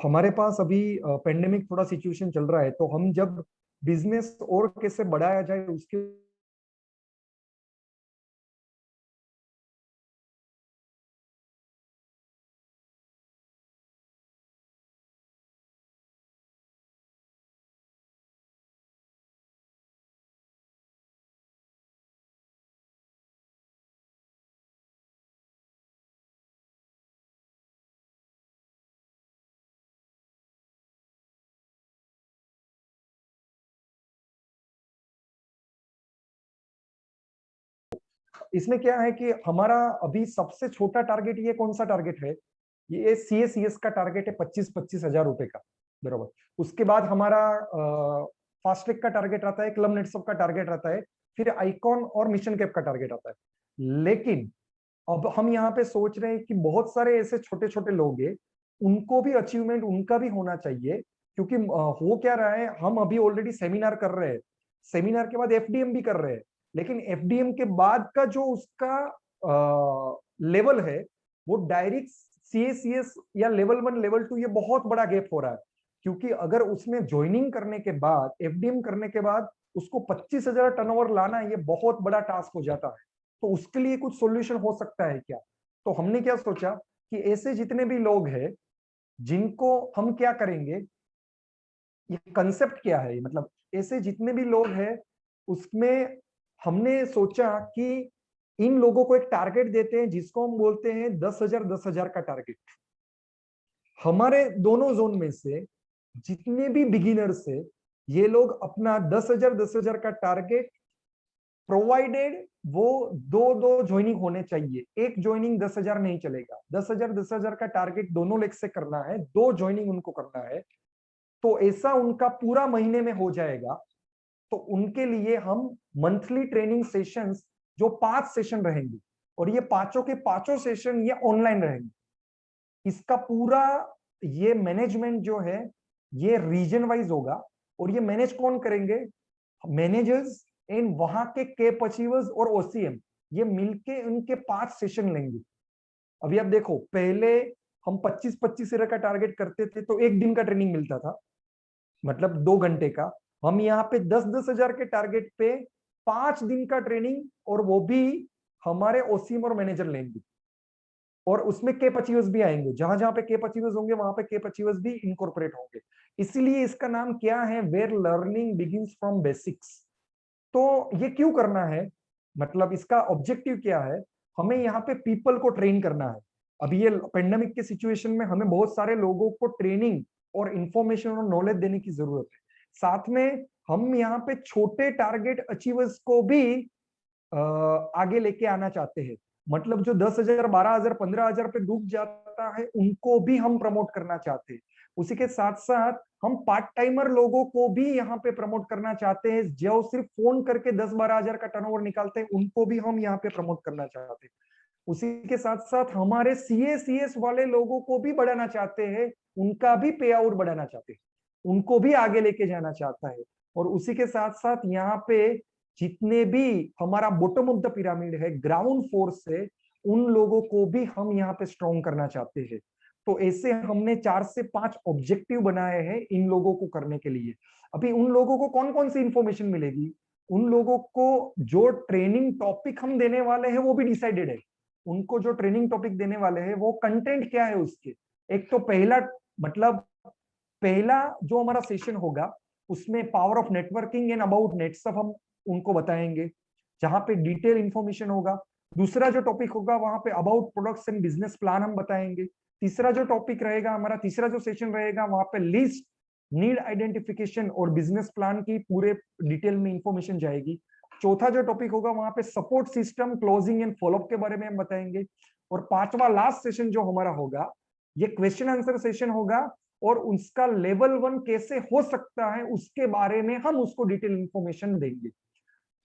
हमारे पास अभी पेंडेमिक थोड़ा सिचुएशन चल रहा है, तो हम जब बिजनेस और कैसे बढ़ाया जाए उसके इसमें क्या है कि हमारा अभी सबसे छोटा टारगेट ये कौन सा टारगेट है, ये CACS का टारगेट है 25-25 हजार रुपए का, बराबर। उसके बाद हमारा फास्ट्रैक का टारगेट आता है, क्लब नेटवर्क का टारगेट आता है, फिर आइकॉन और मिशन कैप का टारगेट आता है। लेकिन अब हम यहाँ पे सोच रहे हैं कि बहुत सारे ऐसे छोटे छोटे लोग हैं, उनको भी अचीवमेंट उनका भी होना चाहिए, क्योंकि हो क्या रहा है, हम अभी ऑलरेडी सेमिनार कर रहे हैं, सेमिनार के बाद FDM भी कर रहे हैं, लेकिन FDM के बाद का जो उसका लेवल है वो डायरेक्ट CACS या लेवल 1 लेवल 2, ये बहुत बड़ा गैप हो रहा है। क्योंकि अगर उसमें ज्वाइनिंग करने के बाद, FDM करने के बाद उसको 25,000 टर्नओवर लाना, ये बहुत बड़ा टास्क हो जाता है। तो उसके लिए कुछ सॉल्यूशन हो सकता है क्या? तो हमने क्या सोचा कि ऐसे जितने भी लोग हैं जिनको हम क्या करेंगे, ये कंसेप्ट क्या है, मतलब ऐसे जितने भी लोग हैं उसमें हमने सोचा कि इन लोगों को एक टारगेट देते हैं जिसको हम बोलते हैं 10,000 का टारगेट। हमारे दोनों जोन में से जितने भी बिगिनर्स है, ये लोग अपना 10,000 का टारगेट, प्रोवाइडेड वो दो ज्वाइनिंग होने चाहिए, एक ज्वाइनिंग 10,000 नहीं चलेगा, 10,000 का टारगेट दोनों लेग से करना है, 2 ज्वाइनिंग उनको करना है, तो ऐसा उनका पूरा महीने में हो जाएगा। तो उनके लिए हम मंथली ट्रेनिंग सेशंस, जो 5 सेशन रहेंगे, और ये पांचों के पांचों सेशन ये ऑनलाइन रहेंगे। इसका पूरा ये मैनेजमेंट जो है ये रीजन वाइज होगा, और ये मैनेज कौन करेंगे, मैनेजर्स एंड वहां के कैप अचीवर्स और OCM, ये मिलके उनके 5 सेशन लेंगे। अभी आप देखो, पहले हम 25-25 का टारगेट करते थे तो 1 दिन का ट्रेनिंग मिलता था, मतलब 2 घंटे का। हम यहाँ पे 10-10 हजार के टारगेट पे 5 दिन का ट्रेनिंग, और वो भी हमारे OCM और मैनेजर लेंगे, और उसमें कैप अचीवर्स भी आएंगे, जहां जहां पे कैप अचीवर्स होंगे वहां पे कैप अचीवर्स भी इनकॉर्पोरेट होंगे। इसीलिए इसका नाम क्या है, where learning begins from basics. तो ये क्यों करना है, मतलब इसका ऑब्जेक्टिव क्या है, हमें यहाँ पे पीपल को ट्रेन करना है। अभी ये पेंडेमिक के सिचुएशन में हमें बहुत सारे लोगों को ट्रेनिंग और इंफॉर्मेशन और नॉलेज देने की जरूरत है। साथ में हम यहाँ पे छोटे टारगेट अचीवर्स को भी आगे लेके आना चाहते हैं, मतलब जो 10,000, 12,000, 15,000 पे डूब जाता है उनको भी हम प्रमोट करना चाहते हैं। उसी के साथ साथ हम पार्ट टाइमर लोगों को भी यहाँ पे प्रमोट करना चाहते हैं, जो सिर्फ फोन करके 10-12 हजार का टर्नओवर निकालते हैं, उनको भी हम यहाँ पे प्रमोट करना चाहते हैं। उसी के साथ साथ हमारे CA/CS वाले लोगों को भी बढ़ाना चाहते हैं, उनका भी पे आउट बढ़ाना चाहते हैं, उनको भी आगे लेके जाना चाहता है। और उसी के साथ साथ यहाँ पे जितने भी हमारा बॉटम ऑफ द पिरामिड है, ग्राउंड फोर्स है, उन लोगों को भी हम यहाँ पे स्ट्रॉन्ग करना चाहते हैं। तो ऐसे हमने 4 से 5 ऑब्जेक्टिव बनाए हैं इन लोगों को करने के लिए। अभी उन लोगों को कौन कौन सी इंफॉर्मेशन मिलेगी, उन लोगों को जो ट्रेनिंग टॉपिक हम देने वाले हैं वो भी डिसाइडेड है। उनको जो ट्रेनिंग टॉपिक देने वाले हैं वो कंटेंट क्या है उसके, एक तो पहला जो हमारा सेशन होगा उसमें power of networking and about net सब हम उनको बताएंगे, जहां पे डिटेल इंफॉर्मेशन होगा। दूसरा जो टॉपिक होगा वहां पे about products and business plan हम बताएंगे। तीसरा जो टॉपिक रहेगा हमारा, तीसरा जो सेशन रहेगा, वहां पे लिस्ट, नीड आइडेंटिफिकेशन और बिजनेस प्लान की पूरे डिटेल में इंफॉर्मेशन जाएगी। चौथा जो टॉपिक होगा वहां पे support system, closing and follow up के बारे में हम बताएंगे। और पांचवा लास्ट सेशन जो हमारा होगा ये क्वेश्चन आंसर सेशन होगा, और उसका लेवल 1 कैसे हो सकता है उसके बारे में हम उसको डिटेल इंफॉर्मेशन देंगे।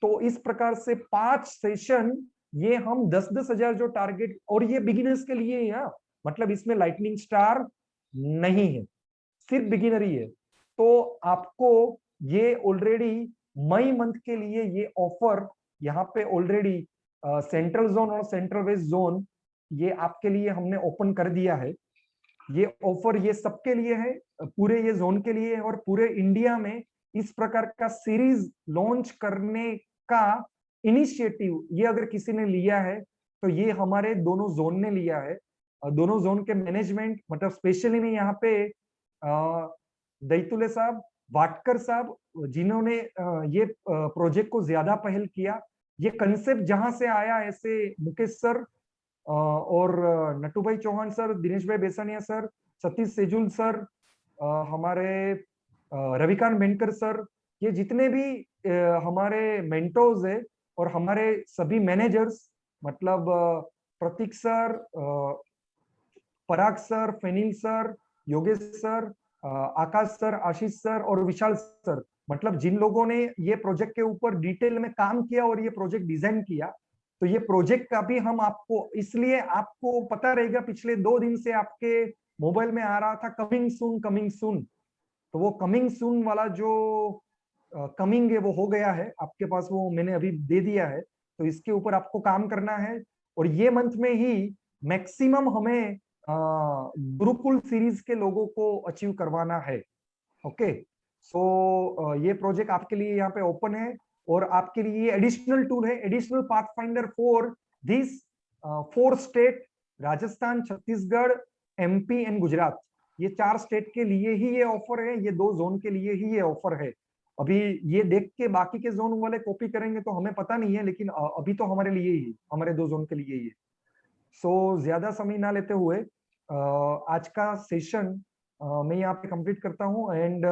तो इस प्रकार से 5 सेशन, ये हम 10-10 हजार जो टारगेट, और ये बिगिनर्स के लिए है, मतलब इसमें लाइटनिंग स्टार नहीं है, सिर्फ बिगिनर ही है। तो आपको ये ऑलरेडी मई मंथ के लिए ये ऑफर यहाँ पे ऑलरेडी सेंट्रल जोन और सेंट्रल वेस्ट जोन ये आपके लिए हमने ओपन कर दिया है। ये ऑफर ये सबके लिए है, पूरे ये जोन के लिए है, और पूरे इंडिया में इस प्रकार का सीरीज लॉन्च करने का इनिशिएटिव ये अगर किसी ने लिया है तो ये हमारे दोनों जोन ने लिया है। दोनों जोन के मैनेजमेंट, मतलब स्पेशली मैं यहाँ पे दैतुले साहब, वाटकर साहब, जिन्होंने ये प्रोजेक्ट को ज्यादा पहल किया। ये कंसेप्ट जहां से आया, ऐसे मुकेश सर और नटू भाई चौहान सर, दिनेश भाई बेसानिया सर, सतीश सेजुल सर, हमारे रविकांत बेनकर सर, ये जितने भी हमारे मेंटोर्स है और हमारे सभी मैनेजर्स, मतलब Prateek sir, Parag sir, Fenil sir, Yogesh sir, Akash sir, Ashish sir और विशाल सर, मतलब जिन लोगों ने ये प्रोजेक्ट के ऊपर डिटेल में काम किया और ये प्रोजेक्ट डिजाइन किया। तो ये प्रोजेक्ट का भी हम आपको, इसलिए आपको पता रहेगा पिछले 2 दिन से आपके मोबाइल में आ रहा था कमिंग सून कमिंग सून, तो वो कमिंग सून वाला जो कमिंग है वो हो गया है आपके पास, वो मैंने अभी दे दिया है। तो इसके ऊपर आपको काम करना है, और ये मंथ में ही मैक्सिमम हमें गुरुकुल सीरीज के लोगों को अचीव करवाना है। ओके, सो ये प्रोजेक्ट आपके लिए यहाँ पे ओपन है, और आपके लिए एडिशनल टूल है, additional pathfinder for this 4 state, Rajasthan, Chhattisgarh, MP and Gujarat. ये 4 स्टेट के लिए ही ये ऑफर है, ये 2 जोन के लिए ही ये ऑफर है। अभी ये देख के बाकी के जोन वाले कॉपी करेंगे तो हमें पता नहीं है, लेकिन अभी तो हमारे लिए ही, हमारे 2 जोन के लिए ही। सो ज्यादा समय ना लेते हुए आज का सेशन मैं यहाँ पे कंप्लीट करता हूँ, and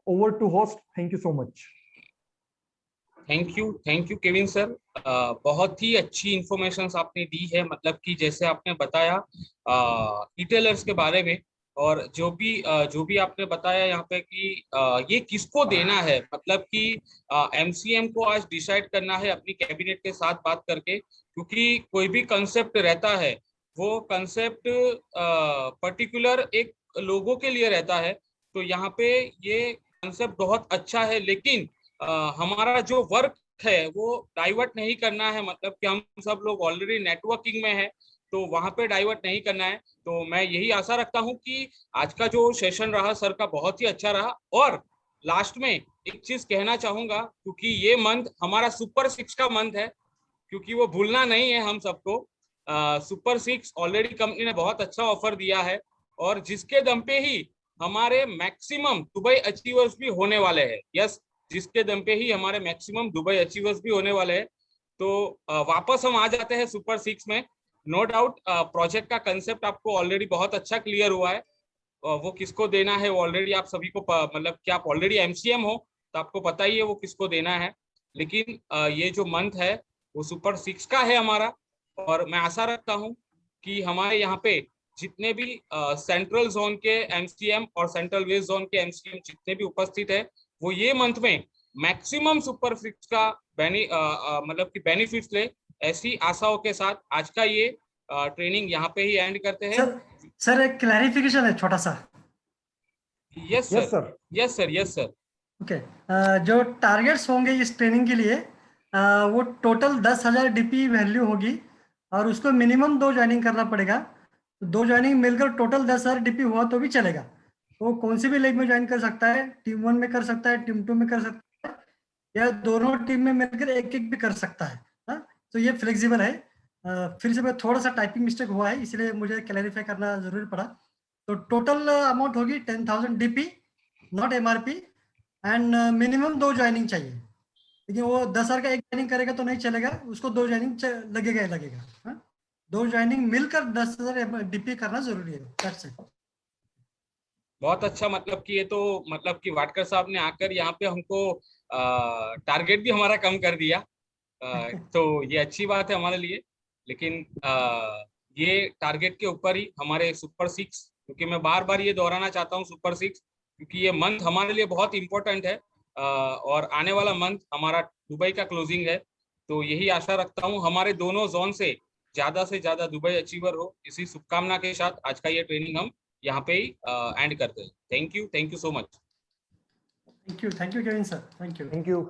over to host. Thank you so much. Thank you Kevin sir. बहुत ही अच्छी इंफॉर्मेशन आपने दी है, मतलब कि जैसे आपने बताया रिटेलर्स के बारे में, और जो भी आपने बताया यहाँ पे कि ये किसको देना है, मतलब कि MCM को आज डिसाइड करना है अपनी कैबिनेट के साथ बात करके, क्योंकि कोई भी कंसेप्ट रहता है वो कंसेप्ट पर्टिकुलर एक लोगों के लिए रहता है। तो यहाँ पे ये कंसेप्ट बहुत अच्छा है, लेकिन हमारा जो वर्क है वो डाइवर्ट नहीं करना है, मतलब कि हम सब लोग ऑलरेडी नेटवर्किंग में है, तो वहां पे डाइवर्ट नहीं करना है। तो मैं यही आशा रखता हूं कि आज का जो सेशन रहा सर का बहुत ही अच्छा रहा। और लास्ट में एक चीज कहना चाहूंगा, क्योंकि ये मंथ हमारा सुपर 6 का मंथ है, क्योंकि वो भूलना नहीं है हम सबको। सुपर 6 ऑलरेडी कंपनी ने बहुत अच्छा ऑफर दिया है, और जिसके दम पे ही हमारे मैक्सिमम दुबई अचीवर्स भी होने वाले हैं। यस, जिसके दम पे ही हमारे मैक्सिमम दुबई अचीवर्स भी होने वाले हैं। तो वापस हम आ जाते हैं सुपर 6 में। नो डाउट प्रोजेक्ट का कंसेप्ट आपको ऑलरेडी बहुत अच्छा क्लियर हुआ है, वो किसको देना है वो ऑलरेडी आप सभी को मतलब कि आप ऑलरेडी MCM हो तो आपको पता ही है वो किसको देना है। लेकिन ये जो मंथ है वो सुपर 6 का है हमारा, और मैं आशा रखता हूँ कि हमारे यहाँ पे जितने भी सेंट्रल जोन के एमसीएम और सेंट्रल वेस्ट जोन के एमसीएम जितने भी उपस्थित है, वो ये मंथ में मैक्सिमम सुपर फिक्स का मतलब कि बेनिफिट्स ले, ऐसी आशाओं के साथ आज का ये ट्रेनिंग यहाँ पे ही एंड करते हैं। सर एक क्लैरिफिकेशन है छोटा सा। Yes sir, yes sir, yes sir. Okay, जो टारगेट्स होंगे इस ट्रेनिंग के लिए वो टोटल 10,000 डीपी वैल्यू होगी और उसको मिनिमम 2 ज्वाइनिंग करना पड़ेगा। तो 2 ज्वाइनिंग मिलकर टोटल 10,000 डीपी हुआ तो भी चलेगा। वो कौन सी भी लीग में ज्वाइन कर सकता है, टीम 1 में कर सकता है, टीम 2 में कर सकता है, या दोनों टीम में मिलकर एक एक भी कर सकता है। हाँ, तो ये फ्लेक्सिबल है। फिर से मैं थोड़ा सा टाइपिंग मिस्टेक हुआ है, इसलिए मुझे क्लैरिफाई करना जरूरी पड़ा। तो टोटल अमाउंट होगी 10,000 DP, not MRP, and minimum 2 joining चाहिए। लेकिन वो 10,000 का एक ज्वाइनिंग करेगा तो नहीं चलेगा, उसको 2 ज्वाइनिंग लगेगा ही लगेगा। हाँ? 2 ज्वाइनिंग मिलकर 10,000 डीपी करना जरूरी है। That's it. बहुत अच्छा, मतलब कि ये तो मतलब कि वाटकर साहब ने आकर यहाँ पे हमको टारगेट भी हमारा कम कर दिया। तो ये अच्छी बात है हमारे लिए। लेकिन ये टारगेट के ऊपर ही हमारे सुपर 6, क्योंकि मैं बार बार ये दोहराना चाहता हूँ सुपर 6, क्योंकि ये मंथ हमारे लिए बहुत इंपॉर्टेंट है। और आने वाला मंथ हमारा दुबई का क्लोजिंग है। तो यही आशा रखता हूँ हमारे दोनों जोन से ज्यादा दुबई अचीवर हो। इसी शुभकामना के साथ आज का ये ट्रेनिंग हम यहाँ पे ही एंड करते हैं। Thank you so much. Thank you Kevin sir, thank you.